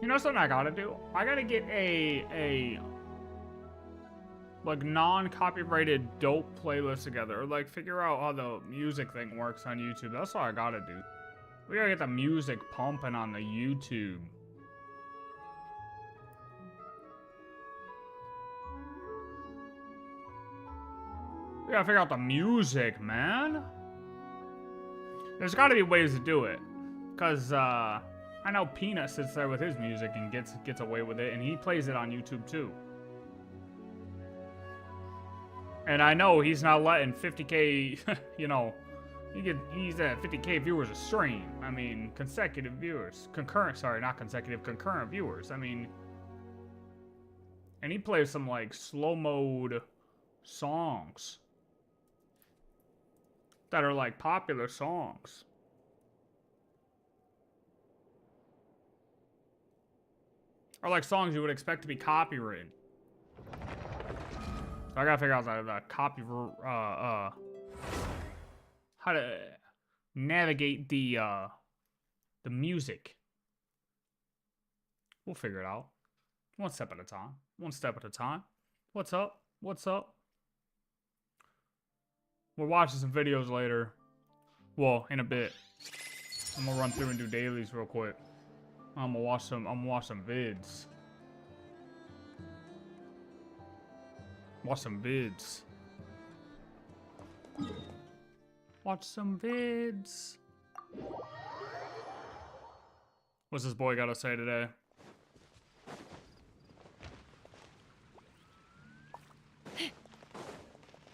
You know something I gotta do? I gotta get a like non-copyrighted dope playlist together, or like figure out how the music thing works on YouTube. That's all I gotta do. We gotta get the music pumping on the YouTube. We gotta figure out the music, man. There's gotta be ways to do it. Cause I know Peanut sits there with his music and gets away with it, and he plays it on YouTube too. And I know he's not letting 50K, you know, he's at 50K viewers a stream. I mean, consecutive viewers. Concurrent, sorry, not consecutive, concurrent viewers. I mean, and he plays some like slow mode songs that are like popular songs. Or like songs you would expect to be copyrighted. So I gotta figure out the how to navigate the music. We'll figure it out. One step at a time. One step at a time. What's up? What's up? We're watching some videos later. Well, in a bit. I'm gonna run through and do dailies real quick. I'm gonna watch some vids. Watch some vids. Watch some vids. What's this boy gotta say today?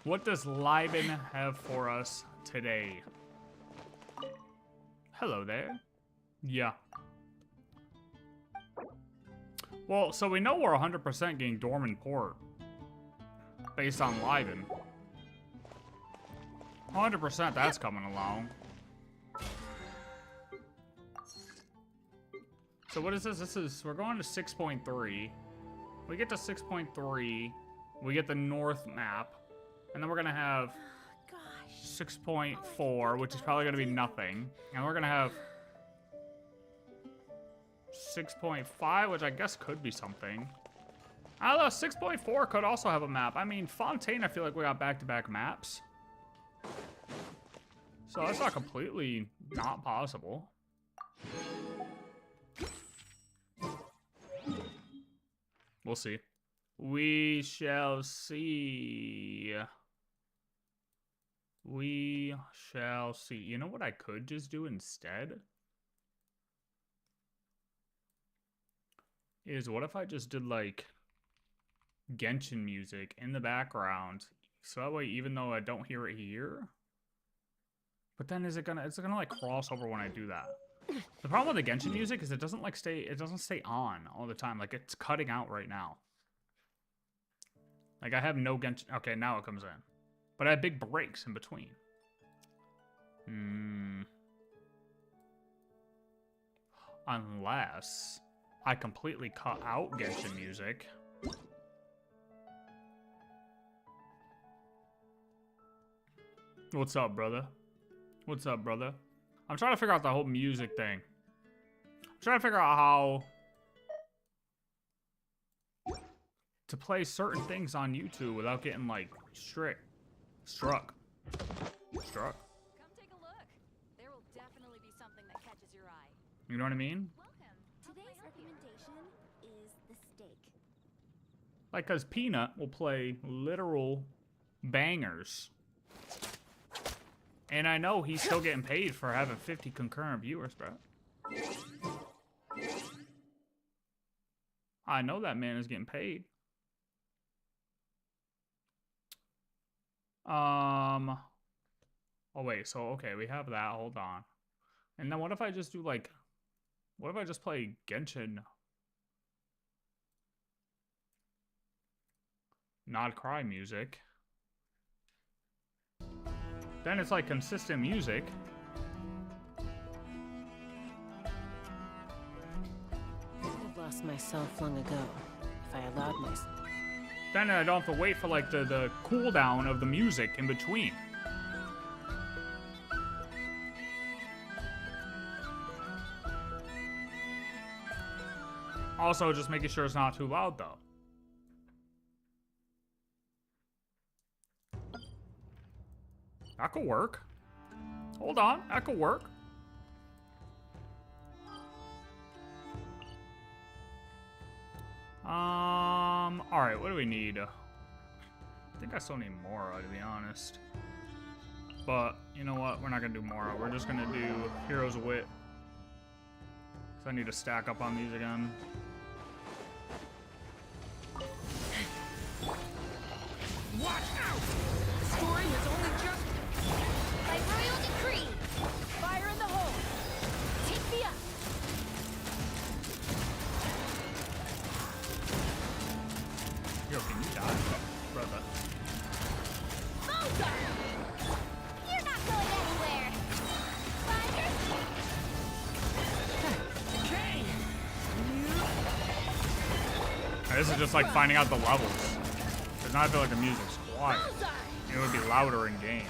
What does Liben have for us today? Hello there. Yeah. Well, so we know we're 100% getting Dormant Port. Based on Liben. 100% that's coming along. So what is this? We're going to 6.3. We get to 6.3. We get the north map. And then we're gonna have 6.4, which is probably gonna be nothing. And we're gonna have 6.5, which I guess could be something. I don't know, 6.4 could also have a map. I mean, Fontaine, I feel like we got back-to-back maps. So that's not completely not possible. We'll see. We shall see. We shall see. You know what I could just do instead? Is what if I just did like Genshin music in the background, so that way even though I don't hear it here, but then it's gonna like cross over when I do that. The problem with the Genshin music is it doesn't stay on all the time. Like it's cutting out right now. Like I have no Genshin. Okay, now it comes in, but I have big breaks in between. Unless I completely cut out Genshin music. What's up, brother? What's up, brother? I'm trying to figure out the whole music thing. I'm trying to figure out how to play certain things on YouTube without getting, like, struck. Come take a look. There will definitely be something that catches your eye. You know what I mean? Welcome. Today's recommendation is the steak. Like, because Peanut will play literal bangers. And I know he's still getting paid for having 50 concurrent viewers, bro. I know that man is getting paid. Oh wait, so okay, we have that, hold on. And then what if I just do like, what if I just play Genshin Nod-Krai music? Then it's like consistent music. I've lost myself long ago. If I allowed myself. Then I don't have to wait for like the cooldown of the music in between. Also, just making sure it's not too loud, though. That could work. Hold on, that could work. Alright, what do we need? I think I still need Mora, to be honest. But, you know what? We're not gonna do Mora. We're just gonna do Hero's Wit. So I need to stack up on these again. Watch out! The story has only just... By royal decree, fire in the hole. Take me up. Yo, can you die, brother? Bullseye! You're not going anywhere. Fire. Kane! This is just like finding out the levels. Because now I feel like the music's quiet. Bullseye! It would be louder in game.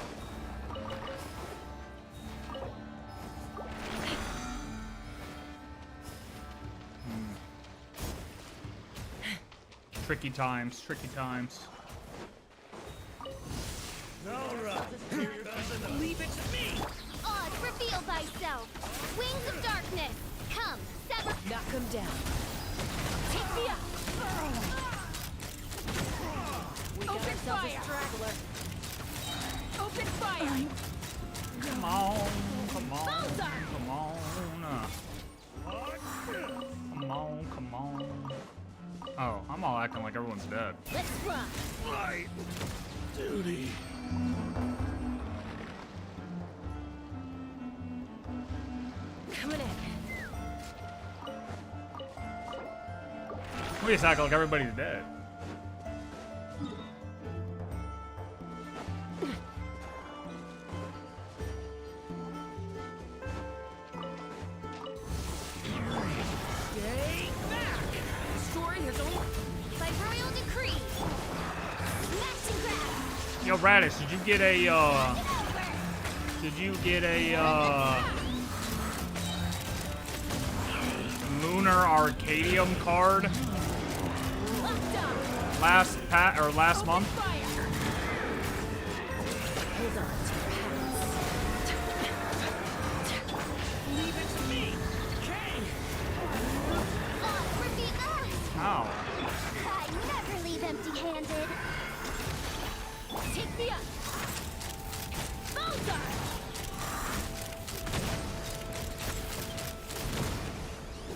Tricky times, tricky times. Leave it to me! Oz, reveal thyself. Wings of darkness. Come, sever. Knock him down. Take me up. We got Open ourselves fire. a straggler. Open fire. Come on, come on, Bullseye. come on. Come on, come on. Oh, I'm all acting like everyone's dead. Let's run. Right. Duty. Coming in. We just act like everybody's dead. Stay back! The story has only... By royal decree. Smash and grab. Yo, Radish, did you get a, Get over. did you get a, Lunar Arcadium card Locked up. last month? Fire. Hold on to your hats. Leave it to me! Kane! Oz, reveal. Ow. I never leave empty-handed. Take me up. Bullseye.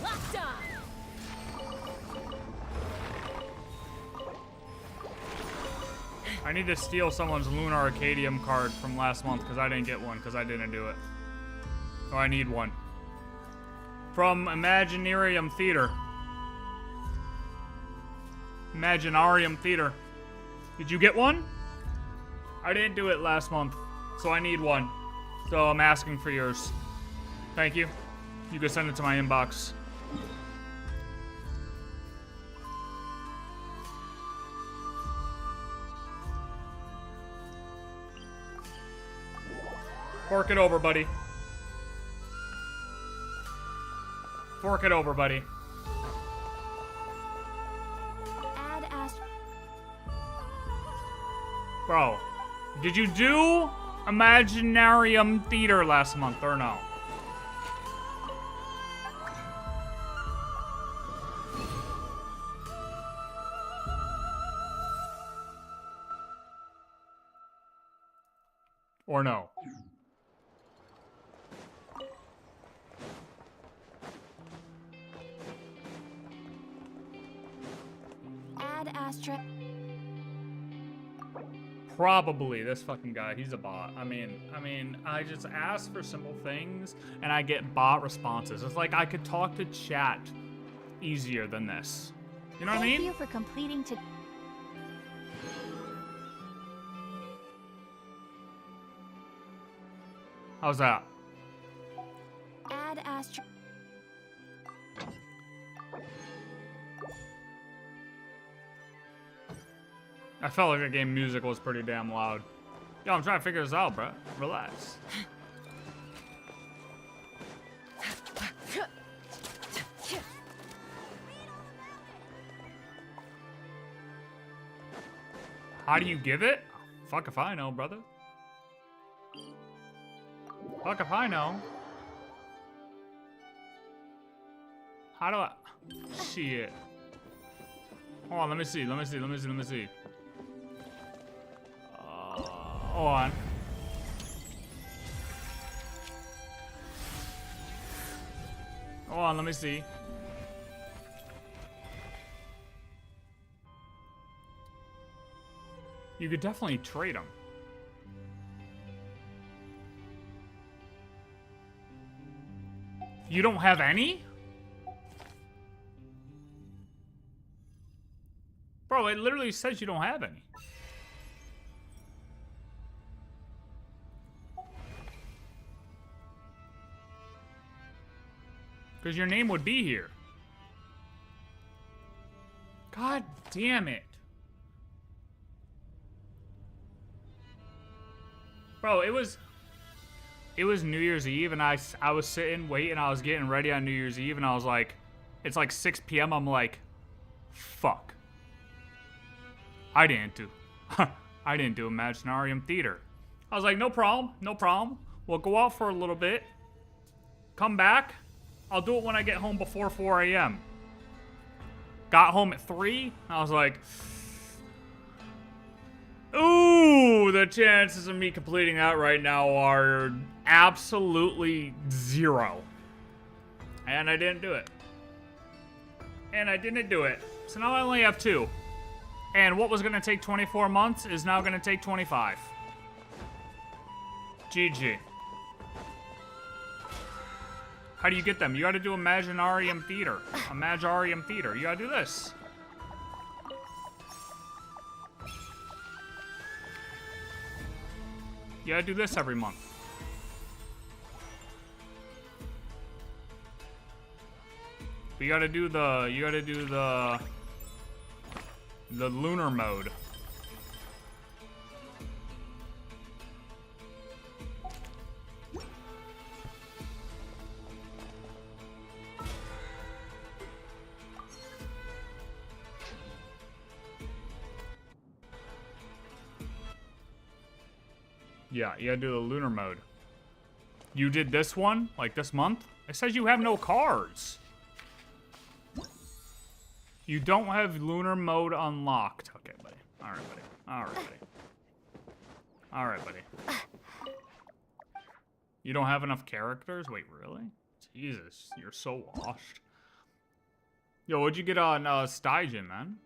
Locked on. I need to steal someone's Lunar Arcadium card from last month because I didn't get one because I didn't do it. Oh, I need one. From Imaginarium Theater. Imaginarium Theater. Did you get one? I didn't do it last month, so I need one. So I'm asking for yours. Thank you. You can send it to my inbox. Fork it over, buddy. Fork it over, buddy. Add Bro, did you do Imaginarium Theater last month or no? Or no? Astra. Probably this fucking guy. He's a bot. I mean, I just ask for simple things and I get bot responses. It's like I could talk to chat easier than this. You know what I mean? Thank you for completing to. How's that? Add Astra. I felt like the game music was pretty damn loud. Yo, I'm trying to figure this out, bro. Relax. How do you give it? Fuck if I know, brother. Fuck if I know. How do I... Shit. Hold on, let me see. Hold on. Hold on, let me see. You could definitely trade them. You don't have any? Bro, it literally says you don't have any. Because your name would be here. God damn it. Bro, it was New Year's Eve, and I was sitting, waiting, I was getting ready on New Year's Eve, and I was like, it's like 6 p.m., I'm like, fuck. I didn't do Imaginarium Theater. I was like, no problem. We'll go out for a little bit, come back, I'll do it when I get home before 4 a.m. Got home at 3, I was like, ooh, the chances of me completing that right now are absolutely 0. And I didn't do it. So now I only have 2. And what was going to take 24 months is now going to take 25. GG. How do you get them? You got to do Imaginarium Theater. You got to do this. You gotta do this every month. But you gotta do the lunar mode. Yeah, you gotta do the lunar mode. You did this one, like this month? It says you have no cards. You don't have lunar mode unlocked. Okay, buddy. Alright, buddy. You don't have enough characters? Wait, really? Jesus, you're so washed. Yo, what'd you get on Stygian, man?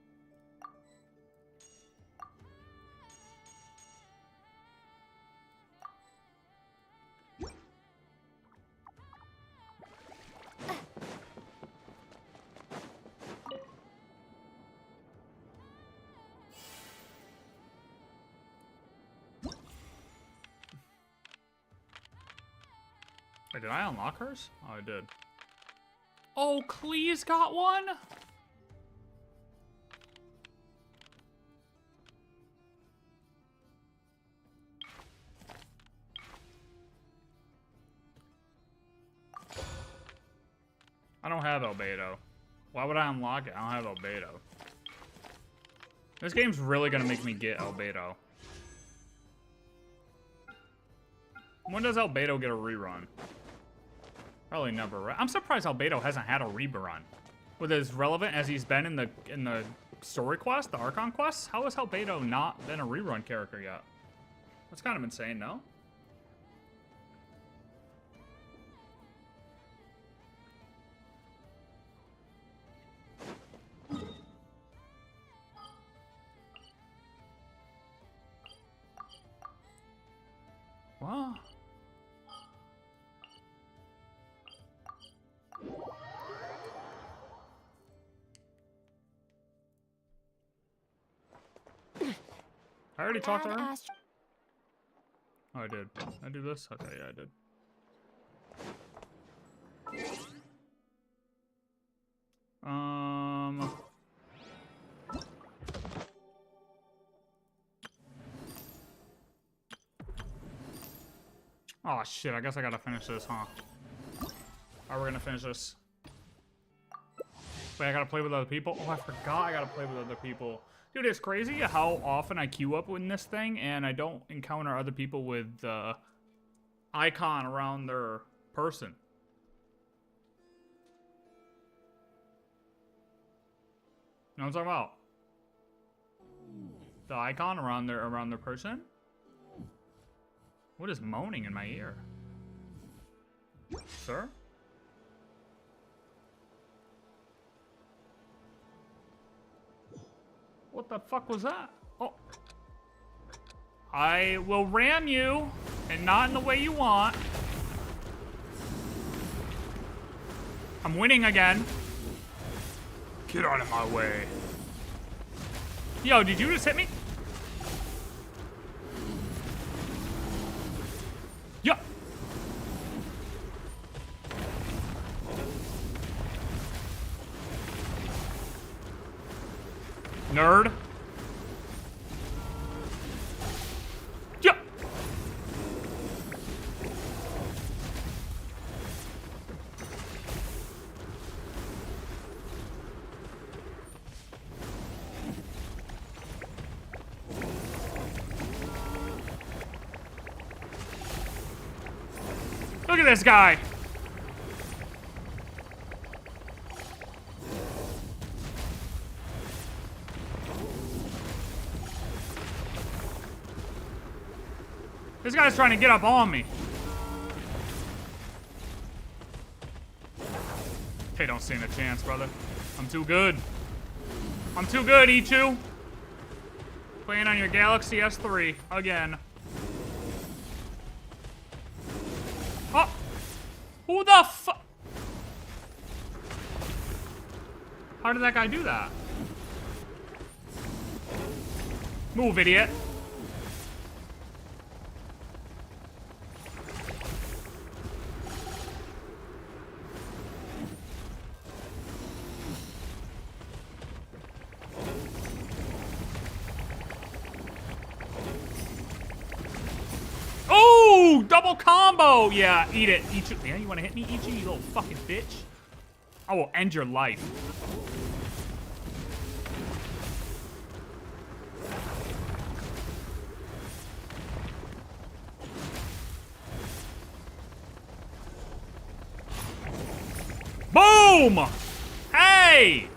Wait, did I unlock hers? Oh, I did. Oh, Klee's got one? I don't have Albedo. Why would I unlock it? I don't have Albedo. This game's really gonna make me get Albedo. When does Albedo get a rerun? Probably never, right? I'm surprised Albedo hasn't had a rerun. With as relevant as he's been in the story quest, the Archon quests, how has Albedo not been a rerun character yet? That's kind of insane, no? Well, I already talked to her? Oh, I did. I do this? Okay, yeah, I did. Oh, shit, I guess I gotta finish this, huh? Alright, we're gonna finish this. Wait, I gotta play with other people? Oh, I forgot I gotta play with other people. Dude, it's crazy how often I queue up in this thing and I don't encounter other people with the icon around their person. You know what I'm talking about? The icon around their person? What is moaning in my ear? Sir? What the fuck was that? Oh. I will ram you, and not in the way you want. I'm winning again. Get out of my way. Yo, did you just hit me? Yo. Nerd. Yeah. Look at this guy. This guy's trying to get up on me. They don't stand a chance, brother. I'm too good. I'm too good, Ichu. Playing on your Galaxy S3 again. Oh! Who the fuck? How did that guy do that? Move, idiot. Double combo! Yeah, eat it. Ichi. Yeah, you want to hit me, Ichi, you little fucking bitch? I will end your life. Boom! Hey!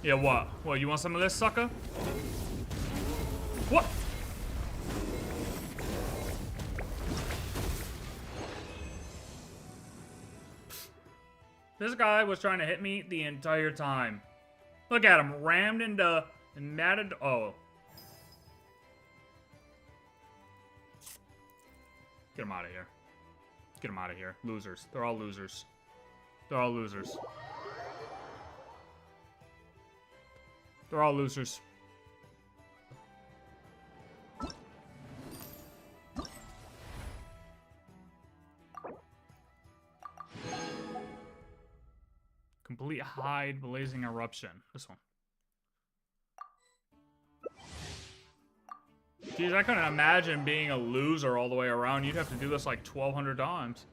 Yeah, what? What, you want some of this, sucker? What? This guy was trying to hit me the entire time. Look at him, rammed into and matted. Oh. Get him out of here. Get him out of here. Losers. They're all losers. They're all losers. They're all losers. Complete hide, blazing eruption. This one. Jeez, I couldn't imagine being a loser all the way around. You'd have to do this like 1,200 times.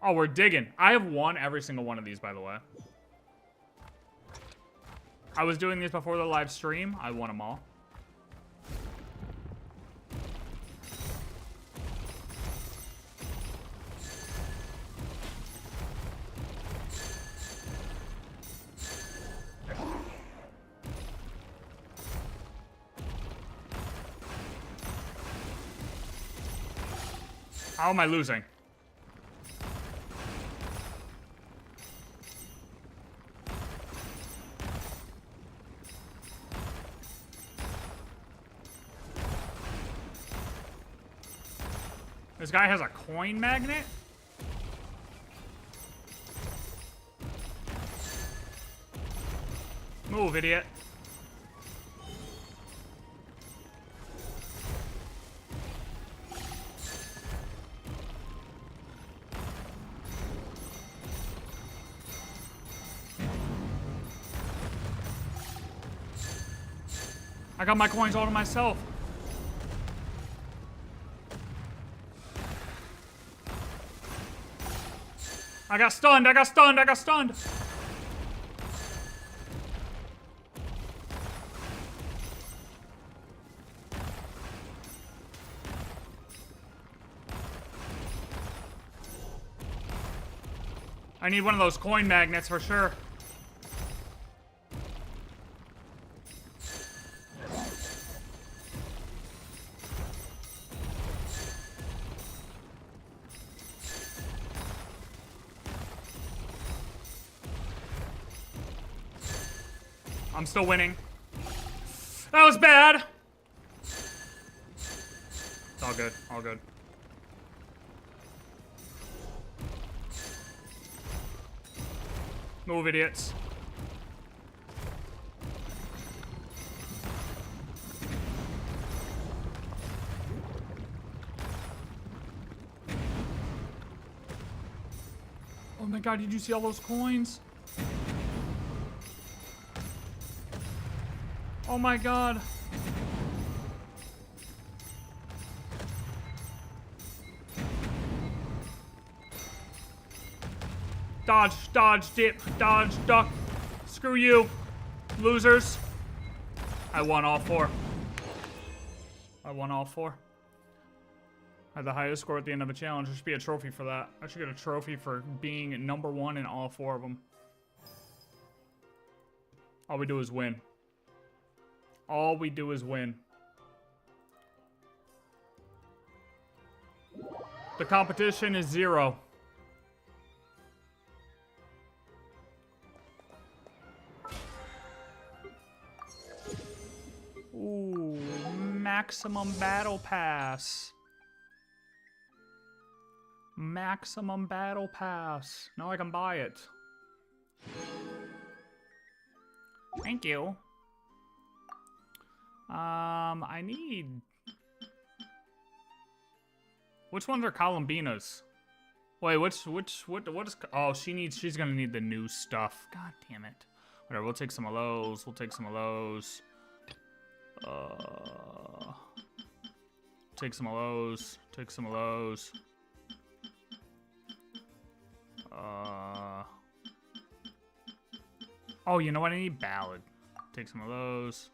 Oh, we're digging. I have won every single one of these, by the way. I was doing these before the live stream. I won them all. How am I losing? This This guy has a coin magnet? Move, idiot. I got my coins all to myself. I got stunned, I got stunned, I got stunned. I need one of those coin magnets for sure. I'm still winning. That was bad. It's all good, all good. Move, idiots. Oh my god, did you see all those coins? Oh my god. Dodge, dodge, dip, dodge, duck. Screw you, losers. I won all four. I won all four. I had the highest score at the end of a challenge. There should be a trophy for that. I should get a trophy for being #1 in all four of them. All we do is win. All we do is win. The competition is 0. Ooh, maximum battle pass. Maximum battle pass. Now I can buy it. Thank you. I need... Which ones are columbinas? Wait, what is... Oh, she's gonna need the new stuff. God damn it. Whatever, we'll take some of those. We'll take some of those. Take some of those. Take some of those. Oh, you know what? I need ballad. Take some of those.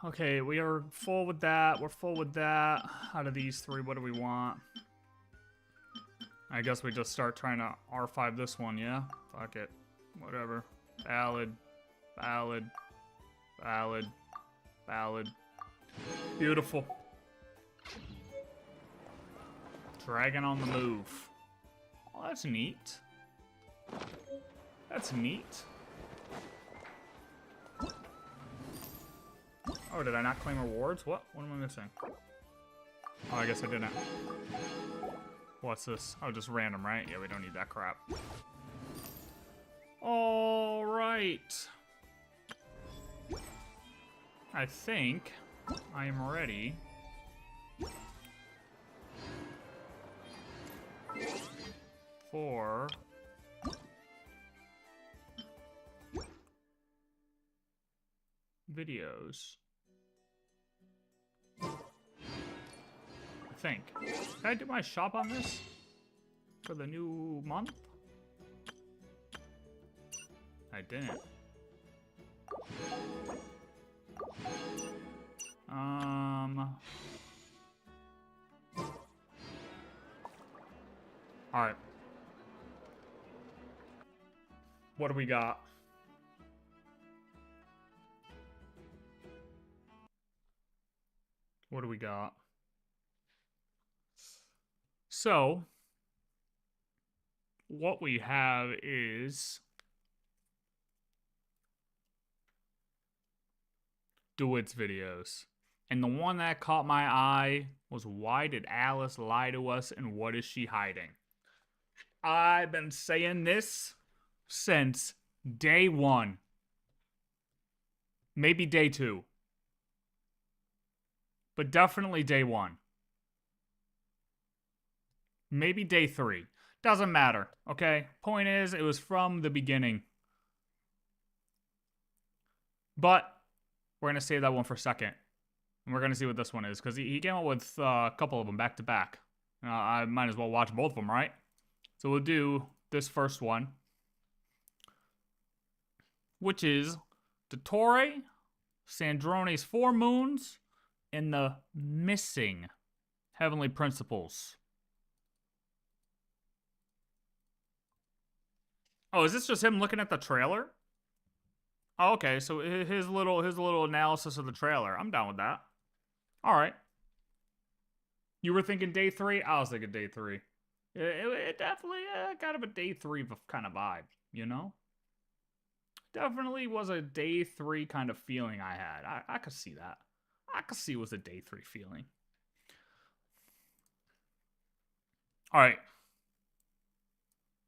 Okay, we are full with that. We're full with that. Out of these three, what do we want? I guess we just start trying to R5 this one, yeah? Fuck it. Whatever. Ballad. Ballad. Ballad. Ballad. Beautiful. Dragon on the move. Oh, that's neat. That's neat. Oh, did I not claim rewards? What? What am I missing? Oh, I guess I didn't. What's this? Oh, just random, right? Yeah, we don't need that crap. All right. I think I am ready for videos. I think. Can I do my shop on this for the new month? I didn't. All right. What do we got? What do we got? So, what we have is DeWitt's videos. And the one that caught my eye was, why did Alice lie to us and what is she hiding? I've been saying this since day 1. Maybe day 2. But definitely day 1. Maybe day 3. Doesn't matter, okay? Point is, it was from the beginning. But we're going to save that one for a second. And we're going to see what this one is. Because he came up with a couple of them back to back. I might as well watch both of them, right? So we'll do this first one. Which is Dottore, Sandrone's 4 Moons, and the Missing Heavenly Principles. Oh, is this just him looking at the trailer? Oh, okay, so his little analysis of the trailer. I'm down with that. All right. You were thinking day 3? I was thinking day 3. It definitely kind of a day 3 kind of vibe, you know? Definitely was a day 3 kind of feeling I had. I could see that. I could see it was a day 3 feeling. All right.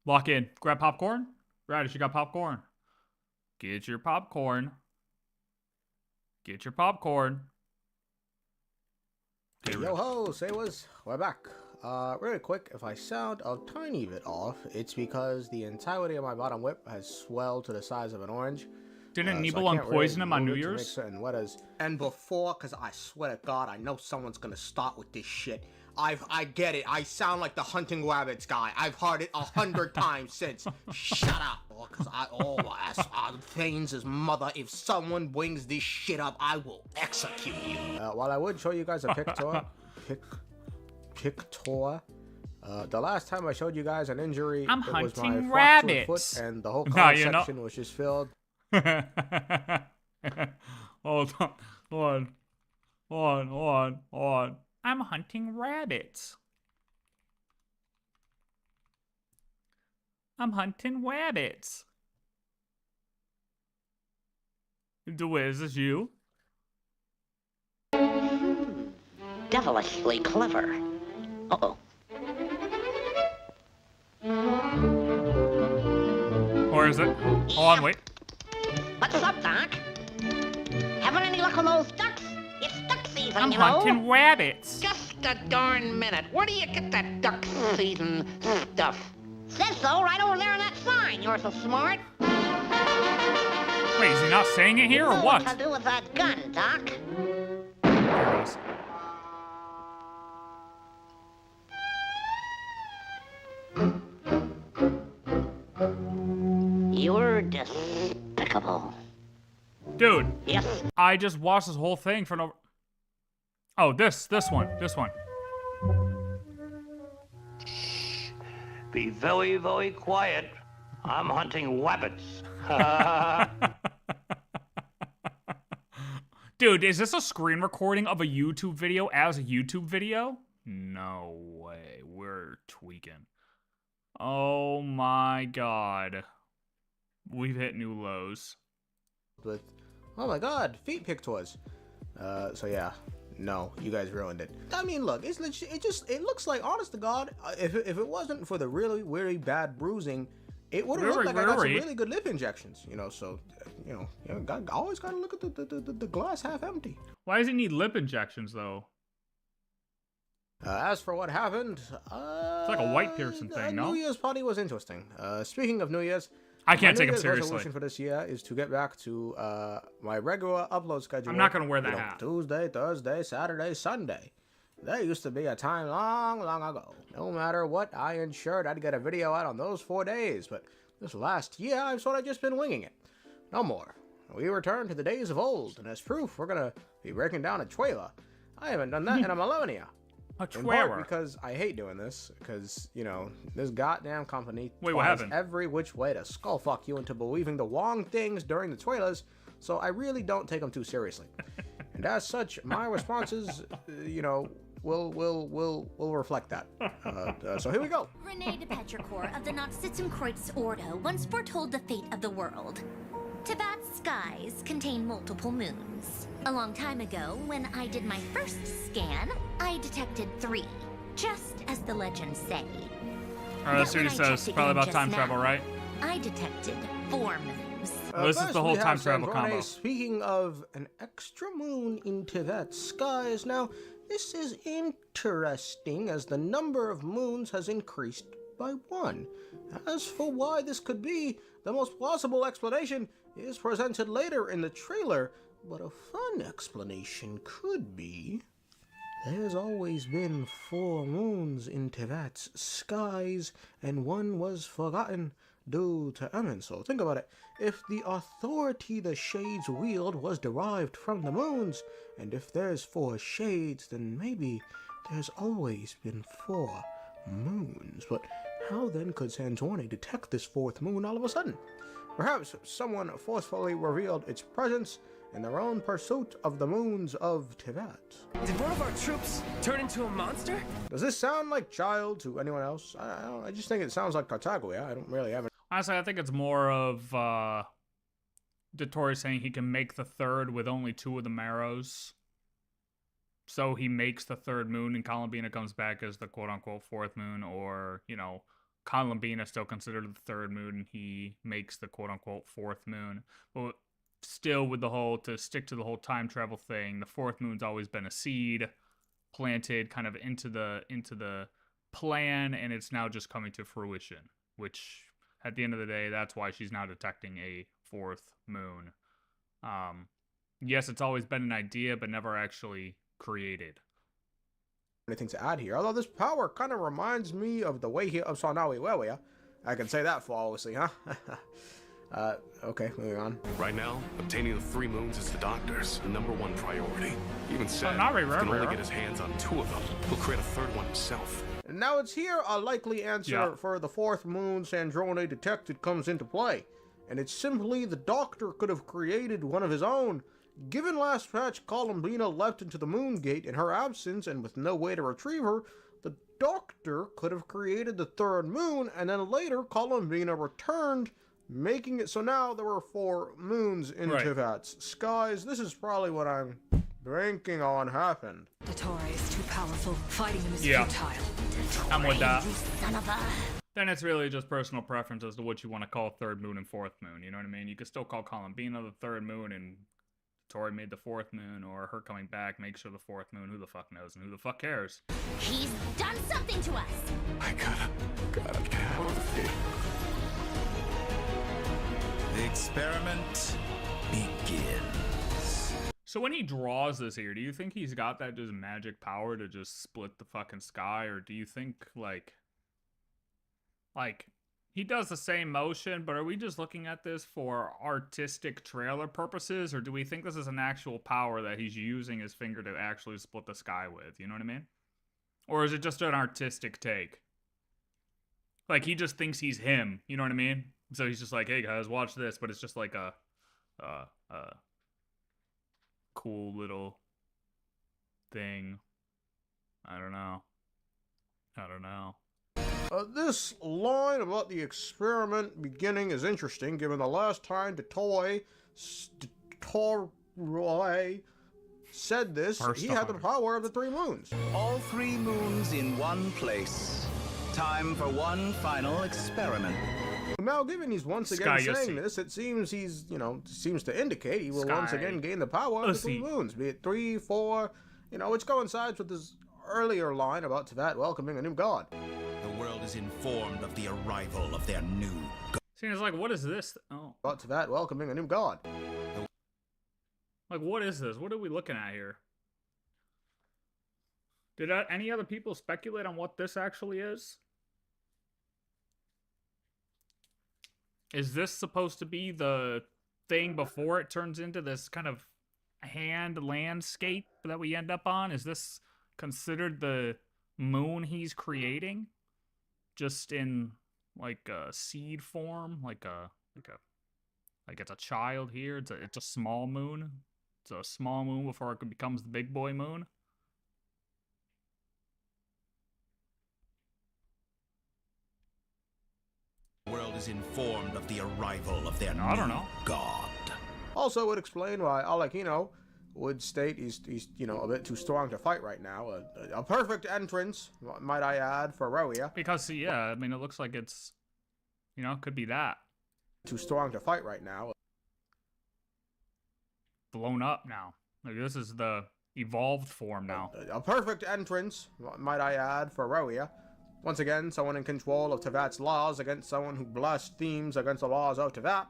Lock in. Grab popcorn. Radish, you got popcorn. Get your popcorn. Get your popcorn. Hey, yo ho, Sailors, we're back. Really quick, if I sound a tiny bit off, it's because the entirety of my bottom lip has swelled to the size of an orange. Didn't Nibelung poison him on New Year's? And before, because I swear to God, I know someone's gonna start with this shit. I get it. I sound like the hunting rabbits guy. I've heard it 100 times since. Shut up, because Thanes' mother. If someone brings this shit up, I will execute you. While I would show you guys a picture, the last time I showed you guys an injury, I'm it was my hunting fractured rabbits. foot, and the whole comment section was just filled. Hold on. I'm hunting rabbits. I'm hunting rabbits. DeWitt, is this you? Devilishly clever. Uh-oh. Or is it? Hold on, wait. What's up, Doc? Having any luck with those ducks? It's duck season, I'm you know. hunting rabbits. Just a darn minute. Where do you get that duck season stuff? Says so right over there on that sign. You're so smart. Wait, is he not saying it here or what? What to do with that gun, Doc? There it is. You're despicable. Dude. Yes. I just watched this whole thing for no... Oh, this one. Be very, very quiet. I'm hunting rabbits. Dude, is this a screen recording of a YouTube video as a YouTube video? No way. We're tweaking. Oh my God. We've hit new lows. With, oh my God, feet pictures. So yeah. No, you guys ruined it. I mean, look, it's legit, it looks like, honest to God, if it wasn't for the really, really bad bruising, it would have looked like I got some really good lip injections, you know, so, always gotta look at the glass half empty. Why does he need lip injections, though? As for what happened, it's like a white piercing thing, no? New Year's party was interesting. Speaking of New Year's, I can't take him My New Year's seriously. resolution for this year is to get back to my regular upload schedule. I'm not gonna wear that hat. Tuesday, Thursday, Saturday, Sunday. There used to be a time long, long ago. No matter what I ensured, I'd get a video out on those 4 days. But this last year, I've sort of just been winging it. No more. We return to the days of old, and as proof, we're gonna be breaking down a trailer. I haven't done that in a millennia. A In part trailer? because I hate doing this, because, you know, this goddamn company Wait, what tries happened? every which way to skullfuck you into believing the wrong things during the trailers, so I really don't take them too seriously. And as such, my responses, will reflect that. So here we go. René de Petrichor of the Nazissenkreuz Ordo once foretold the fate of the world. To bats, skies contain multiple moons. A long time ago, when I did my first scan, I detected 3, just as the legends say. Alright, let's see what he says. Probably about time travel, right? I detected 4 moons. This is the whole time travel combo. Speaking of an extra moon in Teyvat's skies, now this is interesting as the number of moons has increased by 1. As for why this could be, the most plausible explanation is presented later in the trailer, but a fun explanation could be there's always been 4 moons in Teyvat's skies, and 1 was forgotten due to Emin. So think about it. If the authority the Shades wield was derived from the moons, and if there's 4 Shades, then maybe there's always been 4 moons. But how then could Santorni detect this 4th moon all of a sudden? Perhaps someone forcefully revealed its presence in their own pursuit of the moons of Teyvat. Did one of our troops turn into a monster? Does this sound like Child to anyone else? I just think it sounds like Tartaglia. I don't really have it. Honestly, I think it's more of dottore saying he can make the 3rd with only 2 of the marrows. So he makes the 3rd moon, and Columbina comes back as the quote-unquote 4th moon, or, you know, Columbina still considered the 3rd moon, and he makes the quote-unquote 4th moon. But still, with the whole, to stick to the whole time travel thing, the 4th moon's always been a seed planted kind of into the plan, and it's now just coming to fruition, which at the end of the day, that's why she's now detecting a 4th moon. Yes, it's always been an idea, but never actually created. Anything to add here? Although this power kind of reminds me of the way he of Sanawi Wewe. I can say that flawlessly, huh? Okay, moving on. Right now, obtaining the 3 moons is the doctor's #1 priority. He even said not if he can only get his hands on 2 of them, he'll create a 3rd one himself. And now it's here a likely answer for the 4th moon Sandrone detected comes into play. And it's simply the doctor could have created one of his own. Given last patch Columbina left into the moon gate in her absence and with no way to retrieve her, the doctor could have created the 3rd moon, and then later Columbina returned, making it so now there were 4 moons in Teyvat's skies. This is probably what I'm banking on happened. Dottore is too powerful. Fighting him is futile. I'm with that. Then it's really just personal preference as to what you want to call 3rd moon and 4th moon. You know what I mean? You could still call Columbina the 3rd moon and Tori made the 4th moon, or her coming back makes her the 4th moon. Who the fuck knows, and who the fuck cares? He's done something to us! I gotta get out of here. The experiment begins. So when he draws this here, do you think he's got that just magic power to just split the fucking sky, or do you think, like, he does the same motion, but are we just looking at this for artistic trailer purposes, or do we think this is an actual power that he's using his finger to actually split the sky with? You know what I mean? Or is it just an artistic take? Like, he just thinks he's him, you know what I mean? So he's just like, hey guys, watch this, but it's just like a cool little thing. I don't know. This line about the experiment beginning is interesting, given the last time dottore said this, he had the power of the 3 moons. All 3 moons in one place. Time for one final experiment. Now, given he's once again saying this, it seems he's, seems to indicate he will once again gain the power of the 3 moons, be it 3, 4, which coincides with his earlier line about Teyvat welcoming a new god. The world is informed of the arrival of their new god. Seems like, what is this? Oh. About Teyvat welcoming a new god. Like, what is this? What are we looking at here? Did any other people speculate on what this actually is? Is this supposed to be the thing before it turns into this kind of hand landscape that we end up on? Is this considered the moon he's creating? Just in like a seed form, like it's a child here. It's a small moon. It's a small moon before it becomes the big boy moon. The world is informed of the arrival of their I don't know. god. Also would explain why Alekino would state he's a bit too strong to fight right now. A perfect entrance, might I add, for Roia. Because, yeah, I mean, it looks like it's, could be that. Too strong to fight right now. Blown up now. Like, this is the evolved form now. A perfect entrance, might I add, for Roia. Once again, someone in control of Tevat's laws against someone who blasphemes against the laws of Tevat.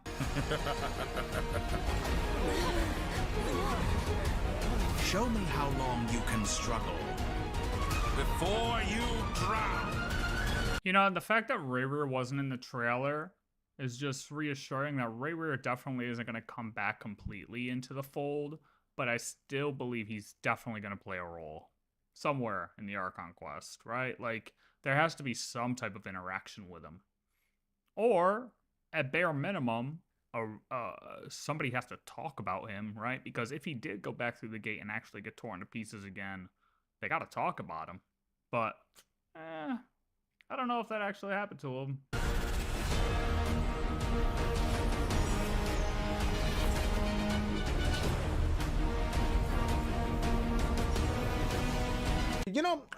Show me how long you can struggle before you drown. The fact that Rayrear wasn't in the trailer is just reassuring that Rayrear definitely isn't going to come back completely into the fold, but I still believe he's definitely going to play a role somewhere in the Archon quest, right? Like, there has to be some type of interaction with him. Or, at bare minimum, somebody has to talk about him, right? Because if he did go back through the gate and actually get torn to pieces again, they got to talk about him. But, I don't know if that actually happened to him.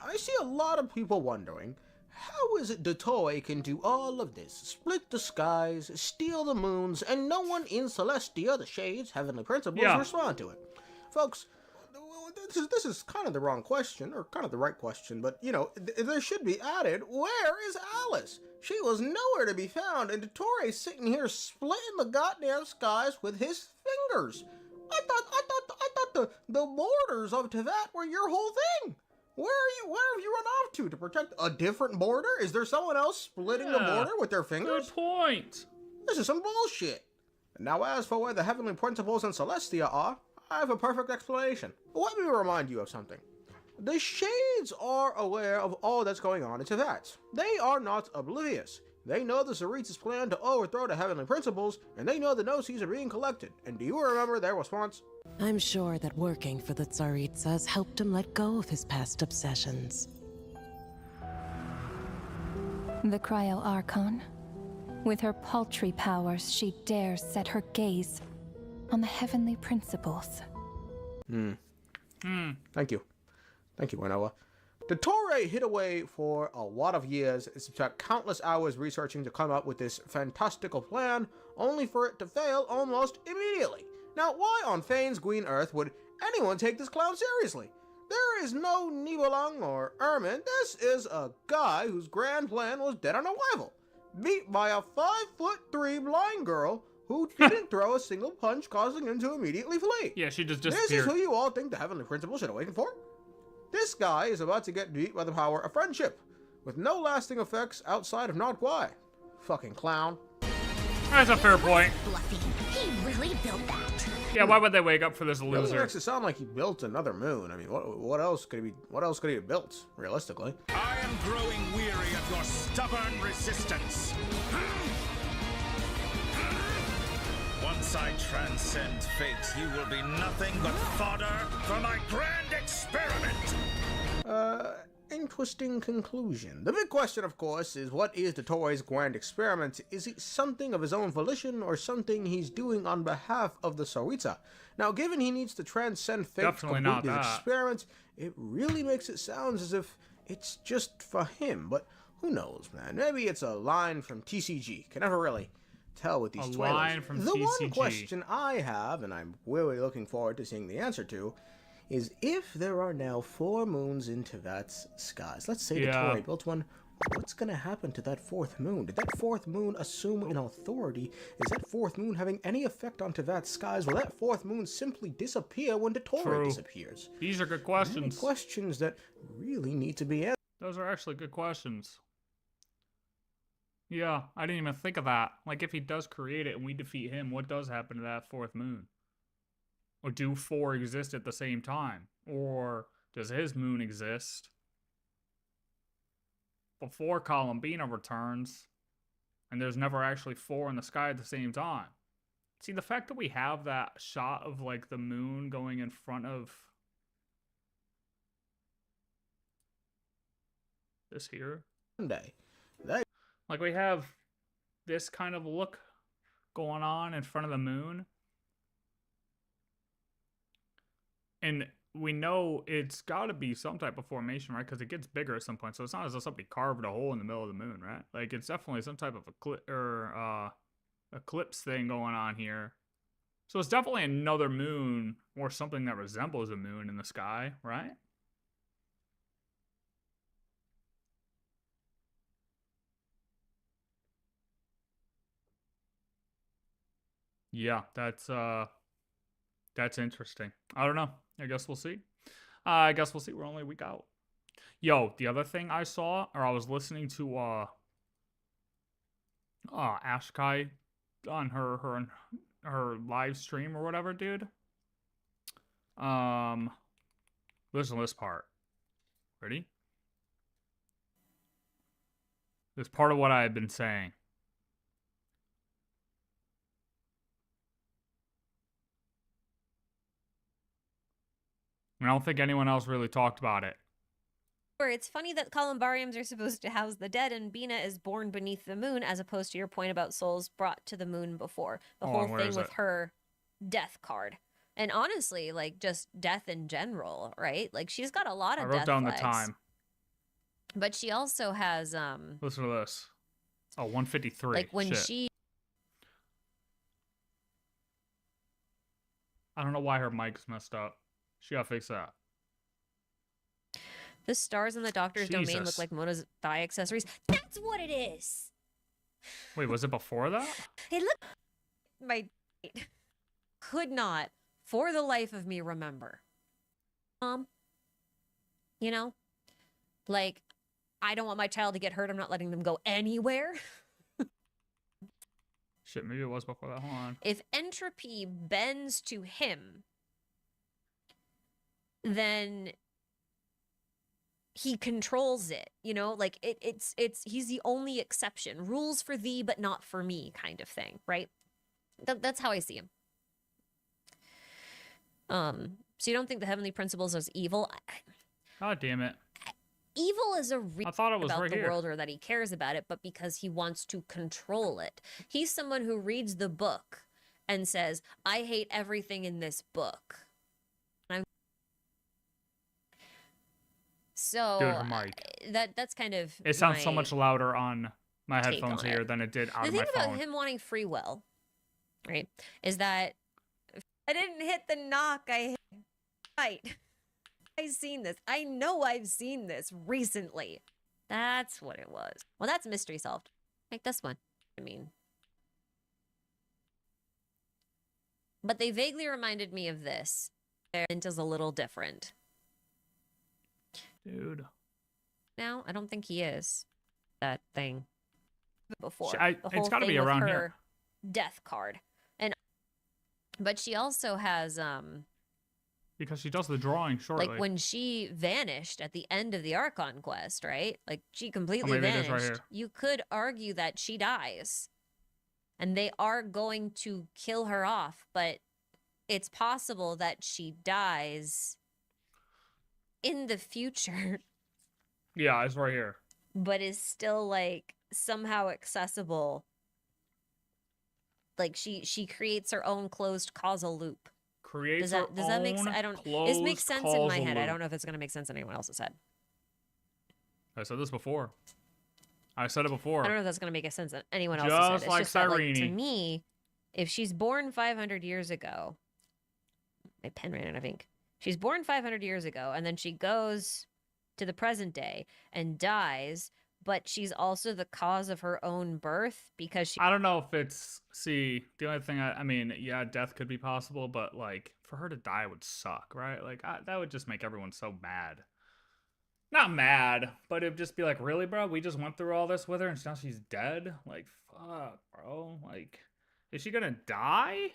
I see a lot of people wondering, how is it dottore can do all of this? Split the skies, steal the moons, and no one in Celestia, the Shades, Heavenly Principles, respond to it. Folks, this is kind of the wrong question, or kind of the right question, but, there should be added, where is Alice? She was nowhere to be found, and dottore sitting here splitting the goddamn skies with his fingers. I thought the borders of Tevat were your whole thing. Where have you run off to protect a different border? Is there someone else splitting the border with their fingers? Good point. This is some bullshit. Now, as for where the Heavenly Principles in Celestia are, I have a perfect explanation. Let me remind you of something. The Shades are aware of all that's going on in Tevat. They are not oblivious. They know the Tsaritsa's plan to overthrow the Heavenly Principles, and they know the Gnosis are being collected. And do you remember their response? I'm sure that working for the Tsaritsas helped him let go of his past obsessions. The Cryo Archon. With her paltry powers, she dares set her gaze on the Heavenly Principles. Thank you, Winoa. dottore hid away for a lot of years, spent countless hours researching to come up with this fantastical plan, only for it to fail almost immediately. Now, why on Fane's green earth would anyone take this clown seriously? There is no Nibelung or Ermin. This is a guy whose grand plan was dead on arrival, beat by a 5'3" blind girl who didn't throw a single punch, causing him to immediately flee. Yeah, she just disappeared. This is who you all think the Heavenly Principle should awaken for? This guy is about to get beat by the power of friendship, with no lasting effects outside of Nod-Krai. Fucking clown. That's a fair point. Bluffing. He really built that. Yeah, why would they wake up for this It really loser? makes it sound like he built another moon. I mean, what else could he have built, realistically? I am growing weary of your stubborn resistance. Once I transcend fate, you will be nothing but fodder for my grand experiment. Interesting conclusion. The big question, of course, is what is dottore's grand experiment? Is it something of his own volition or something he's doing on behalf of the Tsaritsa? Now, given he needs to transcend fate to complete his experiment, it really makes it sound as if it's just for him. But who knows, man? Maybe it's a line from TCG. Can never really tell with these trailers. The one question I have, and I'm really looking forward to seeing the answer to, is if there are now 4 moons in Tevat's skies. Let's say dottore built one. What's going to happen to that 4th moon? Did that 4th moon assume an authority? Is that 4th moon having any effect on Tevat's skies? Will that 4th moon simply disappear when dottore disappears? These are good questions. Many questions that really need to be answered. Those are actually good questions. Yeah, I didn't even think of that. Like, if he does create it and we defeat him, what does happen to that 4th moon? Or do 4 exist at the same time? Or does his moon exist before Columbina returns, and there's never actually 4 in the sky at the same time? See, the fact that we have that shot of, like, the moon going in front of this here. Like, we have this kind of look going on in front of the moon. And we know it's got to be some type of formation, right? Because it gets bigger at some point. So it's not as though somebody carved a hole in the middle of the moon, right? Like, it's definitely some type of eclipse thing going on here. So it's definitely another moon or something that resembles a moon in the sky, right? Yeah, that's interesting. I don't know. I guess we'll see. We're only a week out. Yo, the other thing I saw, or I was listening to Ashikai on her live stream or whatever, dude. Listen to this part. Ready? This part of what I had been saying. I don't think anyone else really talked about it. It's funny that columbariums are supposed to house the dead and Bina is born beneath the moon, as opposed to your point about souls brought to the moon before. The whole thing with her death card. And honestly, like, just death in general, right? Like, she's got a lot of death I wrote down flags. the time. But she also has Listen to this. Oh, 153. Like when she I don't know why her mic's messed up. She gotta fix that. The stars in the doctor's domain look like Mona's thigh accessories. That's what it is. Wait, was it before that? It looked my could not for the life of me remember. You know? Like, I don't want my child to get hurt. I'm not letting them go anywhere. Shit, maybe it was before that. Hold on. If entropy bends to him, then he controls it, you know, like it's he's the only exception. Rules for thee, but not for me, kind of thing, right? That's how I see him. So you don't think the heavenly principles is evil? God damn it. Evil is a reason I thought it was about right the here. world or that he cares about it, but because he wants to control it. He's someone who reads the book and says, I hate everything in this book. So dude, her mic. That's kind of it sounds so much louder on my headphones here than it did out of my phone. The thing about him wanting free will, right, is that I didn't hit the knock. I hit right. I've seen this. I know I've seen this recently. That's what it was. Well, that's mystery solved. Like this one. I mean. But they vaguely reminded me of this. Their hint is a little different. Dude. Now, I don't think he is. That thing. Before. It's got to be around here. Death card. But she also has because she does the drawing shortly. Like when she vanished at the end of the Archon quest, right? Like she completely vanished. Right, you could argue that she dies. And they are going to kill her off, but it's possible that she dies in the future. Yeah, it's right here. But is still like somehow accessible. Like she creates her own closed causal loop. Does that make sense? It makes sense in my head. I don't know if it's gonna make sense in anyone else's head. I said this before. I said it before. I don't know if that's gonna make a sense in anyone else's head. It's like just that, Cyrene. to me, if she's born 500 years ago, my pen ran out of ink. She's born 500 years ago, and then she goes to the present day and dies. But she's also the cause of her own birth because she... I don't know if it's... See, the only thing I mean, yeah, death could be possible, but, like, for her to die would suck, right? Like, that would just make everyone so mad. Not mad, but it'd just be like, really, bro? We just went through all this with her and now she's dead? Like, fuck, bro. Like, is she gonna die?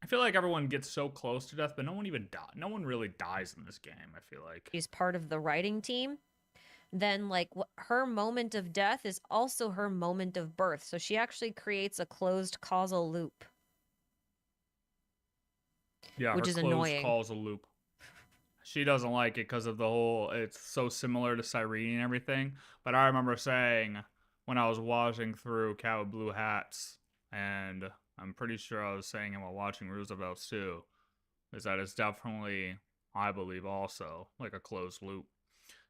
I feel like everyone gets so close to death, but no one even dies. No one really dies in this game, I feel like. She's part of the writing team. Then, like, her moment of death is also her moment of birth. So she actually creates a closed causal loop. Yeah, which is annoying. Causal loop. She doesn't like it because of the whole, it's so similar to Cyrene and everything. But I remember saying when I was watching through CatWithBlueHat's and I'm pretty sure I was saying it while watching Roosevelt too, is that it's definitely, I believe also, like a closed loop.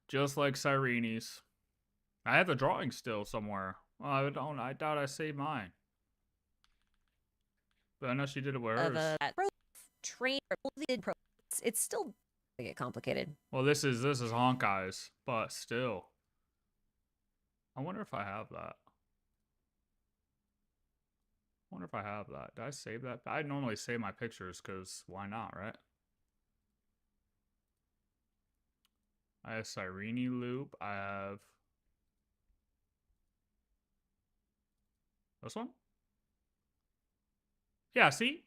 Just like Sirene's. I have the drawing still somewhere. Well, I doubt I saved mine. But I know she did it with hers. It's still get complicated. Well, this is Honkai's, but still. I wonder if I have that. Did I save that? I normally save my pictures because why not, right? I have Sirene loop. I have this one. Yeah, see?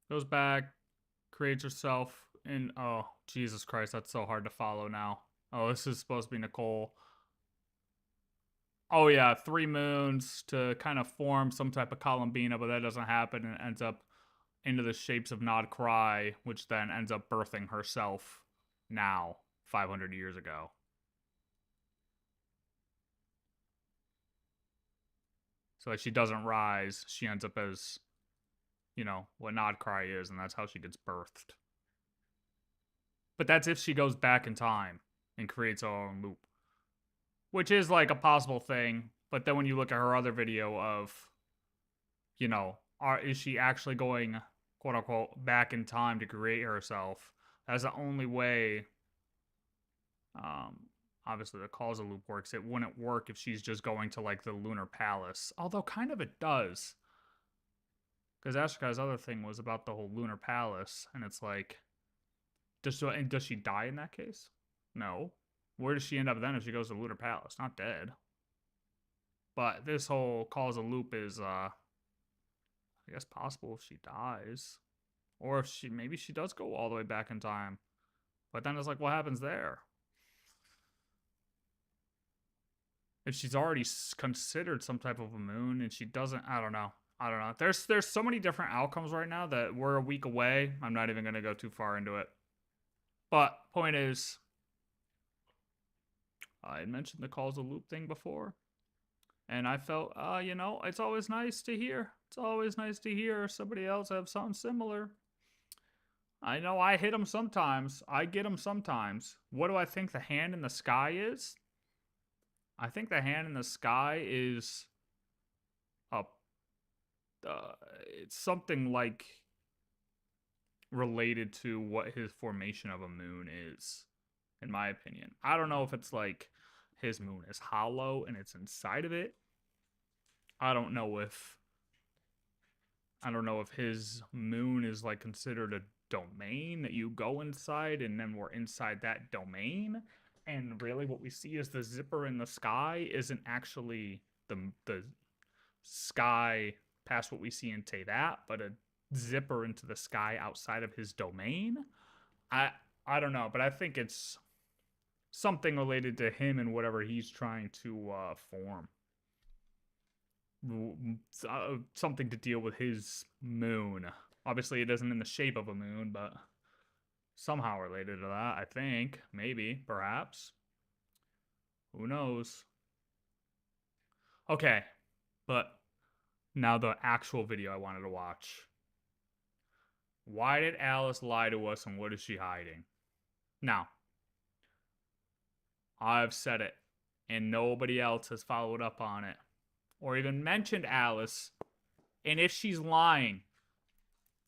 Goes back, creates herself in, oh, Jesus Christ, that's so hard to follow now. Oh, this is supposed to be Nicole. Oh yeah, 3 moons to kind of form some type of columbina, but that doesn't happen and it ends up into the shapes of Nod-Krai, which then ends up birthing herself now, 500 years ago. So like she doesn't rise, she ends up as, you know, what Nod-Krai is, and that's how she gets birthed. But that's if she goes back in time and creates her own loop. Which is like a possible thing, but then when you look at her other video of, you know, is she actually going, quote unquote, back in time to create herself? That's the only way, obviously the causal loop works. It wouldn't work if she's just going to like the lunar palace, although kind of it does. Because Ashikai's other thing was about the whole lunar palace, and it's like, does she die in that case? No. Where does she end up then if she goes to Lunar Palace? Not dead. But this whole causal loop is, I guess possible if she dies. Or if maybe she does go all the way back in time. But then it's like, what happens there? If she's already considered some type of a moon and she doesn't, I don't know. There's so many different outcomes right now that we're a week away. I'm not even going to go too far into it. But point is, I had mentioned the causal loop thing before, and I felt, you know, it's always nice to hear. It's always nice to hear somebody else have something similar. I know I hit them sometimes. I get them sometimes. What do I think the hand in the sky is? I think the hand in the sky is it's something like related to what his formation of a moon is. In my opinion, I don't know if it's like his moon is hollow and it's inside of it. I don't know if his moon is like considered a domain that you go inside and then we're inside that domain. And really what we see is the zipper in the sky isn't actually the sky past what we see in Teyvat, but a zipper into the sky outside of his domain. I don't know, but I think it's something related to him and whatever he's trying to form. Something to deal with his moon. Obviously, it isn't in the shape of a moon, but somehow related to that, I think. Maybe, perhaps. Who knows? Okay, but now the actual video I wanted to watch. Why did Alice lie to us and what is she hiding? Now, I've said it, and nobody else has followed up on it, or even mentioned Alice, and if she's lying.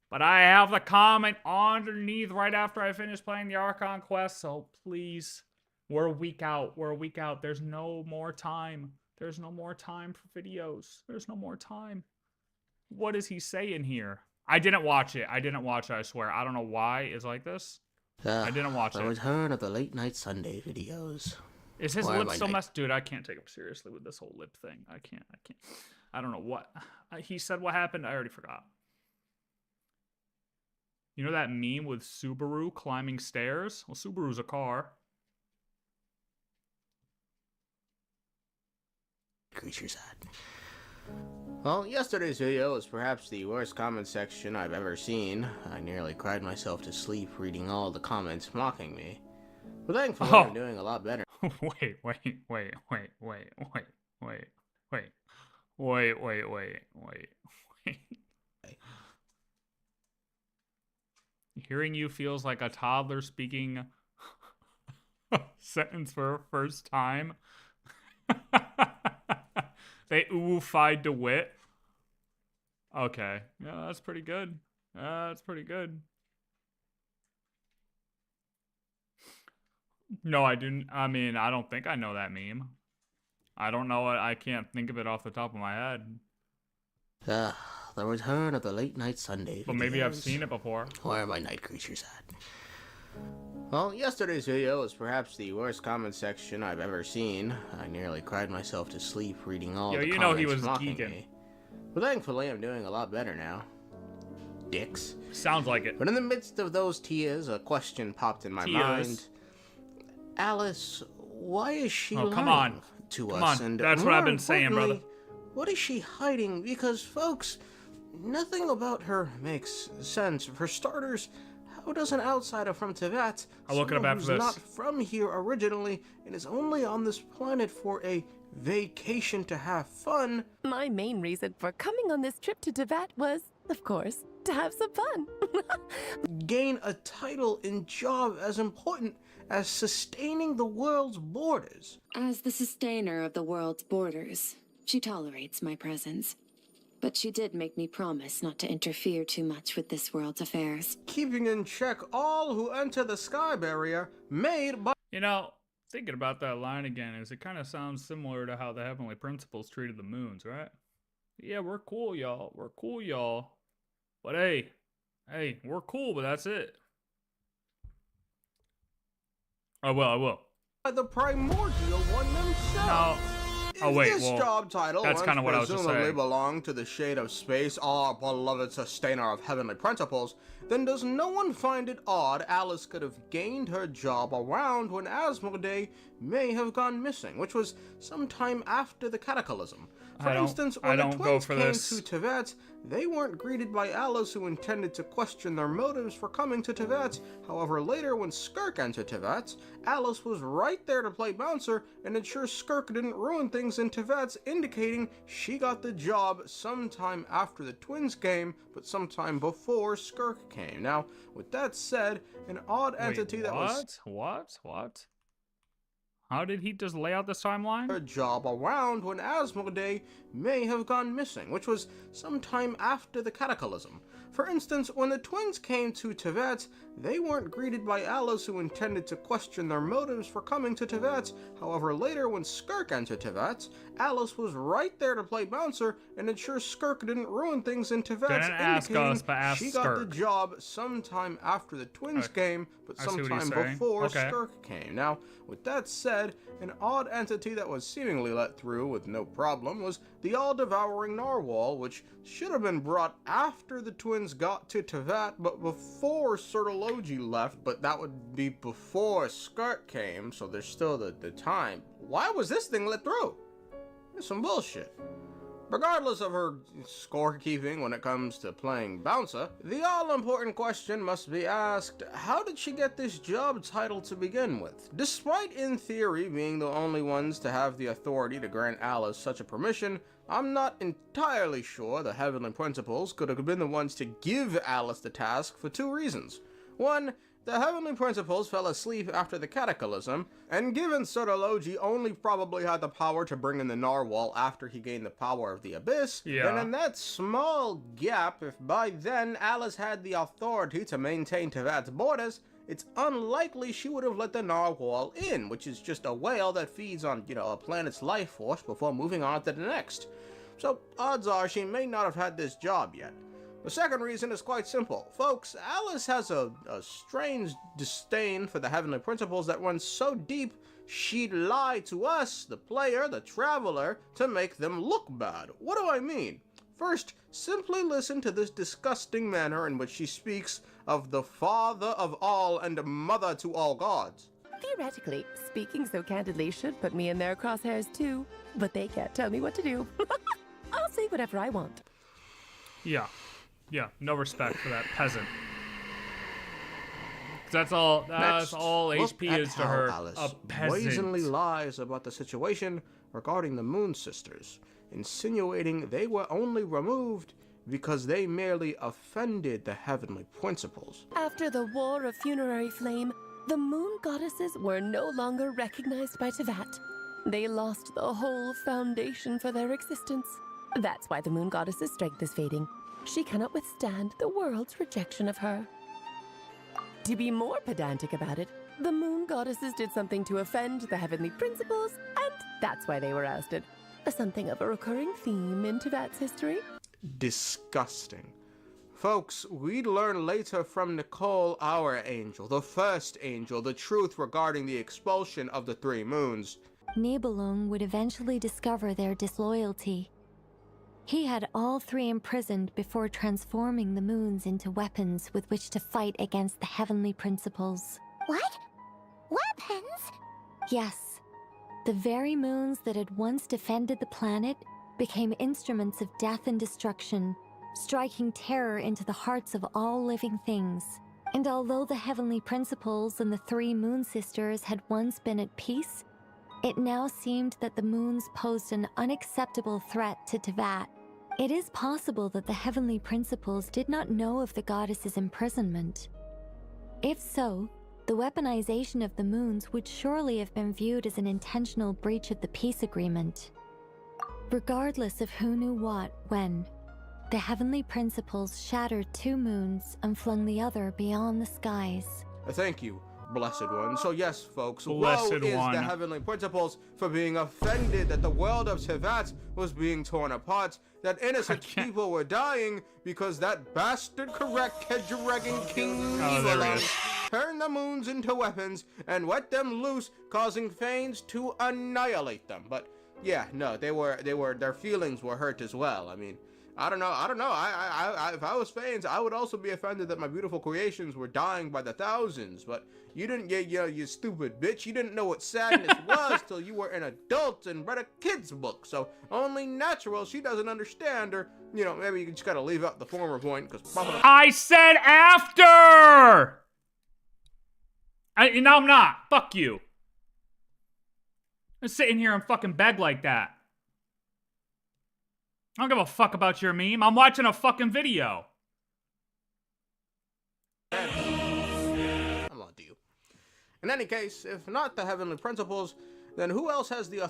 But I have the comment underneath right after I finish playing the Archon quest, so please, we're a week out. There's no more time. There's no more time for videos. There's no more time. What is he saying here? I didn't watch it, I swear. I don't know why it's like this. I didn't watch it. The return of the late night Sunday videos. Is his lip still messed? Dude, I can't take him seriously with this whole lip thing. I can't. I don't know what. He said what happened. I already forgot. You know that meme with Subaru climbing stairs? Well, Subaru's a car. Creature's hat. Well, yesterday's video was perhaps the worst comment section I've ever seen. I nearly cried myself to sleep reading all the comments mocking me. But thankfully, I'm doing a lot better. Wait. Hearing you feels like a toddler speaking a sentence for her first time. They oofied DeWitt. Okay. Yeah, that's pretty good. That's pretty good. No, I didn't. I mean, I don't think I know that meme. I don't know it. I can't think of it off the top of my head. The return of the late night Sunday. But maybe I've seen it before. Where are my night creatures at? Well, yesterday's video was perhaps the worst comment section I've ever seen. I nearly cried myself to sleep reading all the comments know he was mocking geeking. me. But thankfully, I'm doing a lot better now. Dicks. Sounds like it. But in the midst of those tears, a question popped in my mind. Alice, why is she lying to us? And that's what I've been saying, brother. What is she hiding? Because, folks, nothing about her makes sense. For starters, how does an outsider from Teyvat, someone who's not from here originally and is only on this planet for a vacation to have fun? My main reason for coming on this trip to Teyvat was, of course, to have some fun. Gain a title and job as important as sustaining the world's borders. As the sustainer of the world's borders, she tolerates my presence. But she did make me promise not to interfere too much with this world's affairs. Keeping in check all who enter the sky barrier made by... You know, thinking about that line again, is it kind of sounds similar to how the Heavenly Principles treated the moons, right? Yeah, we're cool, y'all. We're cool, y'all. But hey, we're cool, but that's it. I will. The primordial one themselves. Oh wait, this job title that's kind of what I was just saying. Presumably belong to the shade of space, our beloved sustainer of heavenly principles, then does no one find it odd Alice could have gained her job around when Asmodee may have gone missing, which was sometime after the cataclysm. For instance, when the twins came to Teyvat, they weren't greeted by Alice, who intended to question their motives for coming to Teyvat. However, later when Skirk entered Teyvat, Alice was right there to play bouncer and ensure Skirk didn't ruin things in Teyvat, indicating she got the job sometime after the twins came, but sometime before Skirk came. Now, with that said, an odd entity that was... What? How did he just lay out this timeline? Her job around when Asmodee may have gone missing, which was sometime after the cataclysm. For instance, when the twins came to Teyvat, they weren't greeted by Alice, who intended to question their motives for coming to Teyvat. However, later when Skirk entered Teyvat, Alice was right there to play bouncer and ensure Skirk didn't ruin things in Teyvat, indicating she got the job sometime after the twins came, but sometime before Skirk came. Now, with that said, an odd entity that was seemingly let through with no problem was the all-devouring narwhal, which should have been brought after the twins got to Teyvat, but before Sertology left, but that would be before Skirk came, so there's still the time. Why was this thing let through? It's some bullshit. Regardless of her scorekeeping when it comes to playing bouncer, the all-important question must be asked, how did she get this job title to begin with? Despite, in theory, being the only ones to have the authority to grant Alice such a permission, I'm not entirely sure the Heavenly Principles could have been the ones to give Alice the task for two reasons. One, the Heavenly Principles fell asleep after the cataclysm, and given Sertology only probably had the power to bring in the narwhal after he gained the power of the Abyss, then in that small gap, if by then Alice had the authority to maintain Teyvat's borders, it's unlikely she would have let the narwhal in, which is just a whale that feeds on, a planet's life force before moving on to the next. So, odds are she may not have had this job yet. The second reason is quite simple. Folks, Alice has a strange disdain for the Heavenly Principles that runs so deep, she'd lie to us, the player, the traveler, to make them look bad. What do I mean? First, simply listen to this disgusting manner in which she speaks of the father of all and mother to all gods. Theoretically, speaking so candidly should put me in their crosshairs too, but they can't tell me what to do. I'll say whatever I want. Yeah, no respect for that peasant. That's all. That's all HP is to her. Alice A peasant. brazenly lies about the situation regarding the Moon Sisters, insinuating they were only removed because they merely offended the heavenly principles. After the War of Funerary Flame, the Moon Goddesses were no longer recognized by Teyvat. They lost the whole foundation for their existence. That's why the Moon Goddess's strength is fading. She cannot withstand the world's rejection of her. To be more pedantic about it, the Moon Goddesses did something to offend the heavenly principles, and that's why they were ousted. Something of a recurring theme in Teyvat's history. Disgusting. Folks, we'd learn later from Nicole, our angel, the first angel, the truth regarding the expulsion of the three moons. Nibelung would eventually discover their disloyalty. He had all three imprisoned before transforming the moons into weapons with which to fight against the heavenly principles. What? Weapons? Yes. The very moons that had once defended the planet became instruments of death and destruction, striking terror into the hearts of all living things. And although the heavenly principles and the three moon sisters had once been at peace, it now seemed that the moons posed an unacceptable threat to Teyvat. It is possible that the heavenly principles did not know of the goddess's imprisonment. If so, the weaponization of the moons would surely have been viewed as an intentional breach of the peace agreement. Regardless of who knew what, when, the heavenly principles shattered two moons and flung the other beyond the skies. Thank you, Blessed One. So yes, folks, Blessed woe is One. the heavenly principles for being offended that the world of Teyvat was being torn apart, that innocent people were dying because that bastard correct Kedregan King Nibelung turned the moons into weapons and let them loose, causing Fanes to annihilate them. But yeah, no, their feelings were hurt as well. I mean, I don't know. If I was Fanes, I would also be offended that my beautiful creations were dying by the thousands. But you didn't get, you stupid bitch. You didn't know what sadness was till you were an adult and read a kid's book. So only natural she doesn't understand, or maybe you just gotta leave out the former point because. I said after. No, I'm not. Fuck you. I'm sitting here and fucking beg like that. I don't give a fuck about your meme. I'm watching a fucking video. I'm on to you. In any case, if not the heavenly principles, then who else has the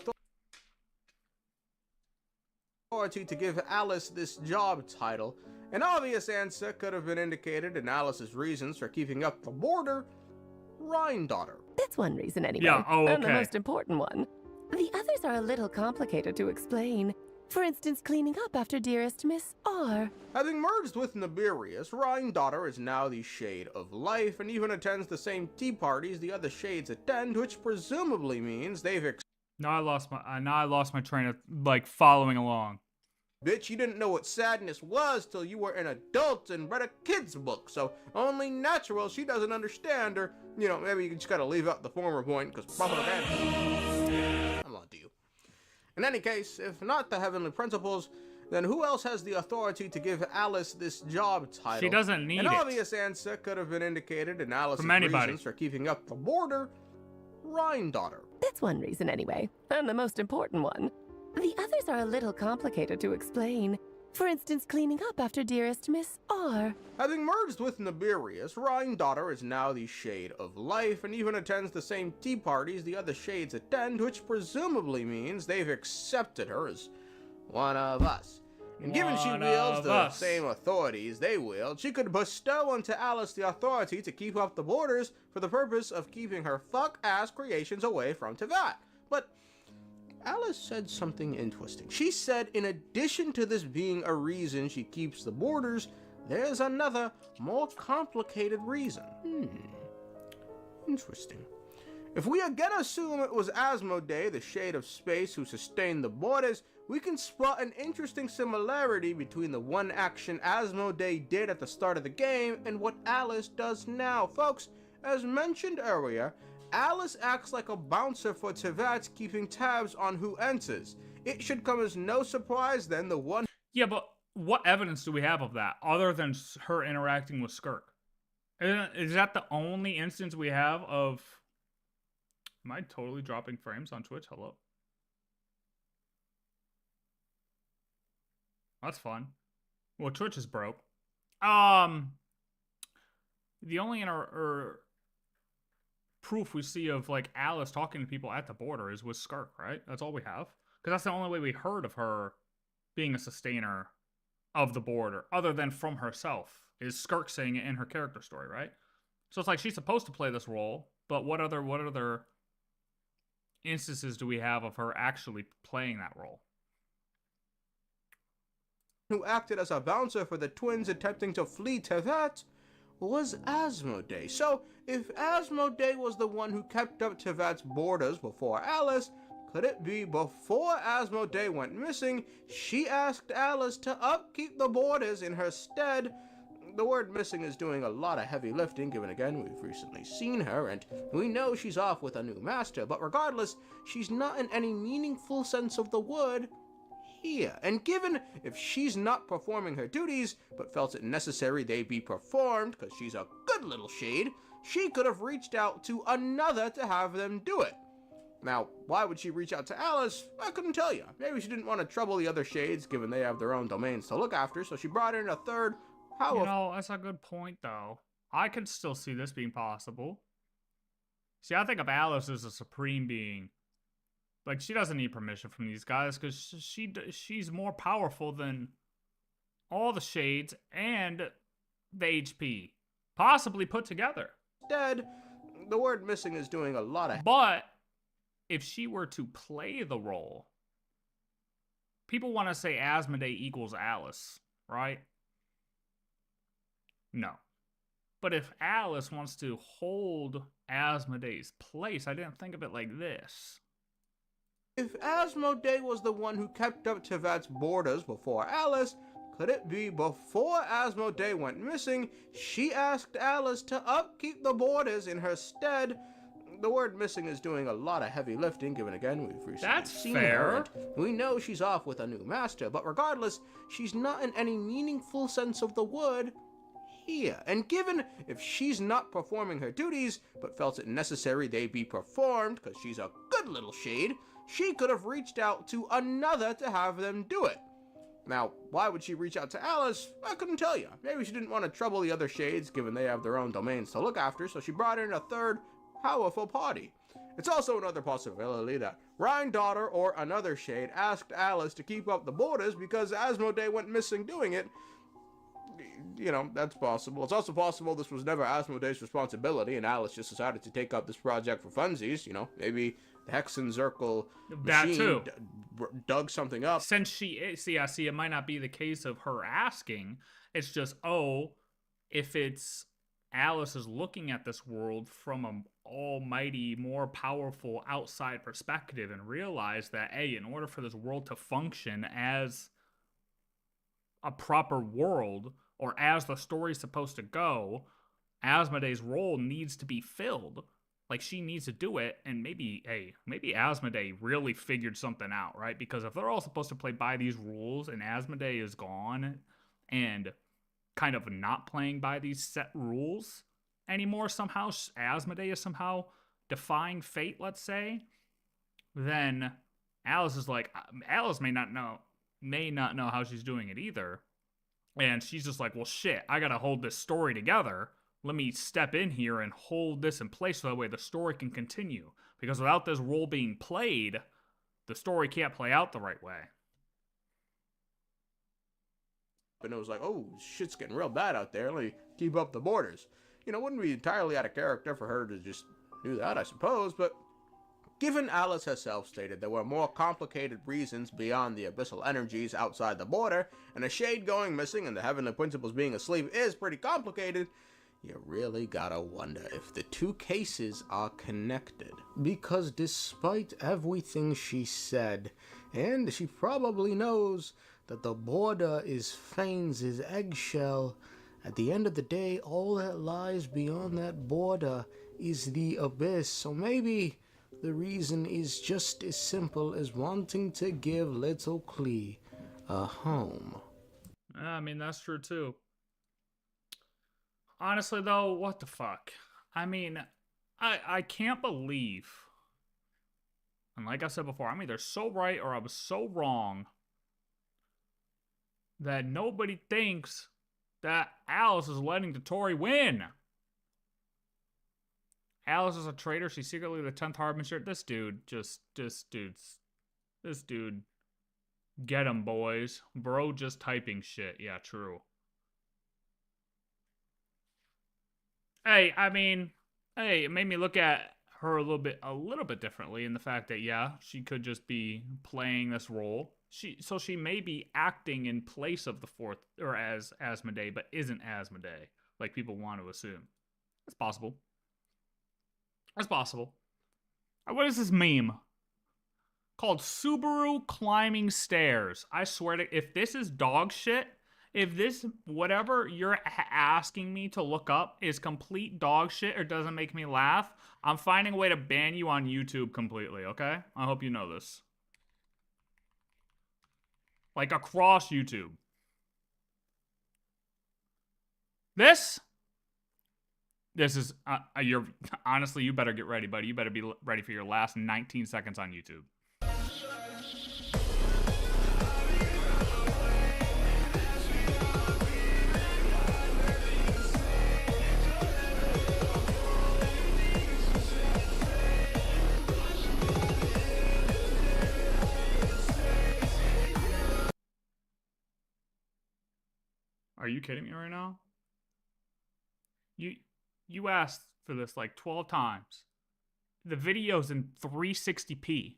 authority to give Alice this job title? An obvious answer could have been indicated in Alice's reasons for keeping up the border. Rhinedaughter. That's one reason anyway. Yeah, oh, okay. And the most important one. The others are a little complicated to explain. For instance, cleaning up after dearest Miss R. Having merged with Nibirius, Rhinedaughter is now the Shade of Life and even attends the same tea parties the other shades attend, which presumably means they've Now I lost my train of following along. Bitch, you didn't know what sadness was till you were an adult and read a kid's book, so only natural she doesn't understand, or maybe you just gotta leave out the former point because I'm on to you. In any case, if not the heavenly principles, then who else has the authority to give Alice this job title? She doesn't need An it. obvious answer could have been indicated in Alice's From anybody. reasons for keeping up the border. Rhinedaughter. That's one reason anyway, and the most important one. The others are a little complicated to explain. For instance, cleaning up after dearest Miss R. Having merged with Nibirius, Rhinedaughter is now the Shade of Life and even attends the same tea parties the other shades attend, which presumably means they've accepted her as one of us. And given she wields the same authorities they wield, she could bestow onto Alice the authority to keep up the borders for the purpose of keeping her fuck-ass creations away from Teyvat. But Alice said something interesting. She said in addition to this being a reason she keeps the borders, there's another, more complicated reason. Interesting. If we again assume it was Asmodee, the Shade of Space, who sustained the borders, we can spot an interesting similarity between the one action Asmodee did at the start of the game and what Alice does now. Folks, as mentioned earlier, Alice acts like a bouncer for Teyvat, keeping tabs on who enters. It should come as no surprise then the one... Yeah, but what evidence do we have of that, other than her interacting with Skirk? Is that the only instance we have of... Am I totally dropping frames on Twitch? Hello? That's fun. Well, Twitch is broke. The only proof we see of, like, Alice talking to people at the border is with Skirk, right? That's all we have. Because that's the only way we heard of her being a sustainer of the border, other than from herself, is Skirk saying it in her character story, right? So it's like she's supposed to play this role, but what other instances do we have of her actually playing that role? Who acted as a bouncer for the twins attempting to flee Teyvat was Asmodee. So, if Asmodee was the one who kept up Teyvat's borders before Alice, could it be before Asmodee went missing, she asked Alice to upkeep the borders in her stead? The word missing is doing a lot of heavy lifting, given again we've recently seen her, and we know she's off with a new master, but regardless, she's not in any meaningful sense of the word here. And given if she's not performing her duties, but felt it necessary they be performed, because she's a good little shade, she could have reached out to another to have them do it. Now, why would she reach out to Alice? I couldn't tell you. Maybe she didn't want to trouble the other shades, given they have their own domains to look after, so she brought in a third. You know, that's a good point, though. I could still see this being possible. See, I think of Alice as a supreme being. Like, she doesn't need permission from these guys, because she's more powerful than all the shades and the HP. Possibly put together. Instead, the word missing is doing a lot of... But if she were to play the role, people want to say Asmodee equals Alice, right? No. But if Alice wants to hold Asmodee's place, I didn't think of it like this. If Asmodee was the one who kept up Teyvat's borders before Alice, could it be before Asmodee went missing, she asked Alice to upkeep the borders in her stead? The word missing is doing a lot of heavy lifting, given again we've recently seen her, and we know she's off with a new master, but regardless, she's not in any meaningful sense of the word here. And given if she's not performing her duties, but felt it necessary they be performed, because she's a good little shade, she could have reached out to another to have them do it. Now, why would she reach out to Alice? I couldn't tell you. Maybe she didn't want to trouble the other shades, given they have their own domains to look after, so she brought in a third powerful party. It's also another possibility that Daughter or another shade asked Alice to keep up the borders because Asmodee went missing doing it. You know, that's possible. It's also possible this was never Asmodee's responsibility and Alice just decided to take up this project for funsies. You know, maybe the Hexenzirkel machine dug something up. Since she is, see, it might not be the case of her asking. It's just, if it's Alice is looking at this world from an almighty, more powerful outside perspective and realize that, hey, in order for this world to function as a proper world, or as the story's supposed to go, Asmodee's role needs to be filled. Like, she needs to do it, and maybe Asmodee really figured something out, right? Because if they're all supposed to play by these rules, and Asmodee is gone, and kind of not playing by these set rules anymore somehow, Asmodee is somehow defying fate, let's say, then Alice is like, Alice may not know how she's doing it either. And she's just like, well, shit, I gotta hold this story together. Let me step in here and hold this in place so that way the story can continue. Because without this role being played, the story can't play out the right way. And it was like, oh, shit's getting real bad out there. Let me keep up the borders. You know, it wouldn't be entirely out of character for her to just do that, I suppose, but given Alice herself stated there were more complicated reasons beyond the abyssal energies outside the border, and a shade going missing and the heavenly principles being asleep is pretty complicated, you really gotta wonder if the two cases are connected. Because despite everything she said, and she probably knows that the border is Fanes' eggshell, at the end of the day, all that lies beyond that border is the abyss. So maybe the reason is just as simple as wanting to give little Klee a home. I mean, that's true too. Honestly, though, what the fuck? I mean, I can't believe. And like I said before, I'm either so right or I was so wrong that nobody thinks that Alice is letting dottore win. Alice is a traitor. She's secretly the 10th Harbinger. This dude, this dude, get him, boys. Bro just typing shit. Yeah, true. Hey, I mean, hey, it made me look at her a little bit differently in the fact that, yeah, she could just be playing this role. So she may be acting in place of the fourth, or as Asmodee, but isn't Asmodee, like people want to assume. That's possible. That's possible. What is this meme? Called Subaru Climbing Stairs. I swear to, if this is dog shit, if this, whatever you're asking me to look up is complete dog shit or doesn't make me laugh, I'm finding a way to ban you on YouTube completely, okay? I hope you know this. Like across YouTube. This is, you're, honestly, you better get ready, buddy. You better be ready for your last 19 seconds on YouTube. Are you kidding me right now? You asked for this like 12 times. The video's in 360p.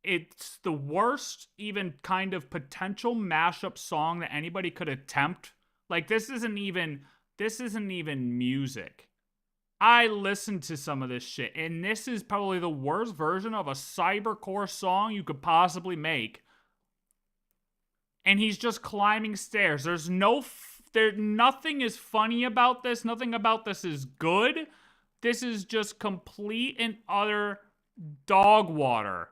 It's the worst even kind of potential mashup song that anybody could attempt. Like this isn't even music. I listened to some of this shit and this is probably the worst version of a cybercore song you could possibly make. And he's just climbing stairs. There's nothing is funny about this. Nothing about this is good. This is just complete and utter dog water.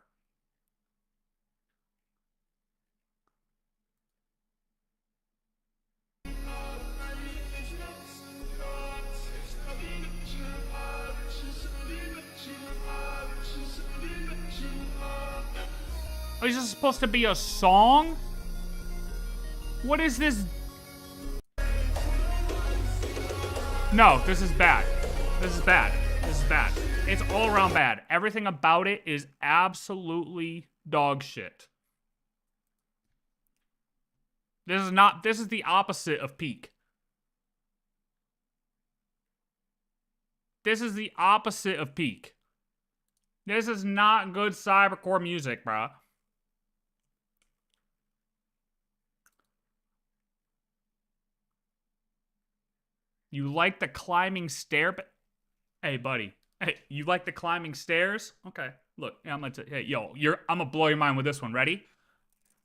Oh, is this supposed to be a song? What is this? No, this is bad. This is bad. This is bad. It's all around bad. Everything about it is absolutely dog shit. This is the opposite of peak. This is the opposite of peak. This is not good cybercore music, bruh. You like the climbing stair? Hey, buddy. Hey, you like the climbing stairs? Okay. Look, I'm gonna hey, yo, I'm gonna blow your mind with this one. Ready?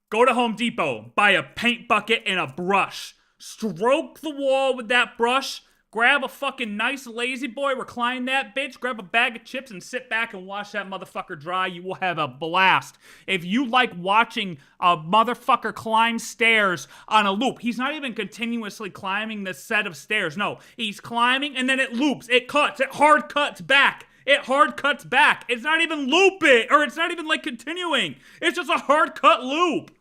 Go to Home Depot, buy a paint bucket and a brush. Stroke the wall with that brush. Grab a fucking nice lazy boy, recline that bitch, grab a bag of chips and sit back and watch that motherfucker dry. You will have a blast. If you like watching a motherfucker climb stairs on a loop, he's not even continuously climbing the set of stairs. No, he's climbing and then it loops. It cuts. It hard cuts back. It hard cuts back. It's not even looping, or it's not even like continuing. It's just a hard cut loop.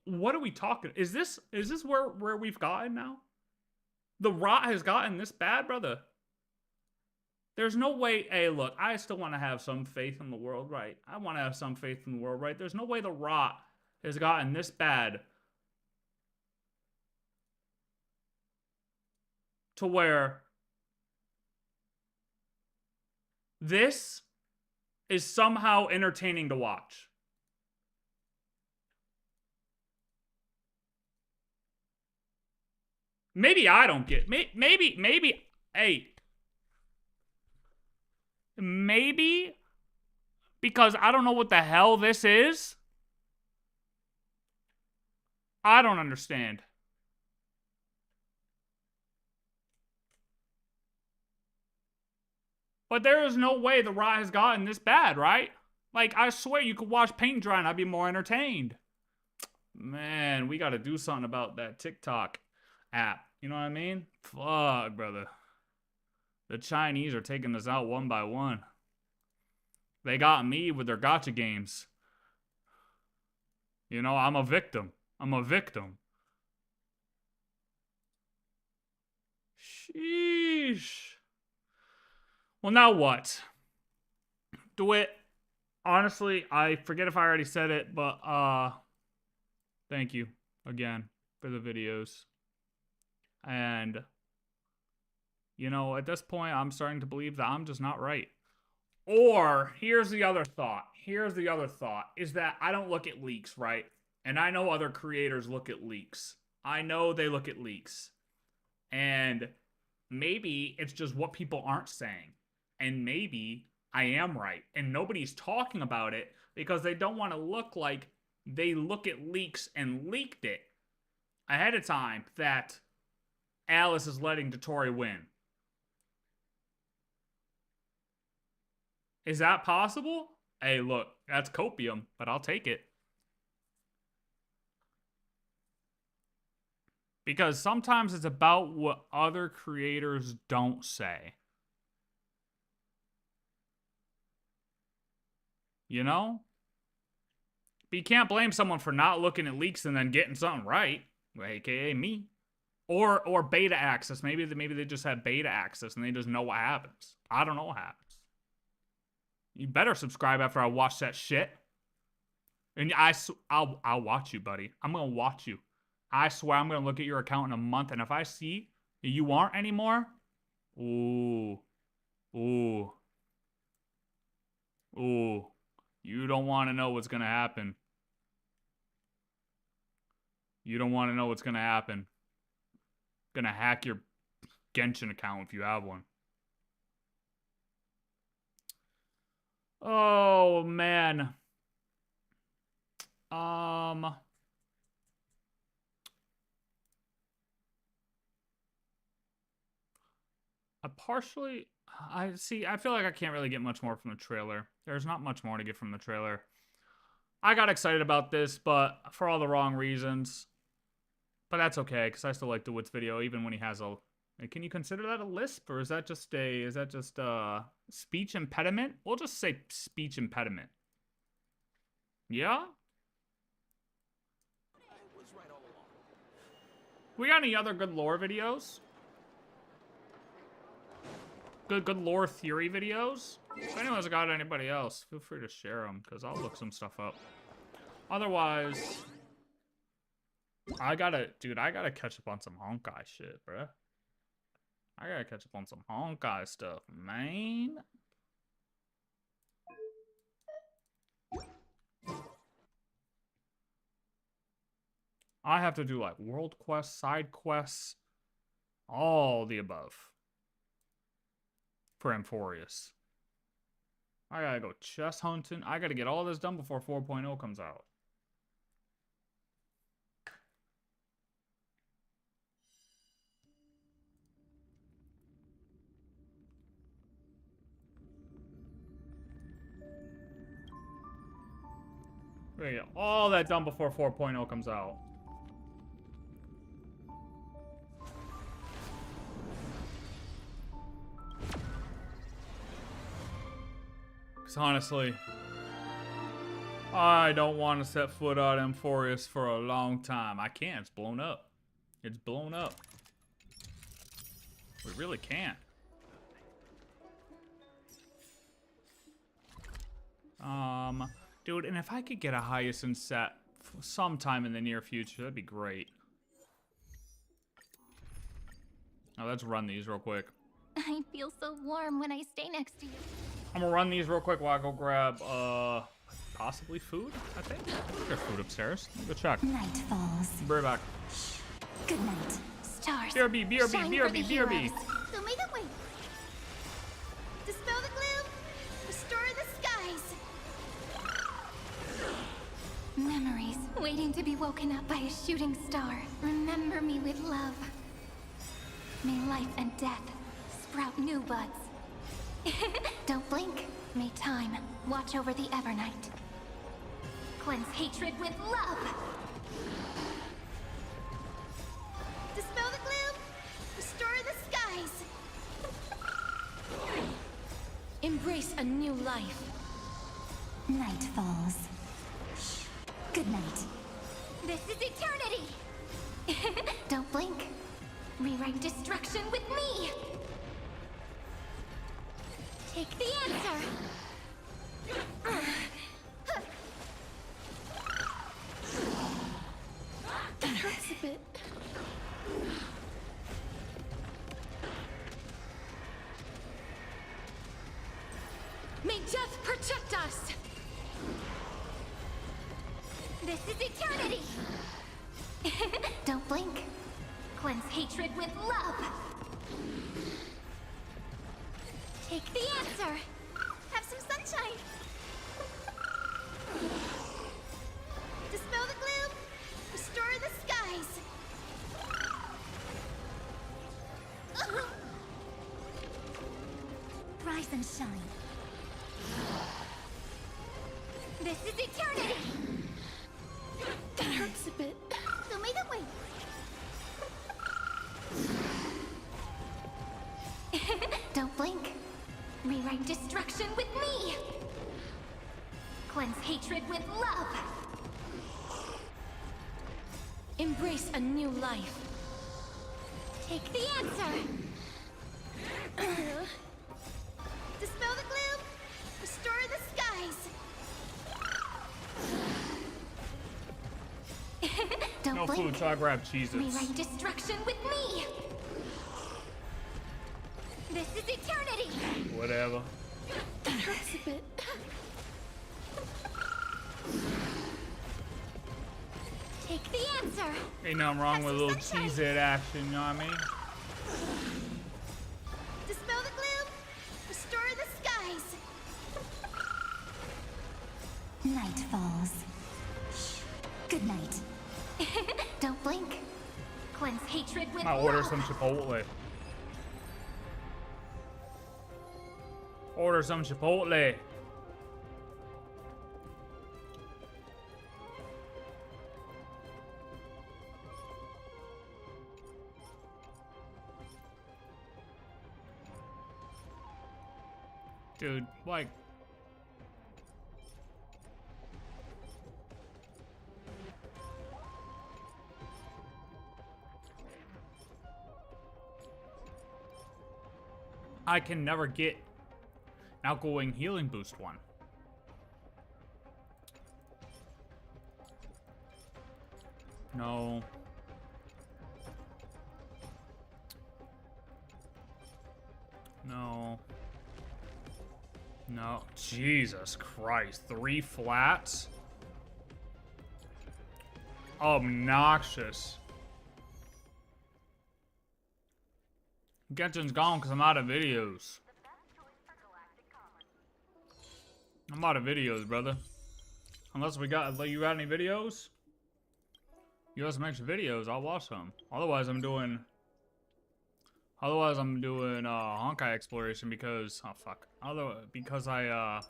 What are we talking? Is this where we've gotten now? The rot has gotten this bad, brother. There's no way. Hey, look, I still want to have some faith in the world, right? I want to have some faith in the world, right? There's no way the rot has gotten this bad to where this is somehow entertaining to watch. Maybe I don't get, maybe, hey, maybe because I don't know what the hell this is. I don't understand. But there is no way the rot has gotten this bad, right? Like, I swear you could watch paint dry and I'd be more entertained. Man, we got to do something about that TikTok app. You know what I mean? Fuck, brother. The Chinese are taking us out one by one. They got me with their gotcha games. You know, I'm a victim. I'm a victim. Sheesh. Well, now what? DeWitt, honestly, I forget if I already said it, but thank you again for the videos. And you know, at this point, I'm starting to believe that I'm just not right. Or here's the other thought. Here's the other thought is that I don't look at leaks, right? And I know other creators look at leaks. I know they look at leaks. And maybe it's just what people aren't saying. And maybe I am right. And nobody's talking about it because they don't want to look like they look at leaks and leaked it ahead of time that Alice is letting dottore win. Is that possible? Hey, look, that's copium, but I'll take it. Because sometimes it's about what other creators don't say. You know? But you can't blame someone for not looking at leaks and then getting something right. AKA me. Or beta access. Maybe they just have beta access and they just know what happens. I don't know what happens. You better subscribe after I watch that shit. And I'll watch you, buddy. I'm gonna watch you. I swear I'm gonna look at your account in a month, and if I see you aren't anymore, ooh, you don't want to know what's gonna happen. You don't want to know what's gonna happen. Gonna hack your Genshin account if you have one. Oh, man. I feel like I can't really get much more from the trailer. There's not much more to get from the trailer. I got excited about this, but for all the wrong reasons. But that's okay, because I still like DeWitt's video, even when he has a... Can you consider that a lisp, or is that just speech impediment? We'll just say speech impediment. Yeah? We got any other good lore videos? Good lore theory videos? If anyone's got anybody else, feel free to share them, because I'll look some stuff up. Otherwise, I gotta catch up on some Honkai shit, bruh. I gotta catch up on some Honkai stuff, man. I have to do like world quests, side quests, all the above for Amphorius. I gotta go chest hunting. I gotta get all this done before 4.0 comes out. We gotta get all that done before 4.0 comes out. Because honestly, I don't want to set foot out in Amphorius for a long time. I can't. It's blown up. It's blown up. We really can't. Dude, and if I could get a Hyacinth set sometime in the near future, that'd be great. Now let's run these real quick. I feel so warm when I stay next to you. I'm gonna run these real quick while I go grab, possibly food, I think. There's food upstairs. Let me go check. Night falls. Be right back. Good night, stars. BRB, BRB. So make it wait. Dispel the gloom. Restore the skies. Memories waiting to be woken up by a shooting star. Remember me with love. May life and death sprout new buds. Don't blink. May time watch over the Evernight. Cleanse hatred with love. Dispel the gloom. Restore the skies. Embrace a new life. Night falls. Shh. Good night. This is eternity. Don't blink. Rewrite destruction with me. Take the answer. That hurts a bit. May death protect us. This is eternity. Don't blink. Cleanse hatred with love. Take the answer. Have some sunshine. Dispel the gloom. Restore the skies. Rise and shine. This is eternity. That hurts a bit. So may the way. Don't blink. Rewrite destruction with me. Cleanse hatred with love. Embrace a new life. Take the answer. Dispel the gloom. Restore the skies. Don't No blink. food, so I grab cheeses. Rewrite destruction with me. This is eternity. Whatever. That hurts a bit. Take the answer. Ain't nothing wrong with a little cheese-it action, you know what I mean? Dispel the gloom. Restore the skies. Night falls. Shh. Good night. Don't blink. Cleanse hatred with Might love. order some Chipotle. Order some Chipotle. Dude, like... I can never get an outgoing healing boost one. No. No. No. Jesus Christ. 3 flats? Obnoxious. Genshin's gone because I'm out of videos. I'm out of videos, brother. Unless we got, like, you got any videos? You got some extra videos, I'll watch them. Otherwise, I'm doing Honkai Exploration because, oh fuck. Because I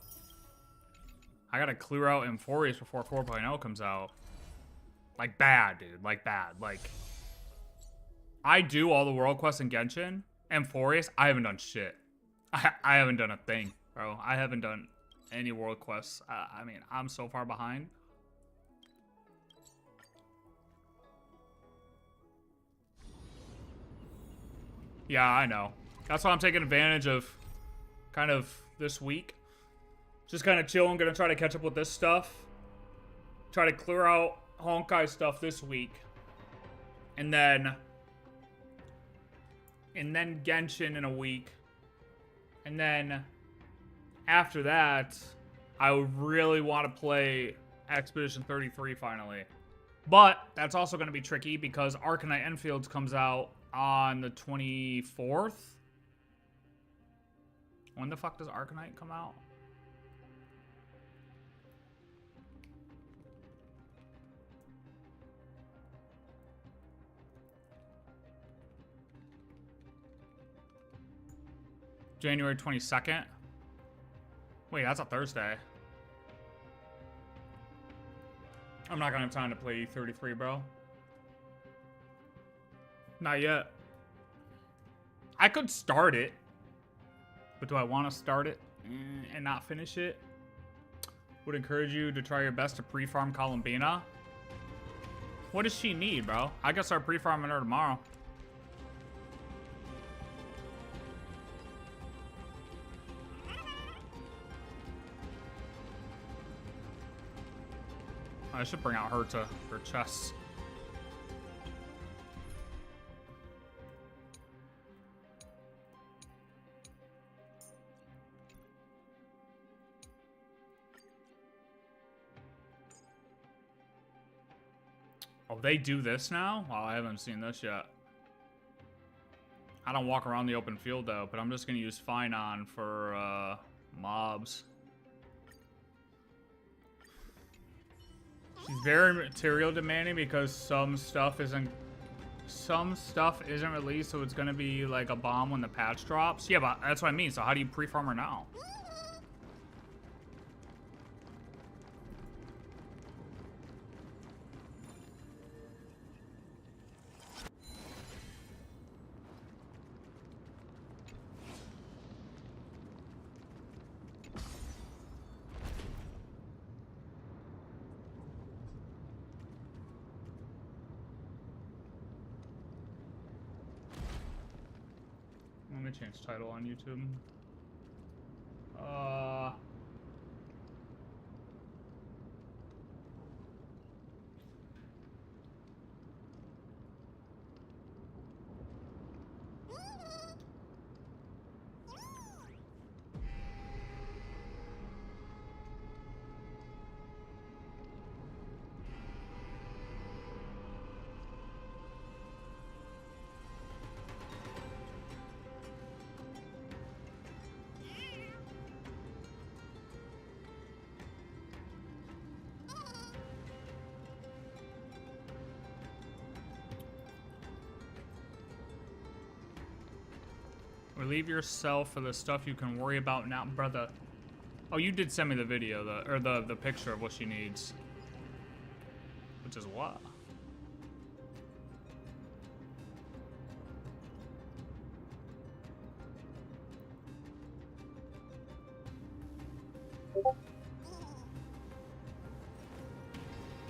gotta clear out Emphorius before 4.0 comes out. Like bad, dude. Like bad. Like, I do all the world quests in Genshin. Emphorius, I haven't done shit. I haven't done a thing, bro. I haven't done any world quests. I mean, I'm so far behind. Yeah, I know. That's why I'm taking advantage of kind of this week. Just kind of chilling. Gonna try to catch up with this stuff. Try to clear out Honkai stuff this week. And then Genshin in a week. And then after that, I would really want to play Expedition 33 finally. But that's also going to be tricky because Arcanite Enfields comes out on the 24th. When the fuck does Arcanite come out? January 22nd? Wait, that's a Thursday. I'm not gonna have time to play E33, bro. Not yet. I could start it. But do I want to start it and not finish it? Would encourage you to try your best to pre-farm Columbina. What does she need, bro? I can start pre-farming her tomorrow. I should bring out her to her chest. Oh, they do this now? Wow, I haven't seen this yet. I don't walk around the open field though, but I'm just gonna use Finon for mobs. She's very material demanding because some stuff isn't released, so it's gonna be like a bomb when the patch drops. Yeah, but that's what I mean. So how do you pre-farm her now? Let me change title on YouTube. Relieve yourself for the stuff you can worry about now, brother. Oh, you did send me the video, or the picture of what she needs. Which is what?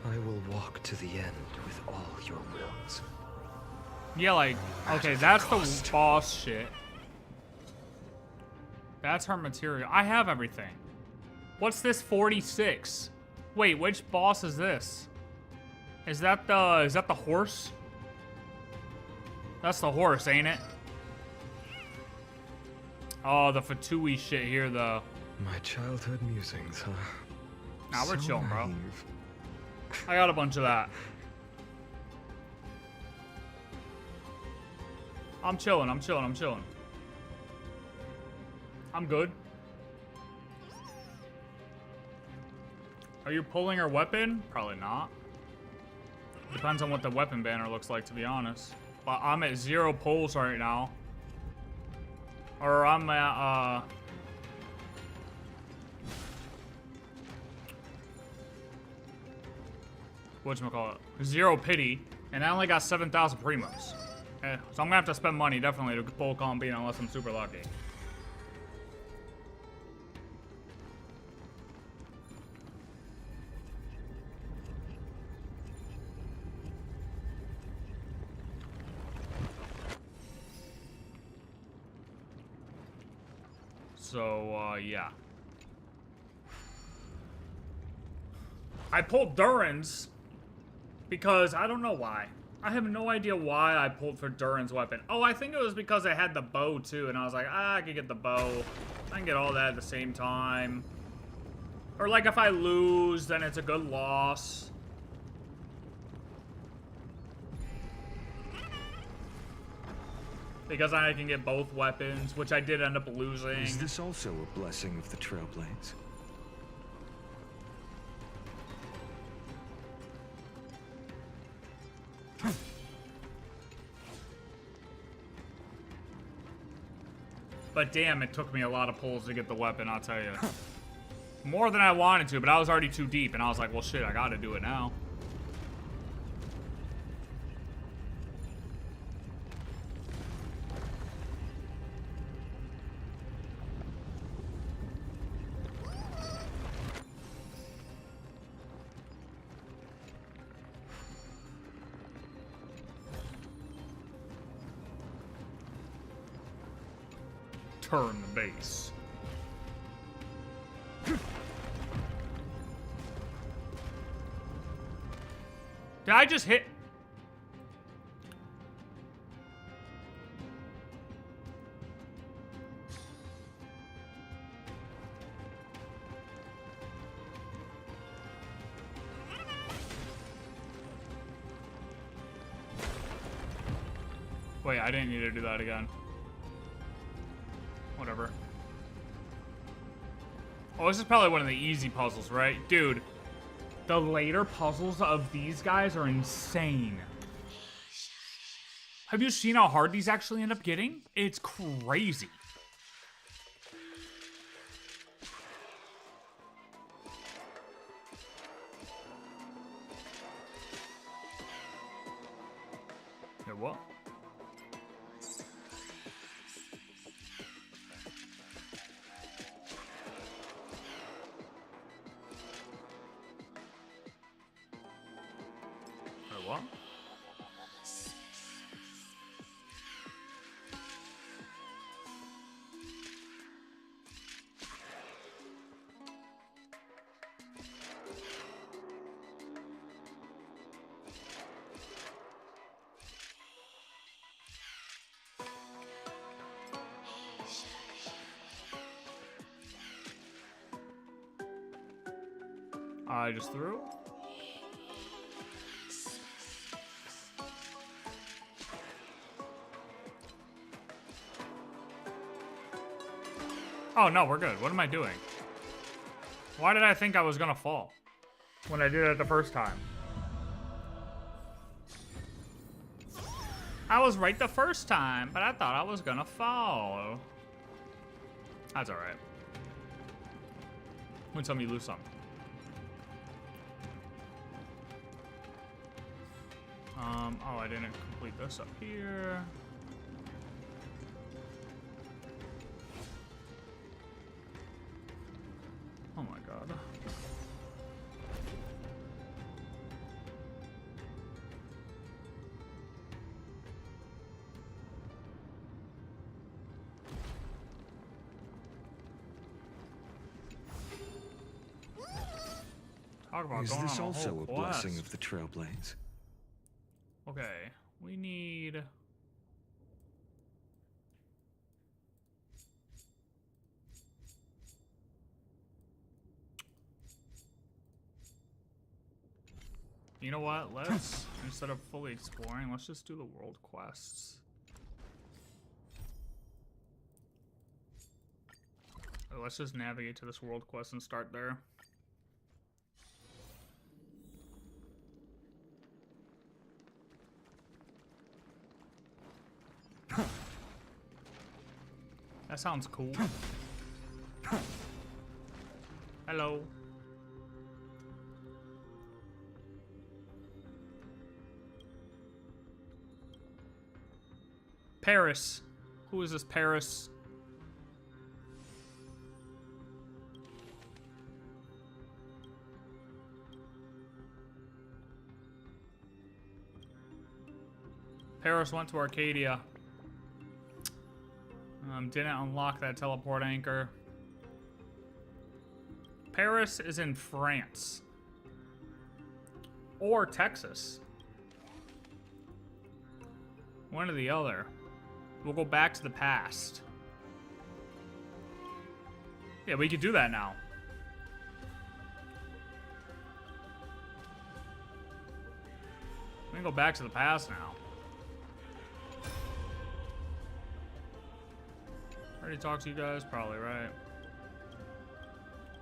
I will walk to the end with all your wills. Yeah, like, okay, that's the boss shit. That's her material. I have everything. What's this 46? Wait, which boss is this? Is that the horse? That's the horse, ain't it? Oh, the Fatui shit here, though. My childhood musings, huh? Nah, we're So chilling, bro. naive. I got a bunch of that. I'm chilling, I'm chilling, I'm chilling. I'm good. Are you pulling her weapon? Probably not. Depends on what the weapon banner looks like, to be honest. But I'm at 0 pulls right now. Or I'm at, whatchamacallit? 0 pity. And I only got 7,000 primos. So I'm gonna have to spend money, definitely, to pull Columbina unless I'm super lucky. So, yeah. I pulled Durin's because I don't know why. I have no idea why I pulled for Durin's weapon. Oh, I think it was because I had the bow too, and I was like, I can get the bow. I can get all that at the same time. Or like if I lose, then it's a good loss. Because I can get both weapons, which I did end up losing. Is this also a blessing of the Trailblades? But damn, it took me a lot of pulls to get the weapon, I'll tell you. More than I wanted to, but I was already too deep, and I was like, well, shit, I gotta do it now. turn the base. Did I just hit? Wait, I didn't need to do that again. Whatever. Oh, this is probably one of the easy puzzles, right? Dude, the later puzzles of these guys are insane. Have you seen how hard these actually end up getting? It's crazy. Yeah, what? What? I just threw. Oh, no, we're good. What am I doing? Why did I think I was gonna fall when I did it the first time? I was right the first time, but I thought I was gonna fall. That's alright. Win some, you lose some. Oh, I didn't complete this up here. Oh my god. Talk about Is going this on also whole a blessing quest. of the Trailblaze? Okay, we need... You know what? Let's, instead of fully exploring, let's just do the world quests. Let's just navigate to this world quest and start there. That sounds cool. Hello. Paris. Who is this Paris? Paris went to Arcadia. Didn't unlock that teleport anchor. Paris is in France. Or Texas. One or the other. We'll go back to the past. Yeah, we could do that now. We can go back to the past now. Already talked to you guys? Probably, right?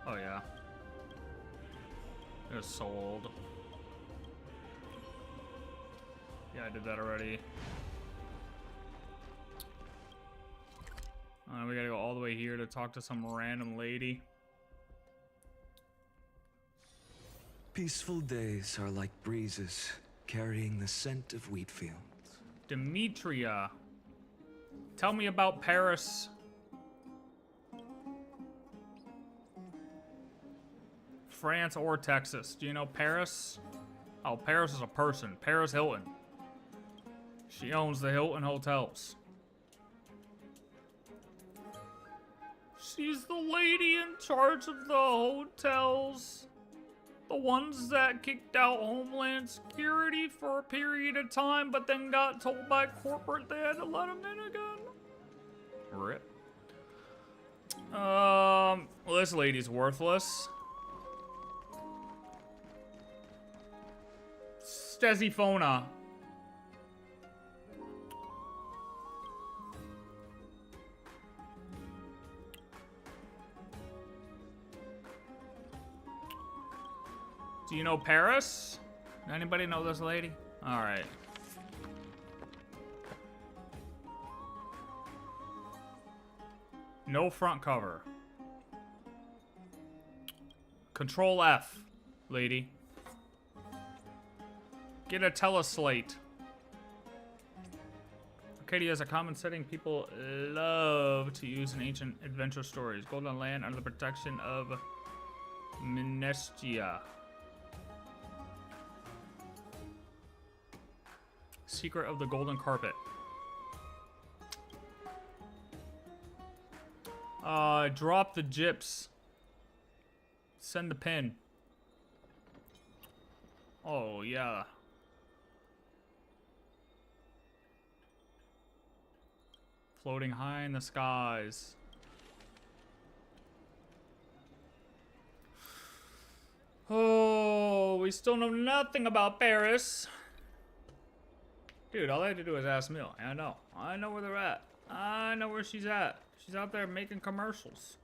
Oh, yeah. It was so old. Yeah, I did that already. We gotta go all the way here to talk to some random lady. Peaceful days are like breezes carrying the scent of wheat fields. Demetria. Tell me about Paris. France or Texas. Do you know Paris? Oh, Paris is a person. Paris Hilton. She owns the Hilton Hotels. She's the lady in charge of the hotels. The ones that kicked out Homeland Security for a period of time, but then got told by corporate they had to let them in again. Rip. Well, this lady's worthless. Stesiphona. Do you know Paris? Anybody know this lady? All right. No front cover. Control F, lady. Get a teleslate. Arcadia is a common setting people love to use in ancient adventure stories. Golden Land under the protection of Minestia. Secret of the Golden Carpet. Drop the gyps. Send the pin. Oh, yeah. Floating high in the skies. Oh, we still know nothing about Paris. Dude, all I had to do was ask Mill. I know. I know where they're at. I know where she's at. She's out there making commercials.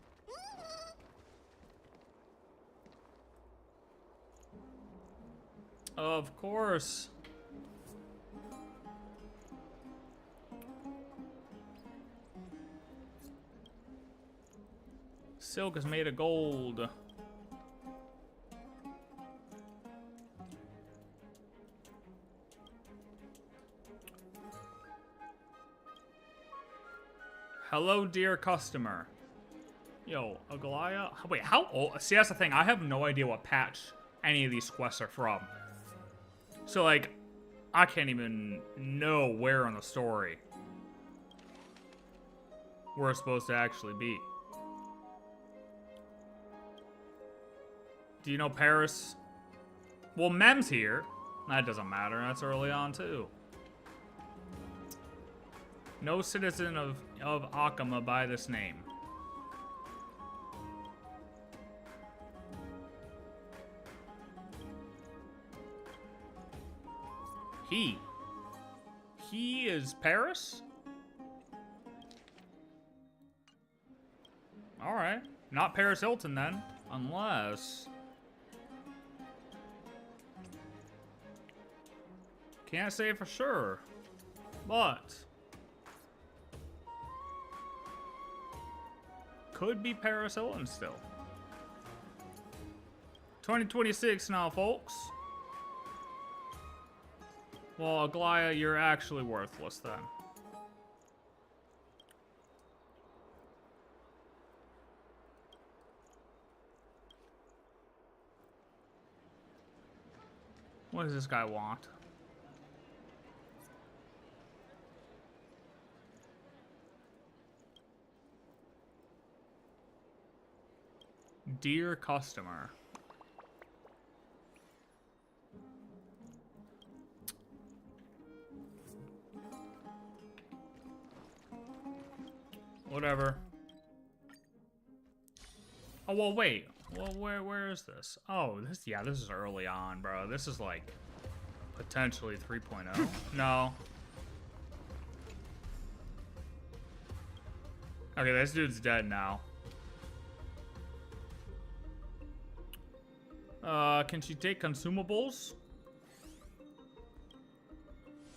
Of course. Silk is made of gold. Hello, dear customer. Yo, Aglaya? Wait, how old? See, that's the thing. I have no idea what patch any of these quests are from. So, like, I can't even know where in the story we're supposed to actually be. Do you know Paris? Well, Mem's here. That doesn't matter. That's early on, too. No citizen of Akama by this name. He is Paris? Alright. Not Paris Hilton then. Unless... Can't say for sure. But... could be Paris Hilton still. 2026 now, folks. Well, Aglaya, you're actually worthless then. What does this guy want? Dear customer. Whatever. Oh, well, wait. Well, where is this? Oh, this is early on, bro. This is like potentially 3.0. No. Okay, this dude's dead now. Can she take consumables?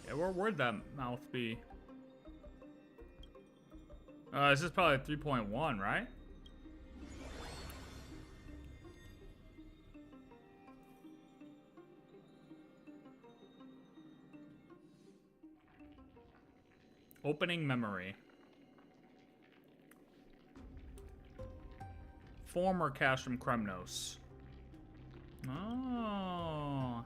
Yeah, where'd that mouth be? This is probably 3.1, right? Opening memory. Former cache from Kremnos. Oh.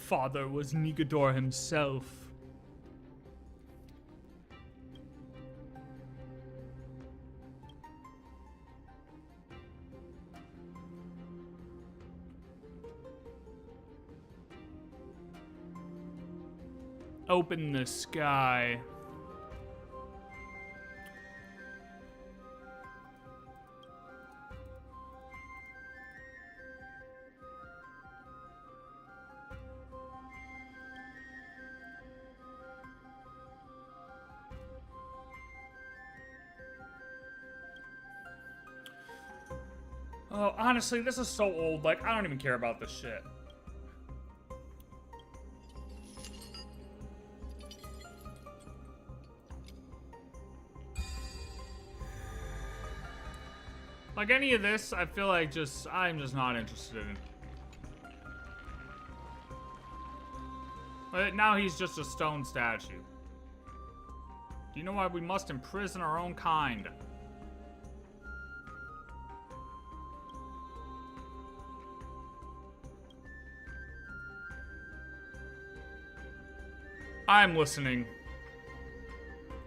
father was Nigador himself. Open the sky. Oh, honestly, this is so old. Like, I don't even care about this shit. Like, any of this, I feel like I'm just not interested in. But now he's just a stone statue. Do you know why we must imprison our own kind? I'm listening.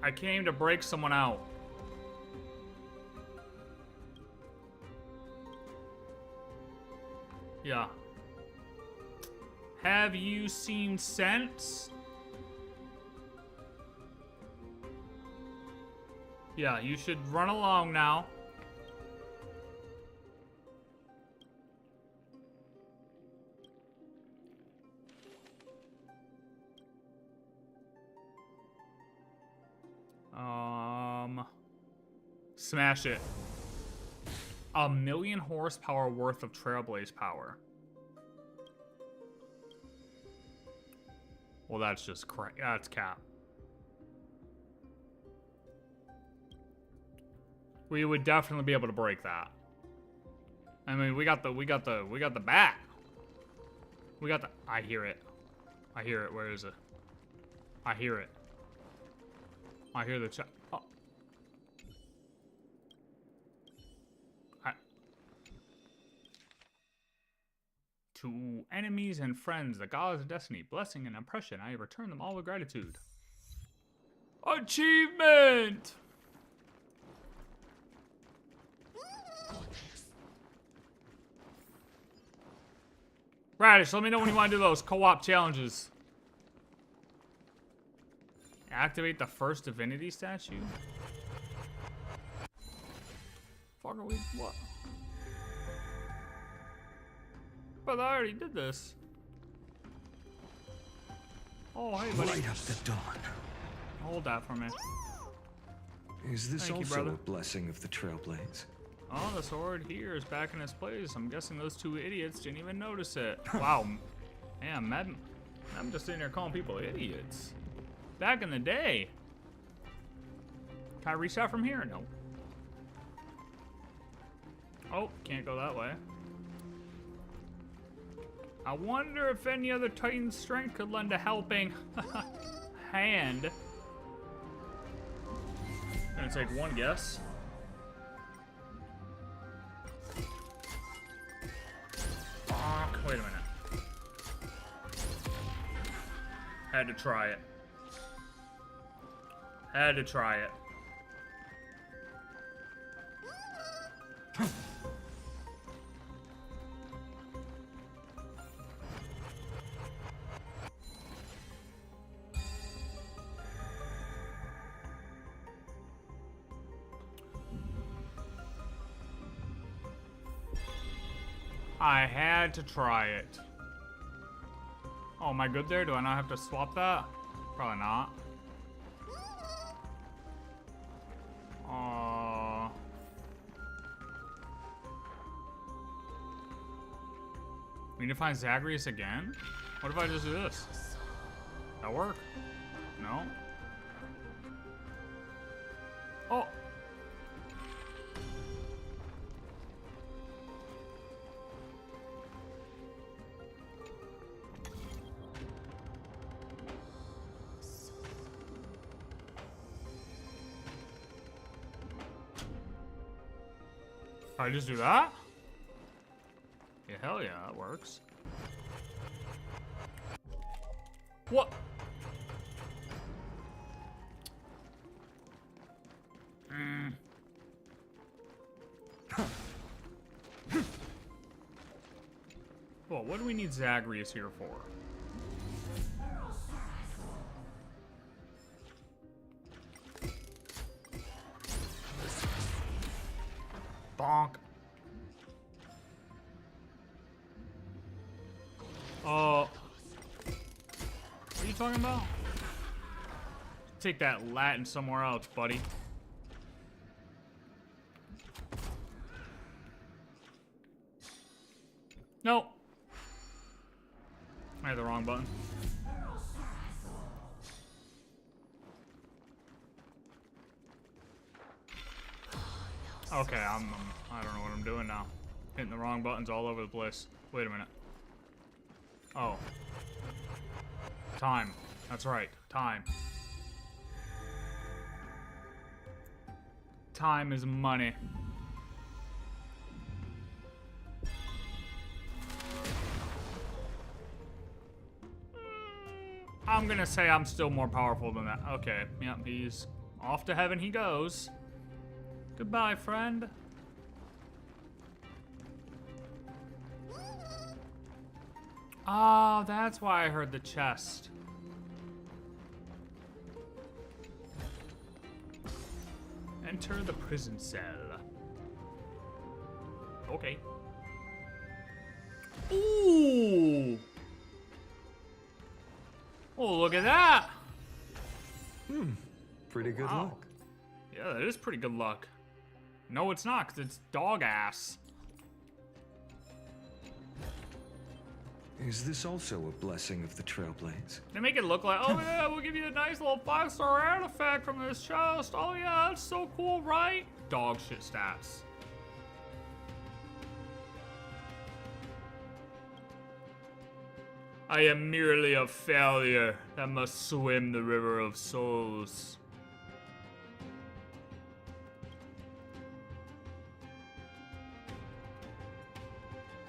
I came to break someone out. Yeah. Have you seen sense? Yeah, you should run along now. Smash it. 1,000,000 horsepower worth of Trailblaze power. Well, that's just that's cap. We would definitely be able to break that. I mean, we got the bat. We got the. I hear it. I hear it. Where is it? I hear it. I hear the chat. Oh. To enemies and friends, the gods of destiny, blessing and oppression, I return them all with gratitude. Achievement! Radish, let me know when you want to do those co-op challenges. Activate the first divinity statue? Fuck are we, what? But I already did this. Oh, hey, buddy. Light up the dawn. Hold that for me. Is this Thank you, also brother. a blessing of the Trailblades? Oh, the sword here is back in its place. I'm guessing those two idiots didn't even notice it. Wow. Man, I'm just sitting there calling people idiots. Back in the day. Can I reach out from here? No. Oh, can't go that way. I wonder if any other Titan's strength could lend a helping hand. Gonna take one guess. Fuck, wait a minute. Had to try it. Had to try it. I had to try it. Oh, am I good there? Do I not have to swap that? Probably not. We need to find Zagreus again? What if I just do this? That work? No? Oh! I just do that? Yeah, hell yeah, that works. What? Well, what do we need Zagreus here for? Bonk. What are you talking about? Take that Latin somewhere else, buddy. Nope. I had the wrong button. Okay, I don't know what I'm doing now. Hitting the wrong buttons all over the place. Wait a minute. Oh. Time. That's right. Time. Time is money. I'm gonna say I'm still more powerful than that. Okay, yep, he's off to heaven he goes. Goodbye, friend. Oh, that's why I heard the chest. Enter the prison cell. Okay. Ooh! Oh, look at that! Pretty good luck. Yeah, that is pretty good luck. No, it's not, because it's dog ass. Is this also a blessing of the Trailblaze? They make it look like, oh yeah, we'll give you a nice little 5-star artifact from this chest. Oh yeah, that's so cool, right? Dog shit stats. I am merely a failure that must swim the river of souls.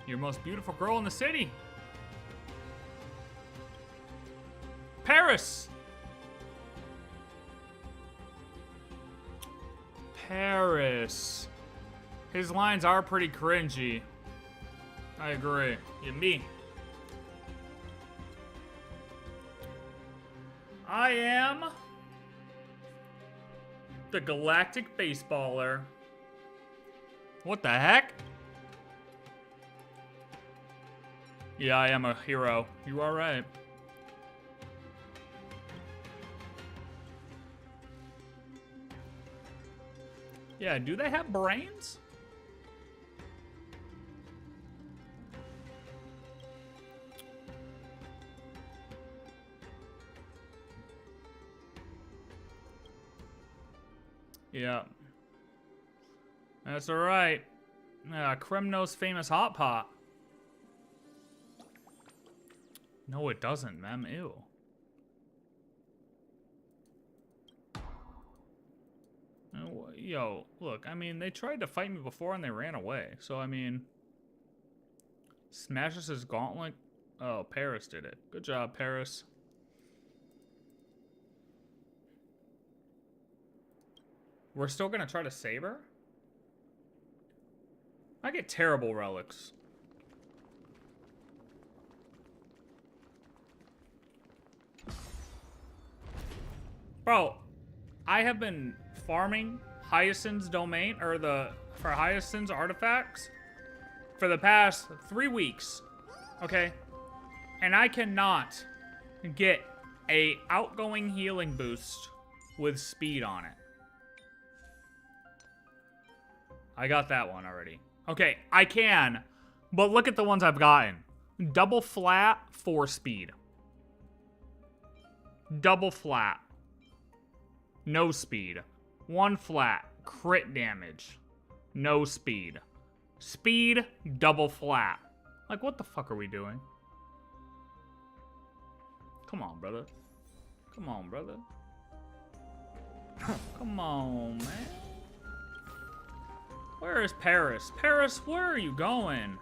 You're the most beautiful girl in the city. Paris! Paris. His lines are pretty cringy. I agree. You me. I am the galactic baseballer. What the heck? Yeah, I am a hero. You are right. Yeah, do they have brains? Yeah. That's alright. Kremno's famous hot pot. No, it doesn't, ma'am. Ew. Yo, look, I mean, they tried to fight me before and they ran away. So, I mean, smashes his gauntlet. Oh, Paris did it. Good job, Paris. We're still gonna try to save her? I get terrible relics. Bro, I have been farming Hyacinth's domain, or for Hyacinth's artifacts for the past 3 weeks, okay? And I cannot get a outgoing healing boost with speed on it. I got that one already. Okay, I can, but look at the ones I've gotten. Double flat, 4 speed. Double flat. No speed. 1 flat. Crit damage. No speed. Speed, double flat. Like, what the fuck are we doing? Come on, brother. Come on, brother. Come on, man. Where is Paris? Paris, where are you going?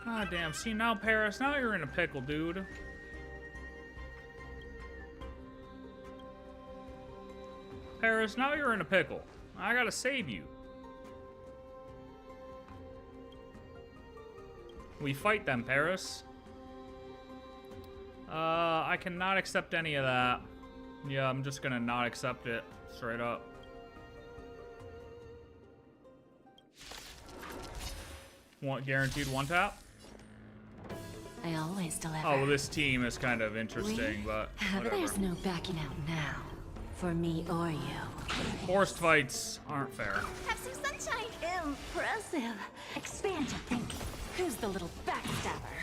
God damn, see now, Paris, now you're in a pickle, dude. Paris, now you're in a pickle. I gotta save you. We fight them, Paris. I cannot accept any of that. Yeah, I'm just gonna not accept it. Straight up. Guaranteed one tap? I always deliver. Oh, well, this team is kind of interesting, but whatever. There's no backing out now. For me or you. Forced fights aren't fair. Have some sunshine. Impressive. Expand your thinking. Who's the little backstabber?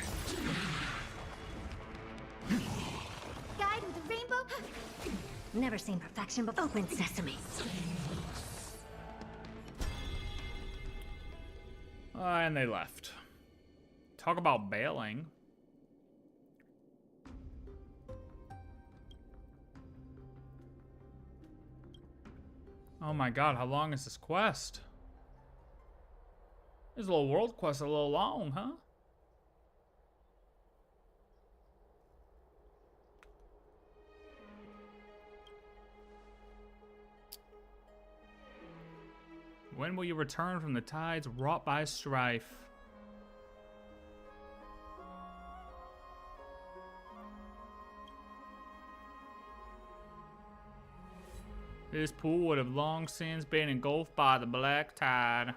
Guide with a rainbow. Never seen perfection, but open sesame. And they left. Talk about bailing. Oh my god, how long is this quest? This little world quest a little long, huh? When will you return from the tides wrought by strife? This pool would have long since been engulfed by the black tide.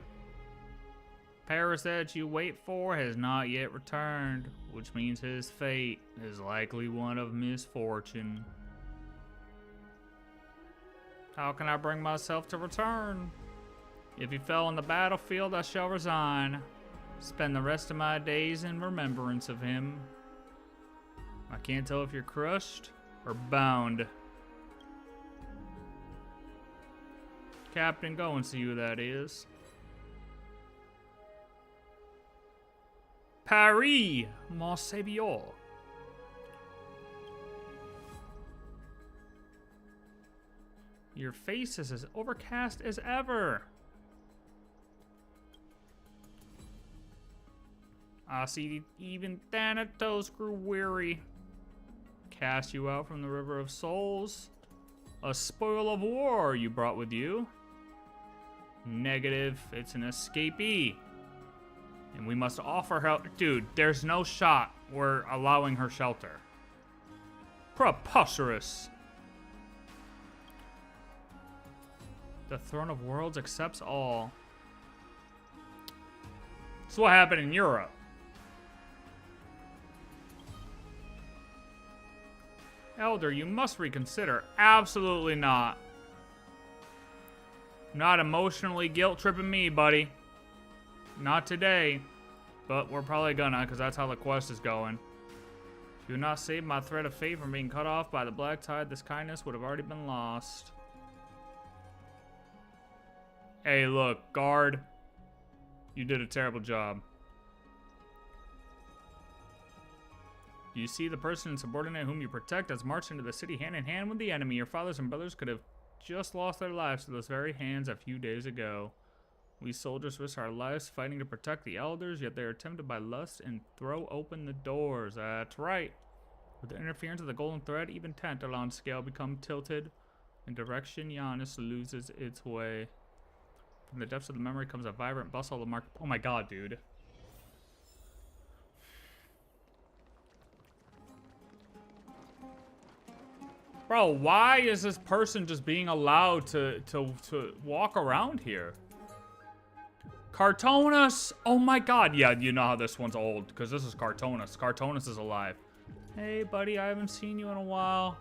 Paris that you wait for has not yet returned, which means his fate is likely one of misfortune. How can I bring myself to return? If he fell on the battlefield, I shall resign. Spend the rest of my days in remembrance of him. I can't tell if you're crushed or bound. Captain, go and see who that is. Paris, mon savior. Your face is as overcast as ever. I see even Thanatos grew weary. Cast you out from the river of souls. A spoil of war you brought with you. Negative, it's an escapee. And we must offer help. Dude, there's no shot we're allowing her shelter. Preposterous. The Throne of Worlds accepts all. This is what happened in Europe. Elder, you must reconsider. Absolutely not. Not emotionally guilt-tripping me, buddy. Not today. But we're probably gonna, because that's how the quest is going. If you would not save my thread of fate from being cut off by the black tide, this kindness would have already been lost. Hey, look, guard. You did a terrible job. You see, the person and subordinate whom you protect has marched into the city hand in hand with the enemy. Your fathers and brothers could have just lost their lives to those very hands a few days ago. We soldiers risk our lives fighting to protect the elders, yet they are tempted by lust and throw open the doors. That's right. With the interference of the golden thread, even Tantalon's scale becomes tilted. In direction, Giannis loses its way. From the depths of the memory comes a vibrant bustle of mark. Oh my god, dude. Bro, why is this person just being allowed to walk around here? Cartonus! Oh my god. Yeah, you know how this one's old, because this is Cartonus. Cartonus is alive. Hey, buddy, I haven't seen you in a while.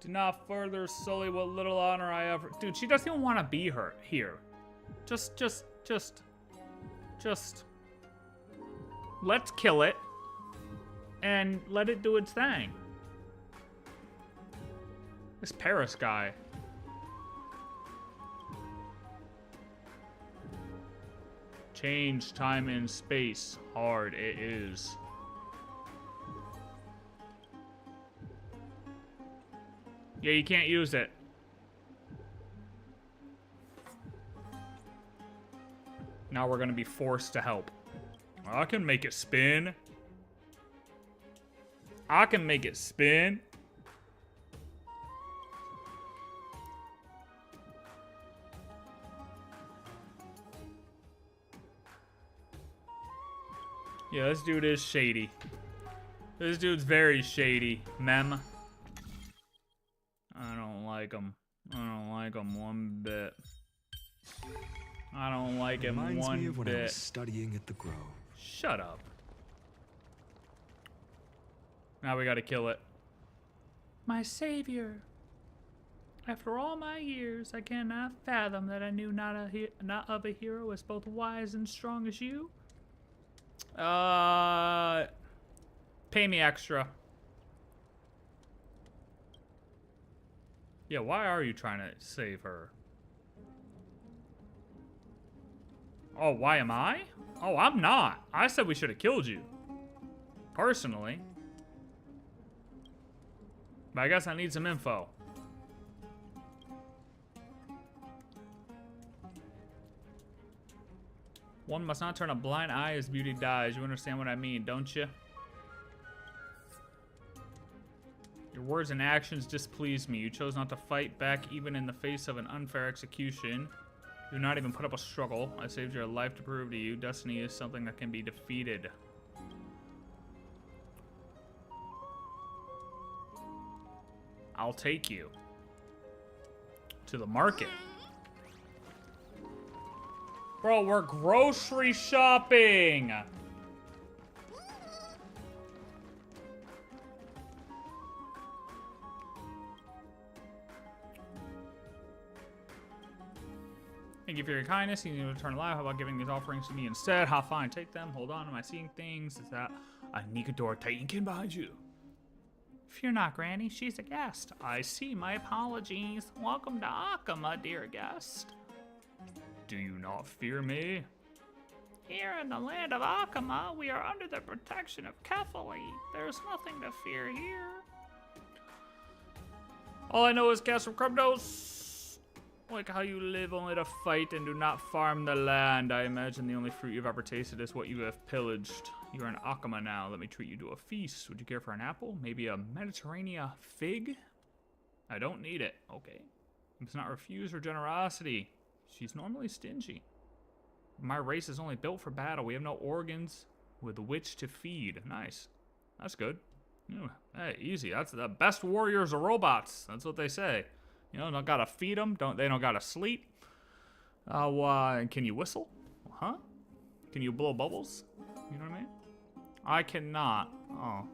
Do not further sully what little honor I ever... Dude, she doesn't even want to be here. Just... Let's kill it. And let it do its thing. This Paris guy. Change time and space. Hard it is. Yeah, you can't use it. Now we're gonna be forced to help. I can make it spin. I can make it spin. Yeah, this dude is shady. This dude's very shady, mem. I don't like him. I don't like him one bit. I don't like him one bit. Reminds me of when I was studying at the Grove. Shut up. Now we gotta kill it. My savior. After all my years, I cannot fathom that I knew not of a hero as both wise and strong as you. Pay me extra. Yeah, why are you trying to save her? Oh, why am I? Oh, I'm not. I said we should have killed you. Personally. But I guess I need some info. One must not turn a blind eye as beauty dies. You understand what I mean, don't you? Your words and actions displease me. You chose not to fight back even in the face of an unfair execution. You did not even put up a struggle. I saved your life to prove to you destiny is something that can be defeated. I'll take you to the market. Bro, we're grocery shopping. Thank you for your kindness. You need to return alive. How about giving these offerings to me instead? How fine. Take them. Hold on. Am I seeing things? Is that a Nod-Krai Titankin behind you? Fear not, Granny. She's a guest. I see. My apologies. Welcome to Akama, dear guest. Do you not fear me? Here in the land of Akama, we are under the protection of Kefali. There's nothing to fear here. All I know is cast from Krumdos. Like how you live only to fight and do not farm the land. I imagine the only fruit you've ever tasted is what you have pillaged. You're in Akama now. Let me treat you to a feast. Would you care for an apple? Maybe a Mediterranean fig? I don't need it. Okay. You must not refuse her generosity. She's normally stingy. My race is only built for battle. We have no organs with which to feed. Nice. That's good. Hey, easy. That's the best warriors are robots. That's what they say. You know, don't gotta feed them. They don't gotta sleep. Can you whistle? Huh? Can you blow bubbles? You know what I mean? I cannot. Oh.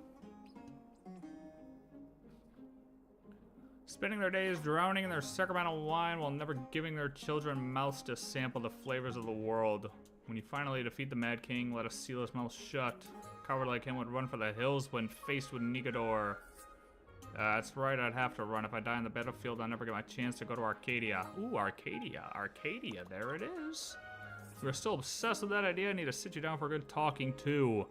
Spending their days drowning in their sacramental wine while never giving their children mouths to sample the flavors of the world. When you finally defeat the Mad King, let us seal his mouth shut. A coward like him would run for the hills when faced with Nod-Krai. That's right, I'd have to run. If I die on the battlefield, I'll never get my chance to go to Arcadia. Ooh, Arcadia. Arcadia, there it is. If you're still obsessed with that idea, I need to sit you down for a good talking too.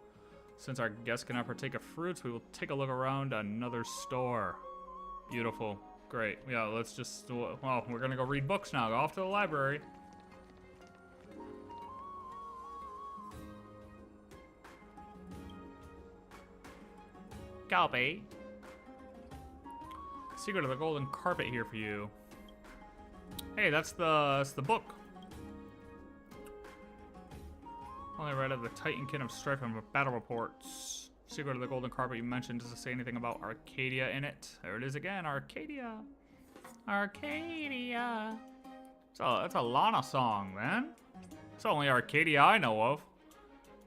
Since our guests cannot partake of fruits, we will take a look around another store. Beautiful. Great. Yeah, let's just, well, we're gonna go read books now. Go off to the library. Galby. Secret of the golden carpet here for you. Hey, that's the book. Only read of the Titankin of Strife and battle reports. Secret of the golden carpet you mentioned, does it say anything about Arcadia in it? There it is again, Arcadia. Arcadia. That's a Lana song, man. It's the only Arcadia I know of.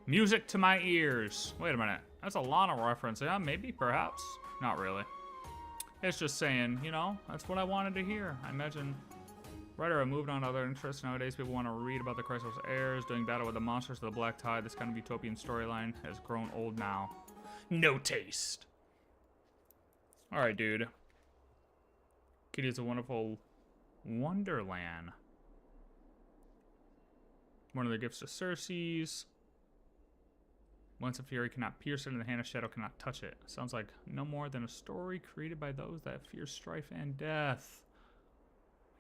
Music to my ears. Wait a minute, that's a Lana reference. Yeah, maybe, perhaps. Not really. It's just saying, you know, that's what I wanted to hear. I imagine writer have moved on to other interests. Nowadays, people want to read about the Chrysos heirs doing battle with the monsters of the Black Tide. This kind of utopian storyline has grown old now. No taste. Alright, dude. Kitty is a wonderful wonderland. One of the gifts to Circes. Once a fury cannot pierce it, and the hand of shadow cannot touch it. Sounds like no more than a story created by those that fear strife and death.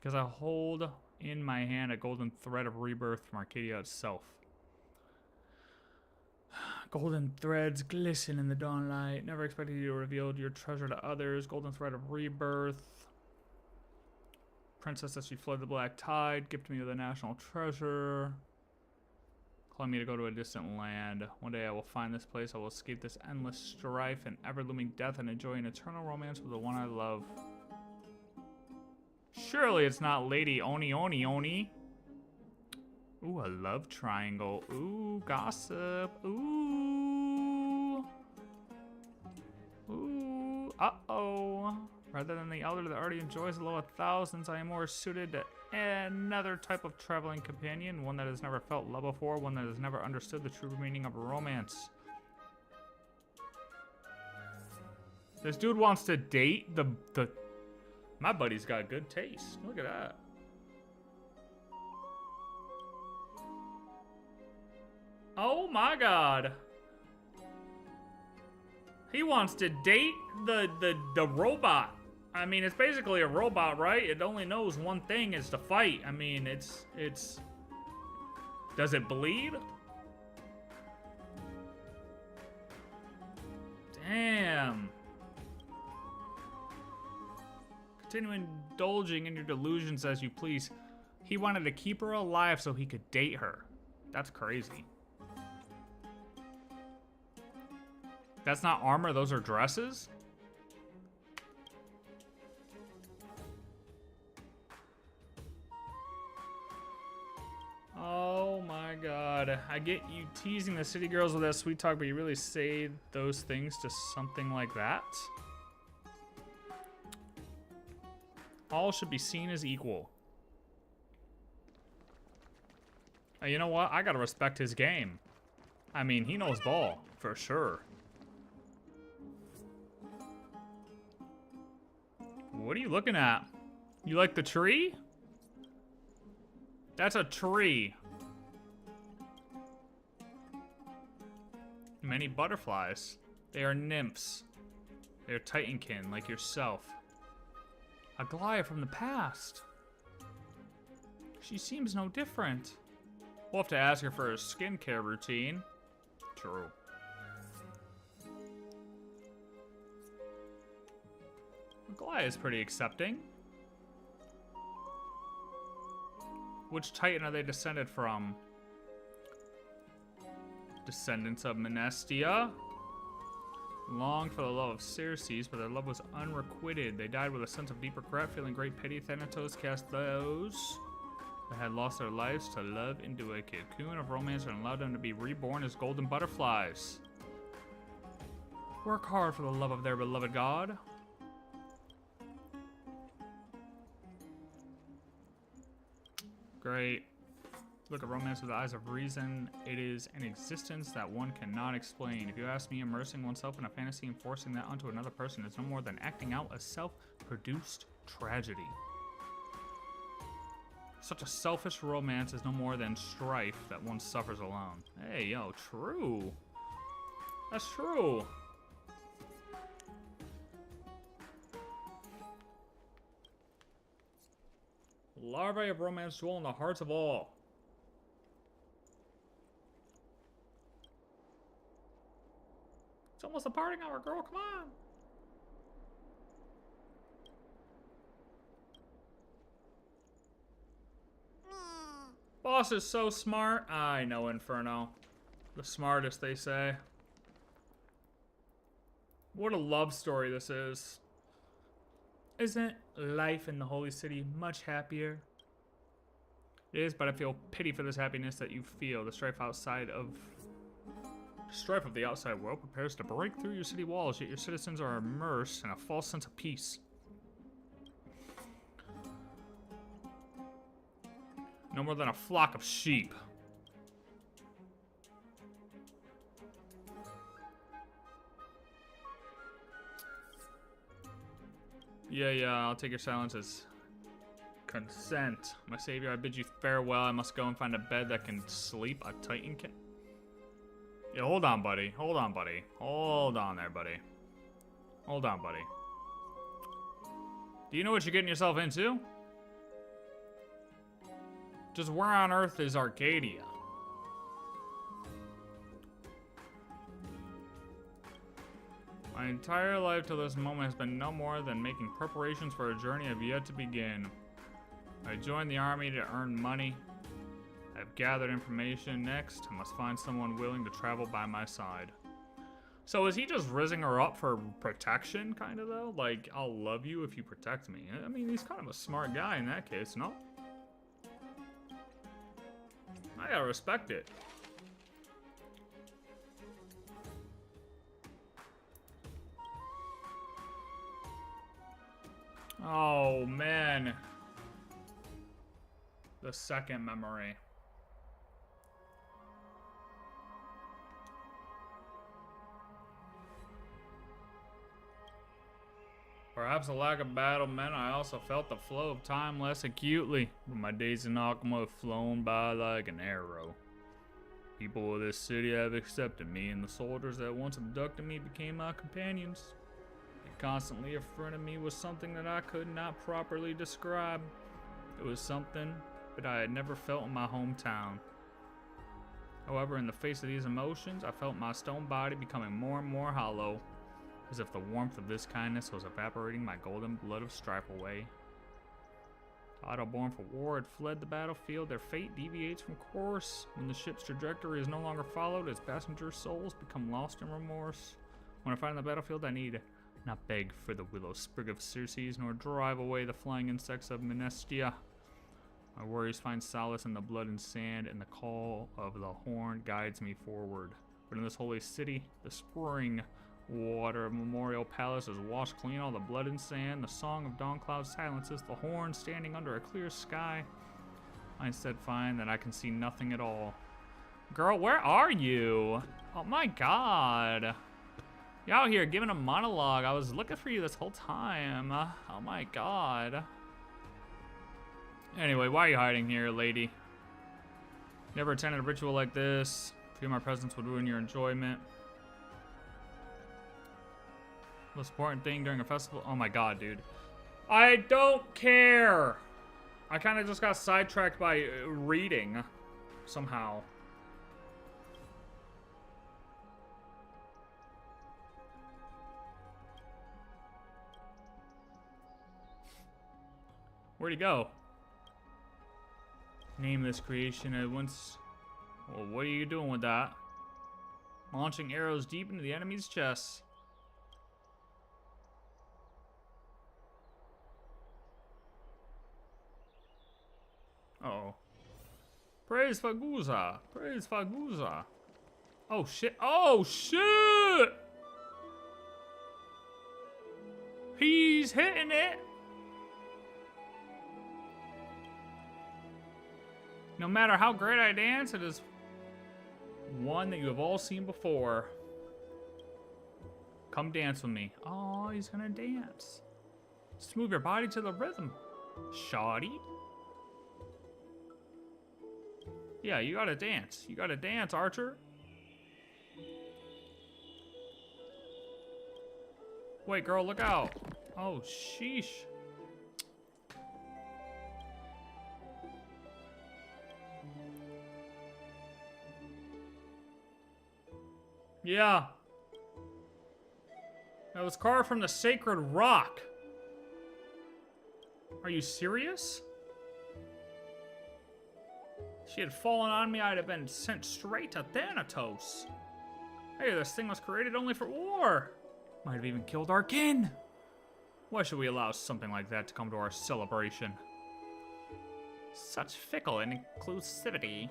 Because I hold in my hand a golden thread of rebirth from Arcadia itself. Golden threads glisten in the dawnlight. Never expected you to reveal your treasure to others. Golden thread of rebirth. Princess as she fled the black tide. Gift me with a national treasure. Calling me to go to a distant land. One day I will find this place. I will escape this endless strife and ever-looming death and enjoy an eternal romance with the one I love. Surely it's not Lady Oni Oni Oni. Ooh, a love triangle. Ooh, gossip. Ooh. Ooh. Uh-oh. Rather than the elder that already enjoys the low of thousands, I am more suited to another type of traveling companion. One that has never felt love before. One that has never understood the true meaning of romance. This dude wants to date the... My buddy's got good taste. Look at that. Oh my god. He wants to date the robot. I mean, it's basically a robot, right? It only knows one thing, is to fight. I mean, it's... Does it bleed? Damn. Continue indulging in your delusions as you please. He wanted to keep her alive so he could date her. That's crazy. That's not armor, those are dresses? Oh my god. I get you teasing the city girls with that sweet talk, but you really say those things to something like that? All should be seen as equal. You know what? I gotta respect his game. I mean, he knows ball, for sure. What are you looking at? You like the tree? That's a tree. Many butterflies. They are nymphs. They are Titankin, like yourself. A Goliath from the past. She seems no different. We'll have to ask her for her skincare routine. True. Goliath is pretty accepting. Which Titan are they descended from? Descendants of Menestia. Longed for the love of Circes, but their love was unrequited. They died with a sense of deep regret, feeling great pity. Thanatos cast those that had lost their lives to love into a cocoon of romance and allowed them to be reborn as golden butterflies. Work hard for the love of their beloved god. Great. Look at romance with the eyes of reason. It is an existence that one cannot explain. If you ask me, immersing oneself in a fantasy and forcing that onto another person is no more than acting out a self-produced tragedy. Such a selfish romance is no more than strife that one suffers alone. Hey, yo, true. That's true. Larvae of romance dwell in the hearts of all. It's almost a parting hour, girl. Come on. Boss is so smart. I know, Inferno. The smartest, they say. What a love story this is. Isn't life in the holy city much happier? It is, but I feel pity for this happiness that you feel. The strife of the outside world prepares to break through your city walls, yet your citizens are immersed in a false sense of peace. No more than a flock of sheep. Yeah, I'll take your silence as consent. My savior, I bid you farewell. I must go and find a bed that can sleep. A Titan can... Yeah, hold on, buddy. Hold on, buddy. Hold on there, buddy. Hold on, buddy. Do you know what you're getting yourself into? Just where on earth is Arcadia? My entire life till this moment has been no more than making preparations for a journey I've yet to begin. I joined the army to earn money. I've gathered information. Next, I must find someone willing to travel by my side. So is he just rizzing her up for protection, kind of, though? Like, I'll love you if you protect me. I mean, he's kind of a smart guy in that case, no? I gotta respect it. Oh, man. The second memory. Perhaps a lack of battle meant I also felt the flow of time less acutely, but my days in Akuma have flown by like an arrow. People of this city have accepted me, and the soldiers that once abducted me became my companions. And constantly in front of me was something that I could not properly describe. It was something that I had never felt in my hometown. However, in the face of these emotions, I felt my stone body becoming more and more hollow, as if the warmth of this kindness was evaporating my golden blood of strife away. Idle born for war had fled the battlefield. Their fate deviates from course. When the ship's trajectory is no longer followed, its passengers' souls become lost in remorse. When I find the battlefield, I need not beg for the willow sprig of Circes, nor drive away the flying insects of Menestia. My worries find solace in the blood and sand, and the call of the horn guides me forward. But in this holy city, the spring water of Memorial Palace has washed clean all the blood and sand. The song of dawn cloud silences the horn standing under a clear sky. I instead find that I can see nothing at all. Girl, where are you? Oh my god. You're out here giving a monologue. I was looking for you this whole time. Oh my god. Anyway, why are you hiding here, lady? Never attended a ritual like this. Fear my presence would ruin your enjoyment. Most important thing during a festival. Oh my god, dude. I don't care. I kind of just got sidetracked by reading somehow. Where'd he go? Name this creation at once. Well, what are you doing with that? Launching arrows deep into the enemy's chest. Uh-oh. Praise Faguza. Praise Faguza. Oh, shit. Oh, shit! He's hitting it! No matter how great I dance, it is one that you have all seen before. Come dance with me. Oh, he's gonna dance. Just move your body to the rhythm, shawty. Yeah, you gotta dance. You gotta dance, Archer. Wait, girl, look out. Oh, sheesh. Yeah. That was carved from the sacred rock. Are you serious? If she had fallen on me, I'd have been sent straight to Thanatos. Hey, this thing was created only for war. Might have even killed our kin. Why should we allow something like that to come to our celebration? Such fickle inclusivity.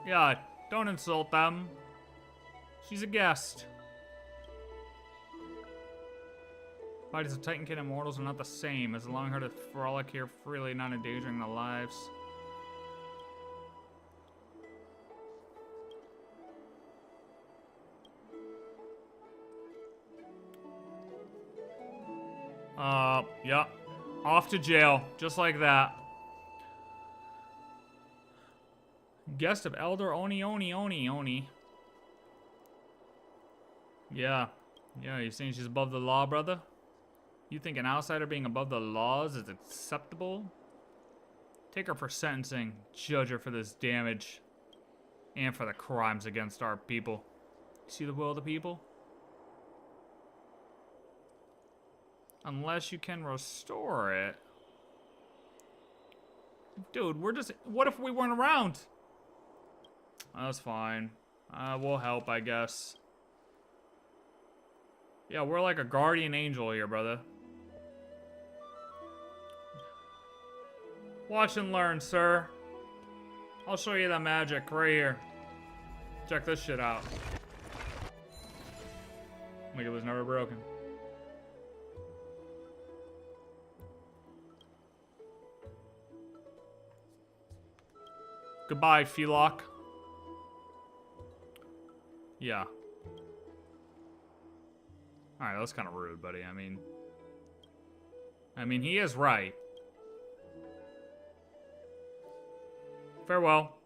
Yeah, don't insult them. She's a guest. Bodies of Titankin and mortals are not the same, as allowing her to frolic here freely, not endangering their lives. Yeah. Off to jail, just like that. Guest of Elder Oni. Yeah. Yeah, you saying she's above the law, brother? You think an outsider being above the laws is acceptable? Take her for sentencing. Judge her for this damage. And for the crimes against our people. See the will of the people? Unless you can restore it. Dude, we're just... What if we weren't around? That's fine. We'll help, I guess. Yeah, we're like a guardian angel here, brother. Watch and learn, sir. I'll show you that magic right here. Check this shit out. Like it was never broken. Goodbye, Phelock. Yeah. Alright, that was kind of rude, buddy. I mean, he is right. Farewell.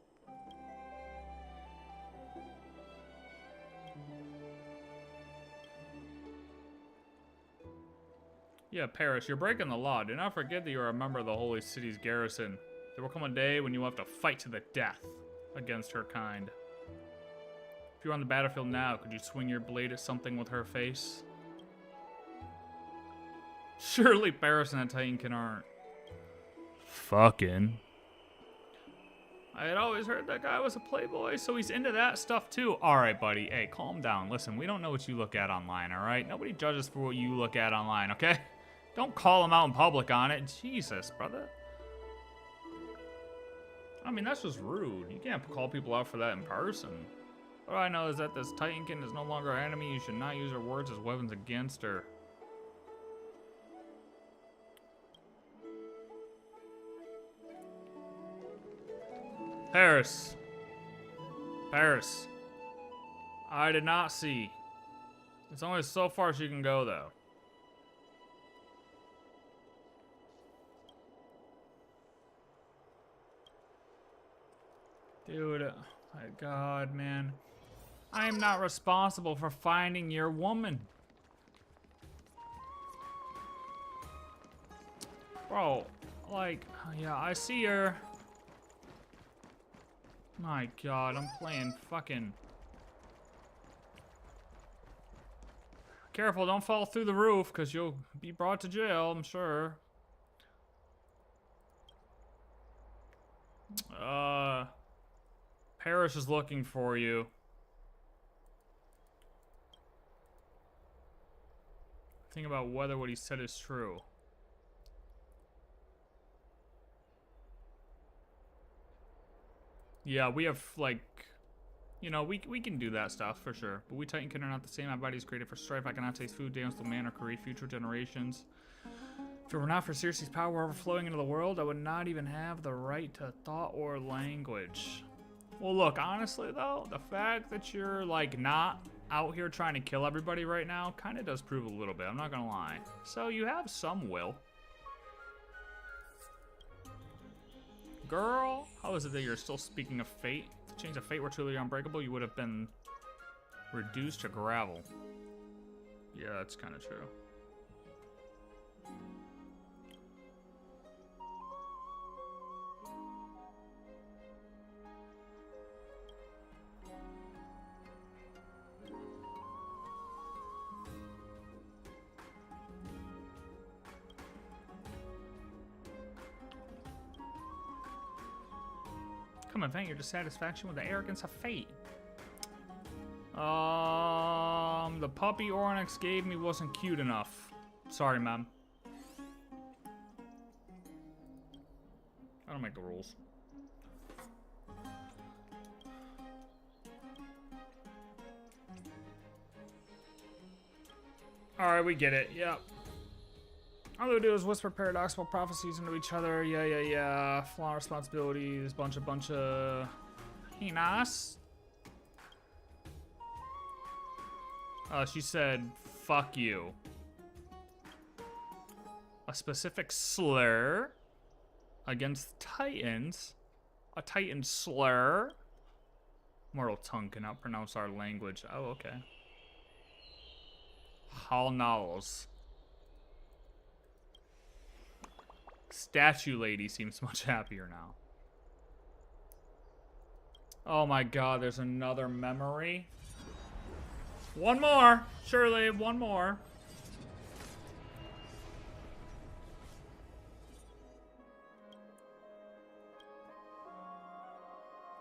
Yeah, Paris, you're breaking the law. Do not forget that you are a member of the Holy City's garrison. There will come a day when you will have to fight to the death against her kind. If you're on the battlefield now, could you swing your blade at something with her face? Surely Paris and a Titankin aren't. Fucking. I had always heard that guy was a playboy, so he's into that stuff too. Alright, buddy. Hey, calm down. Listen, we don't know what you look at online, alright? Nobody judges for what you look at online, okay? Don't call him out in public on it. Jesus, brother. I mean, that's just rude. You can't call people out for that in person. What I know is that this Titankin is no longer our enemy. You should not use her words as weapons against her. Paris. Paris. I did not see. It's only so far she can go, though. Dude, oh my God, man. I am not responsible for finding your woman. Bro, like, yeah, I see her. My God, I'm playing fucking... Careful, don't fall through the roof, because you'll be brought to jail, I'm sure. Paris is looking for you. Think about whether what he said is true. Yeah, we have, like, you know, we can do that stuff for sure. But we Titankin are not the same. My body is created for strife. I cannot taste food, dance the man, or create future generations. If it were not for Circe's power overflowing into the world, I would not even have the right to thought or language. Well, look, honestly, though, the fact that you're, like, not out here trying to kill everybody right now kind of does prove a little bit. I'm not gonna lie. So you have some will. Girl, how is it that you're still speaking of fate? If the chains of fate were truly unbreakable, you would have been reduced to gravel. Yeah, that's kind of true. Come and vent your dissatisfaction with the arrogance of fate. The puppy Ornyx gave me wasn't cute enough. Sorry, ma'am. I don't make the rules. Alright, we get it. Yep. All they do is whisper paradoxical prophecies into each other. Yeah. Flaunt responsibilities. Bunch of... Nice. She said, fuck you. A specific slur against Titans. A Titan slur. Mortal tongue cannot pronounce our language. Oh, okay. Hall Knowles. Statue lady seems much happier now. Oh my God, there's another memory. One more. Surely, one more.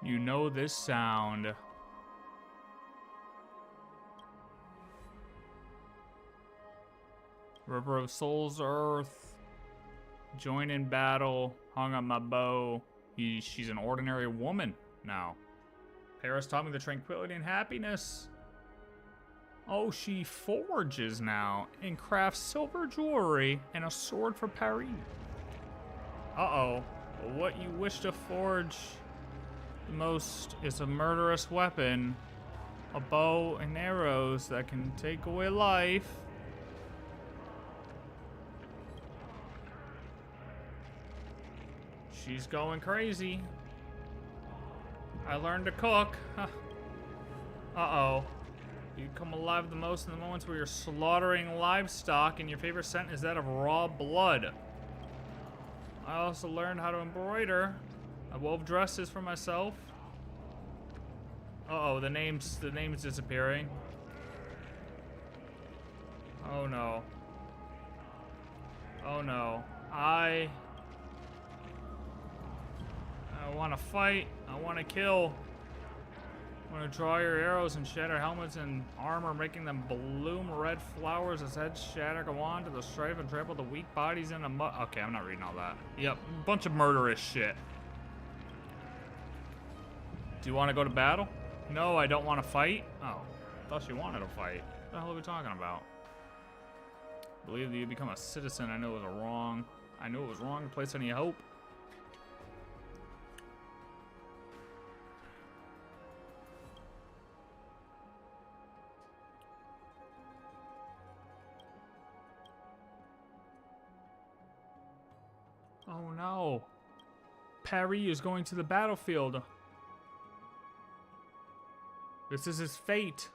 You know this sound. River of Souls, Earth. Join in battle. Hung on my bow. She's an ordinary woman now. Paris taught me the tranquility and happiness. Oh, she forges now and crafts silver jewelry and a sword for Paris. Uh-oh. What you wish to forge the most is a murderous weapon. A bow and arrows that can take away life. She's going crazy. I learned to cook. Uh-oh. You come alive the most in the moments where you're slaughtering livestock and your favorite scent is that of raw blood. I also learned how to embroider. I wove dresses for myself. Uh-oh, the name's disappearing. Oh no. Oh no. I want to fight. I want to kill. I want to draw your arrows and shatter helmets and armor, making them bloom red flowers as heads shatter, go on to the strife and trample the weak bodies in a mud. Okay, I'm not reading all that. Yep, bunch of murderous shit. Do you want to go to battle? No, I don't want to fight. Oh, I thought she wanted to fight. What the hell are we talking about? I believe that you become a citizen. I knew it was wrong. I knew it was wrong to place any hope. Oh no. Paris is going to the battlefield. This is his fate.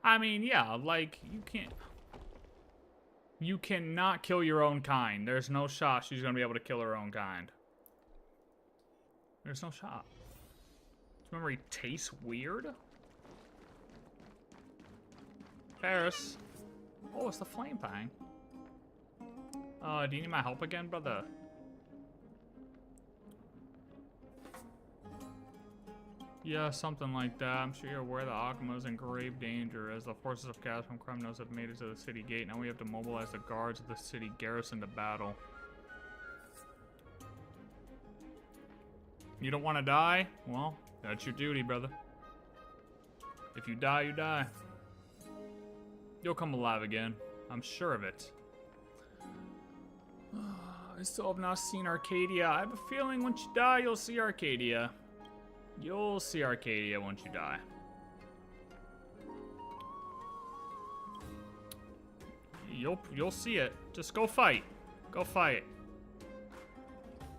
I mean, yeah, like, you cannot kill your own kind. There's no shot she's gonna be able to kill her own kind. There's no shot. Does memory taste weird? Paris. Oh, it's the flame thing. Do you need my help again, brother? Yeah, something like that. I'm sure you're aware that Akuma is in grave danger as the forces of chaos from Kremnos have made it to the city gate. Now we have to mobilize the guards of the city garrison to battle. You don't want to die? Well, that's your duty, brother. If you die, you die. You'll come alive again. I'm sure of it. I still have not seen Arcadia. I have a feeling once you die, you'll see Arcadia. You'll see Arcadia once you die. You'll see it. Just go fight. Go fight.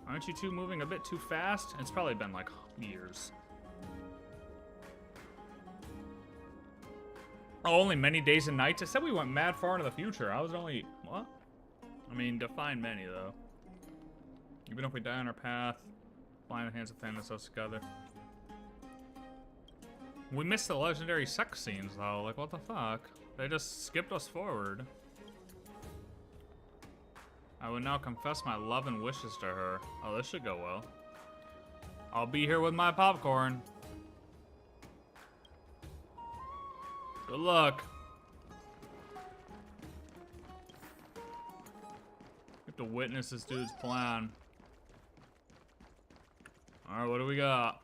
Aren't you two moving a bit too fast? It's probably been like years. Oh, only many days and nights? I said we went mad far into the future. I was only... What? I mean, define many, though. Even if we die on our path, fly in the hands of Thanos us together. We missed the legendary sex scenes, though. Like, what the fuck? They just skipped us forward. I would now confess my love and wishes to her. Oh, this should go well. I'll be here with my popcorn. Good luck. Get to witness this dude's plan. Alright, what do we got?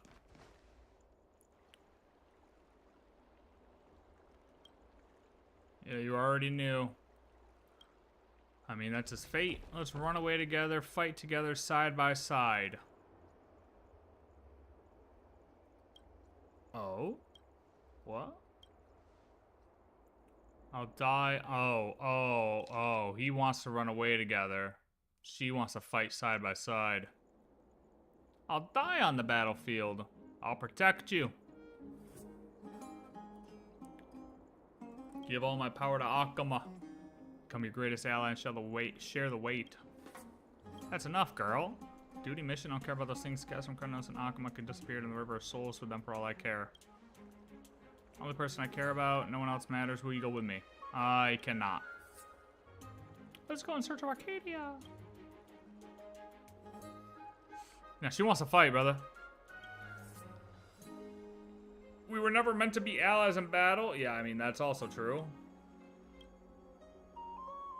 Yeah, you already knew. I mean, that's his fate. Let's run away together, fight together side by side. Oh? What? I'll die. Oh. He wants to run away together. She wants to fight side by side. I'll die on the battlefield. I'll protect you. Give all my power to Akuma. Become your greatest ally and share the weight. That's enough, girl. Duty mission, don't care about those things. Guess from Kronos and Akuma could disappear in the river of souls with them for all I care. Only person I care about, no one else matters. Will you go with me? I cannot. Let's go in search of Arcadia. Now she wants to fight, brother. We were never meant to be allies in battle. Yeah, I mean that's also true.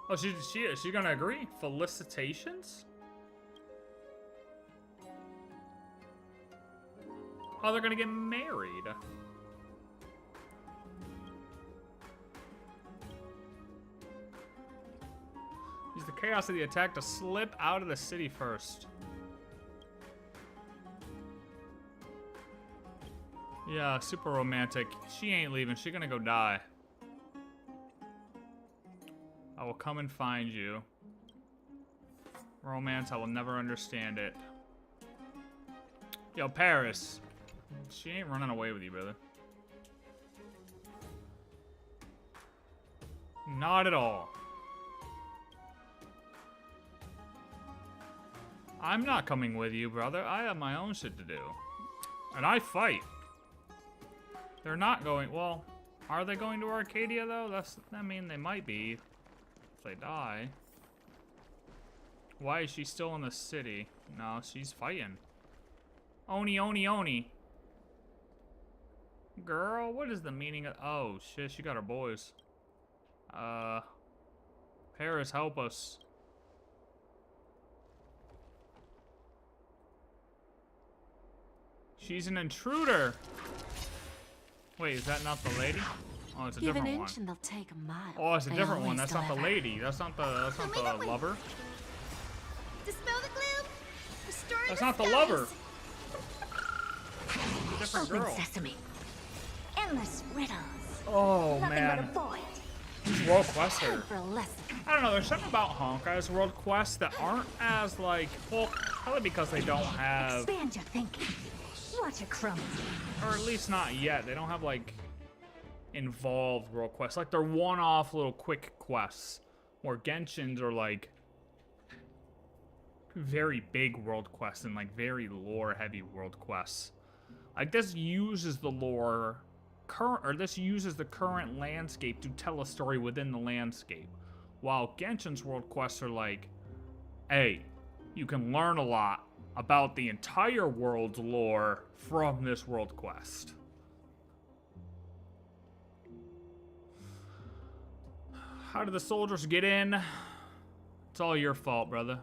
Oh, she gonna agree? Felicitations? Oh, they're gonna get married. Use the chaos of the attack to slip out of the city first. Yeah, super romantic. She ain't leaving. She gonna go die. I will come and find you. Romance, I will never understand it. Yo, Paris. She ain't running away with you, brother. Not at all. I'm not coming with you, brother. I have my own shit to do. And I fight. They're not going... Well, are they going to Arcadia, though? I mean, they might be. If they die. Why is she still in the city? No, she's fighting. Oni, Oni, Oni. Girl, what is the meaning of... Oh, shit, she got her boys. Paris, help us. She's an intruder. Wait, is that not the lady? Oh, it's a different one. And they'll take a mile. Oh, it's a different one. That's not the lady. That's not the lover. Dispel the gloom. Restore That's the not the skies. lover. It's a different Open girl. sesame. Endless riddles. Oh, Nothing man. but a void. These world quests are... For a lesson. I don't know, there's something about Honkai's world quests that aren't as, like... Well, probably because they don't have... Expand your thinking. Watch it crumble. Or at least not yet. They don't have, like, involved world quests. Like, they're one-off little quick quests. Where Genshin's are, like... very big world quests and, like, very lore-heavy world quests. Like, this uses the lore... this uses the current landscape to tell a story within the landscape. While Genshin's world quests are like, hey, you can learn a lot about the entire world's lore from this world quest. How did the soldiers get in? It's all your fault, brother.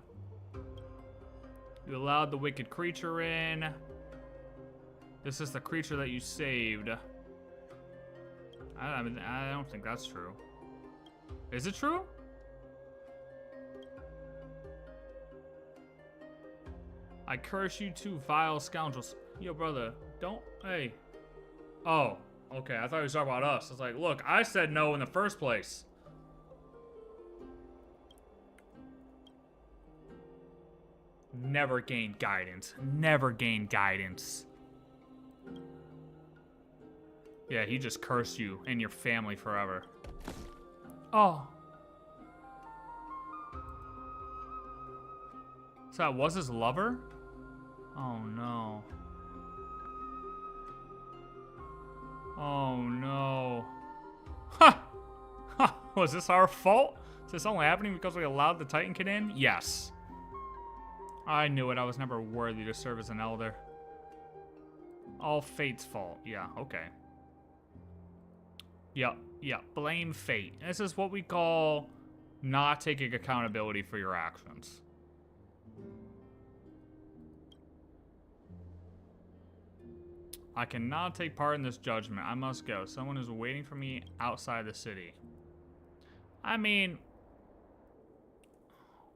You allowed the wicked creature in. This is the creature that you saved. I mean, I don't think that's true. Is it true? I curse you two vile scoundrels. Yo, brother, don't... Hey. Oh, okay. I thought he was talking about us. I was like, look, I said no in the first place. Never gain guidance. Never gain guidance. Yeah, he just cursed you and your family forever. Oh. So that was his lover? Oh no. Oh no. Ha! Ha! Was this our fault? Is this only happening because we allowed the Titan Kid in? Yes. I knew it. I was never worthy to serve as an elder. All fate's fault. Yeah, okay. Yep, blame fate. This is what we call not taking accountability for your actions. I cannot take part in this judgment. I must go. Someone is waiting for me outside the city. I mean...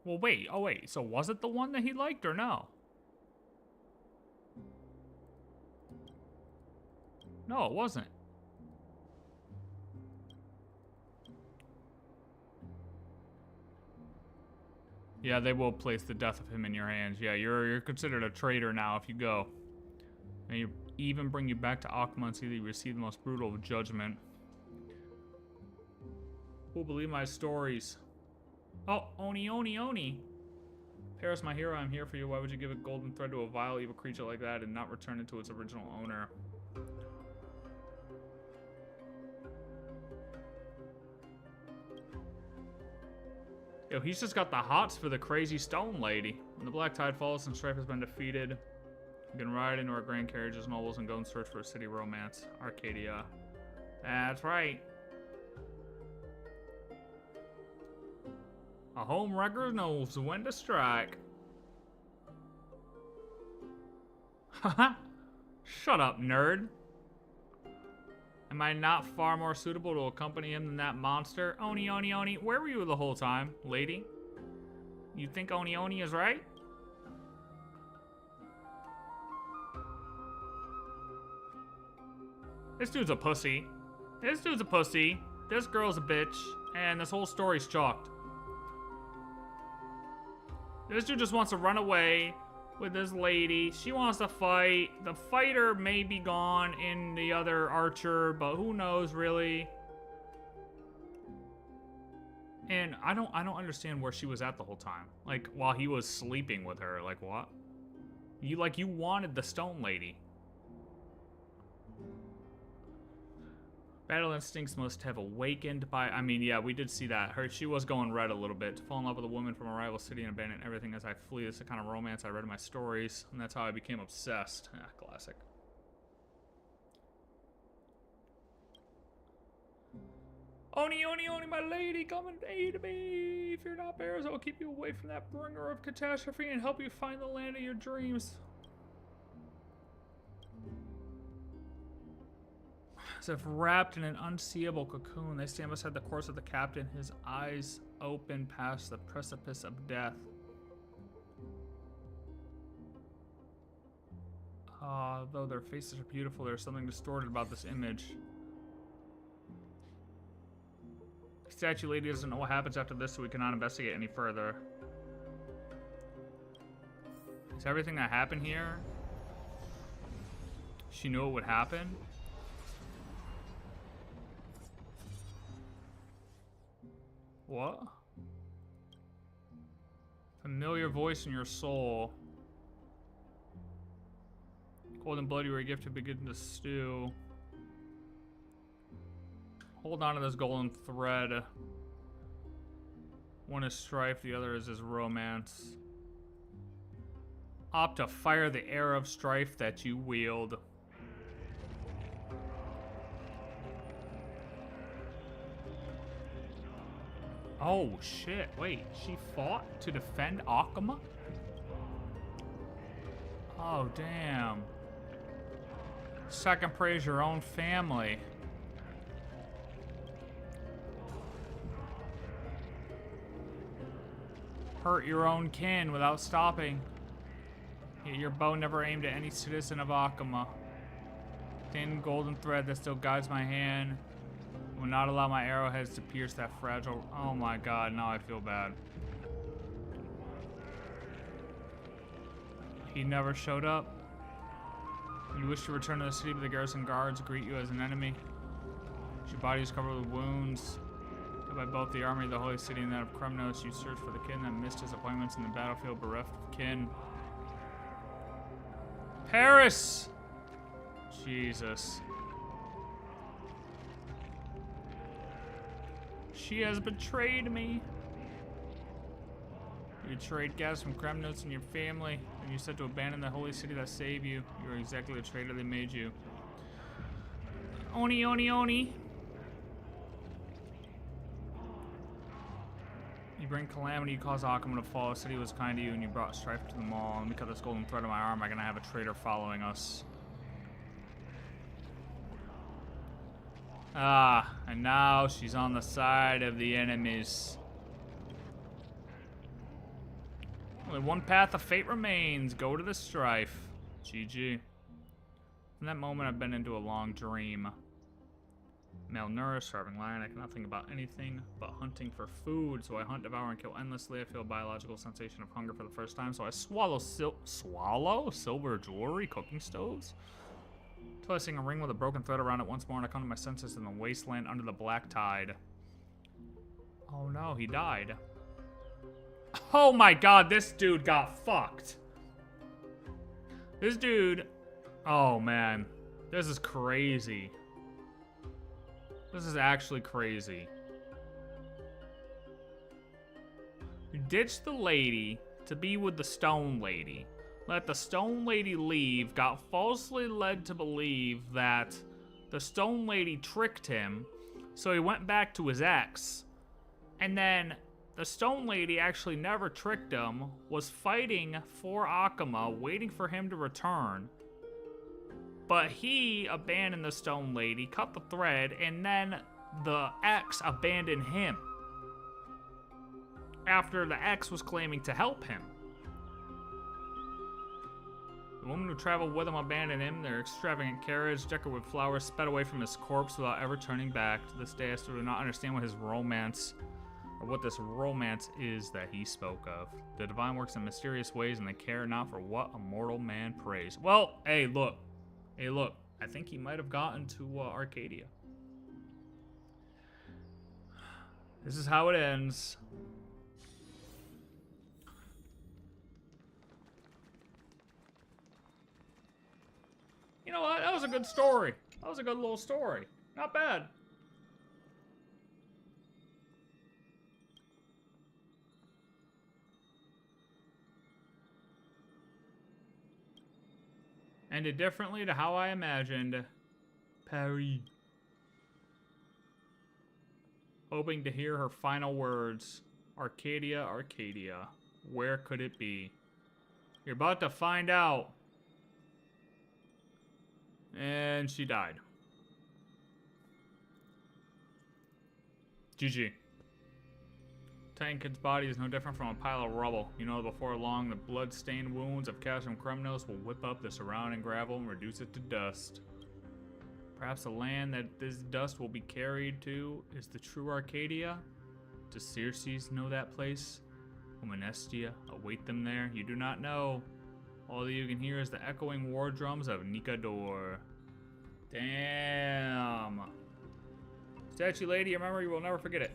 Well, wait. Oh, wait. So was it the one that he liked or no? No, it wasn't. Yeah, they will place the death of him in your hands. Yeah, you're considered a traitor now if you go. And you even bring you back to Akuma and see that you receive the most brutal of judgment. Who'll believe my stories? Oh, Oni, Oni, Oni. Paris, my hero, I'm here for you. Why would you give a golden thread to a vile, evil creature like that and not return it to its original owner? Yo, he's just got the hots for the crazy stone lady. When the black tide falls and strife has been defeated, you can ride into our grand carriages, nobles, and go and search for a city romance. Arcadia. That's right. A home wrecker knows when to strike. Haha. Shut up, nerd. Am I not far more suitable to accompany him than that monster? Oni, Oni, Oni. Where were you the whole time, lady? You think Oni, Oni is right? This dude's a pussy. This dude's a pussy. This girl's a bitch. And this whole story's chalked. This dude just wants to run away with this lady. She wants to fight. The fighter may be gone in the other archer, but who knows really? And I don't understand where she was at the whole time. Like while he was sleeping with her, like what? You wanted the stone lady. Battle instincts must have awakened by... I mean, yeah, we did see that. She was going red a little bit. To fall in love with a woman from a rival city and abandon everything as I flee. This is the kind of romance I read in my stories. And that's how I became obsessed. Ah, classic. Oni, Oni, Oni, my lady, come and aid me. If you're not bears, I will keep you away from that bringer of catastrophe and help you find the land of your dreams. As if wrapped in an unseeable cocoon, they stand beside the corpse of the captain, his eyes open past the precipice of death. Though their faces are beautiful, there's something distorted about this image. The statue lady doesn't know what happens after this, so we cannot investigate any further. Is everything that happened here? She knew it would happen? What? Familiar voice in your soul. Cold and bloody where your gift to begin to stew. Hold on to this golden thread. One is strife, the other is his romance. Opt to fire the arrow of strife that you wield. Oh shit, wait, she fought to defend Akuma? Oh damn. Second praise your own family. Hurt your own kin without stopping. Yet your bow never aimed at any citizen of Akuma. Thin golden thread that still guides my hand will not allow my arrowheads to pierce that fragile... Oh my god, now I feel bad. He never showed up. You wish to return to the city, but the garrison guards greet you as an enemy. Your body is covered with wounds. By both the army of the Holy City and that of Kremnos, you search for the kin that missed his appointments in the battlefield, bereft of kin. Paris! Jesus. She has betrayed me. You betrayed guests from Kremnos and your family, and you said to abandon the holy city that saved you. You are exactly the traitor they made you. Oni, Oni, Oni. You bring calamity, you cause Akuma to fall. The city was kind to you, and you brought strife to them all. Let me cut this golden thread on my arm. I'm gonna have a traitor following us. Ah, and now she's on the side of the enemies. Only one path of fate remains. Go to the strife. GG. From that moment, I've been into a long dream. Malnourished, starving lion. I cannot think about anything but hunting for food. So I hunt, devour, and kill endlessly. I feel a biological sensation of hunger for the first time. So I swallow silver jewelry, cooking stoves. Until I sing a ring with a broken thread around it once more, and I come to my senses in the wasteland under the black tide. Oh no, he died. Oh my god, this dude got fucked. This dude... Oh man. This is crazy. This is actually crazy. You ditched the lady to be with the stone lady. Let the stone lady leave, got falsely led to believe that the stone lady tricked him, so he went back to his ex. And then the stone lady actually never tricked him, was fighting for Akuma, waiting for him to return. But he abandoned the stone lady, cut the thread, and then the ex abandoned him. After the ex was claiming to help him. The woman who traveled with him abandoned him. Their extravagant carriage, decorated with flowers, sped away from his corpse without ever turning back. To this day, I still do not understand what his romance, or what this romance is that he spoke of. The divine works in mysterious ways, and they care not for what a mortal man prays. Well, hey, look. Hey, look. I think he might have gotten to Arcadia. This is how it ends. You know what? That was a good story. That was a good little story. Not bad. Ended differently to how I imagined. Paris. Hoping to hear her final words. Arcadia, Arcadia. Where could it be? You're about to find out. And she died. GG. Tankid's body is no different from a pile of rubble. You know, before long, the blood-stained wounds of Castrum Kremnos will whip up the surrounding gravel and reduce it to dust. Perhaps the land that this dust will be carried to is the true Arcadia? Does Circes know that place? Will Menestia await them there? You do not know. All that you can hear is the echoing war drums of Nikador. Damn. Statue lady, your memory will never forget it.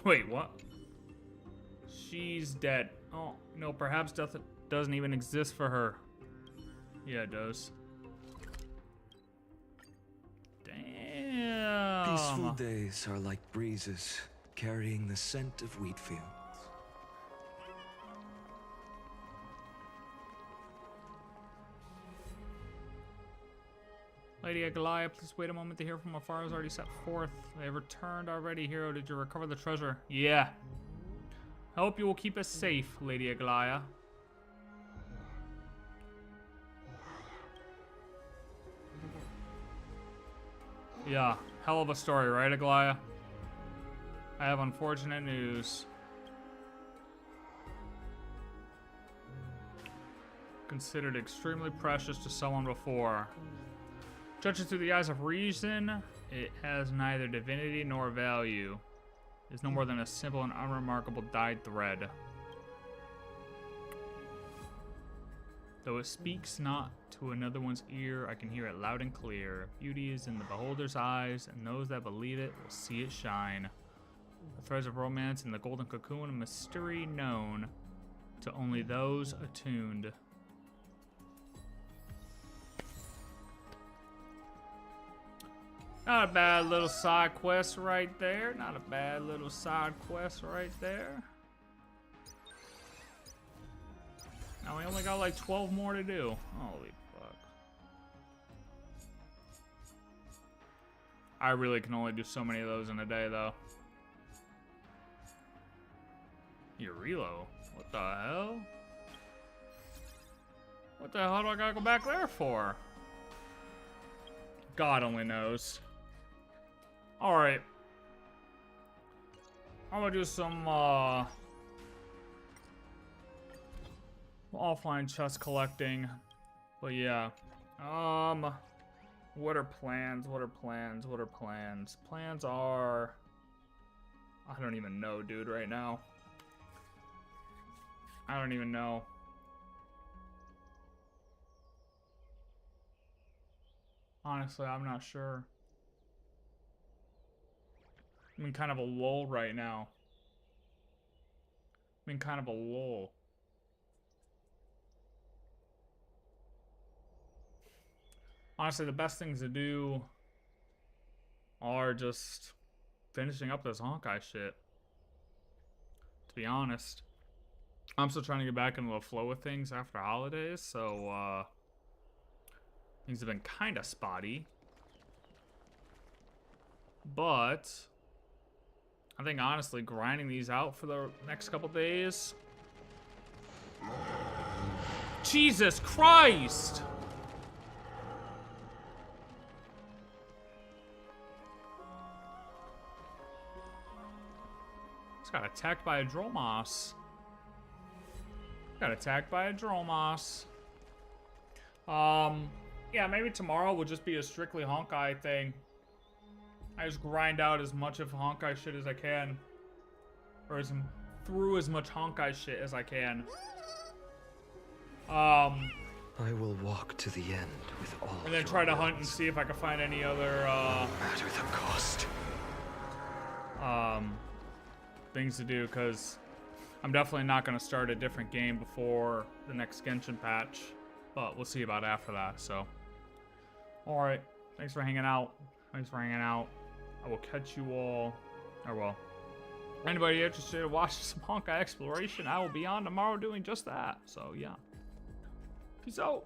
Wait, what? She's dead. Oh, no, perhaps death doesn't even exist for her. Yeah, it does. Damn. Peaceful days are like breezes, carrying the scent of wheat fields. Lady Agalaya, please wait a moment to hear from afar. Is already set forth. They have returned already, hero. Did you recover the treasure? Yeah. I hope you will keep us safe, Lady Agalaya. Yeah, hell of a story, right, Agalaya? I have unfortunate news. Considered extremely precious to someone before. Judged through the eyes of reason, it has neither divinity nor value. It is no more than a simple and unremarkable dyed thread. Though it speaks not to another one's ear, I can hear it loud and clear. Beauty is in the beholder's eyes, and those that believe it will see it shine. The threads of romance in the golden cocoon, a mystery known to only those attuned. Not a bad little side quest right there. Not a bad little side quest right there. Now we only got like 12 more to do. Holy fuck. I really can only do so many of those in a day though. Urilo? What the hell? What the hell do I gotta go back there for? God only knows. Alright. I'm gonna do some offline chest collecting. But yeah. What are plans? What are plans? What are plans? Plans are... I don't even know, dude, right now. I don't even know. Honestly, I'm not sure. I'm in kind of a lull right now. I'm in kind of a lull. Honestly, the best things to do are just finishing up this Honkai shit. To be honest. I'm still trying to get back into the flow of things after holidays, so things have been kind of spotty. But I think honestly grinding these out for the next couple days. Jesus Christ! Just got attacked by a Dromos. Got attacked by a Dromos. Yeah, maybe tomorrow will just be a strictly Honkai thing. I just grind out as much of Honkai shit as I can. Or through as much Honkai shit as I can. I will walk to the end with all. And then try to hunt and see if I can find any other no matter the cost. Things to do, because I'm definitely not going to start a different game before the next Genshin patch, but we'll see about after that. So, all right, thanks for hanging out. I will catch you all, or well, anybody interested in watching some Honkai Exploration, I will be on tomorrow doing just that. So yeah, peace out.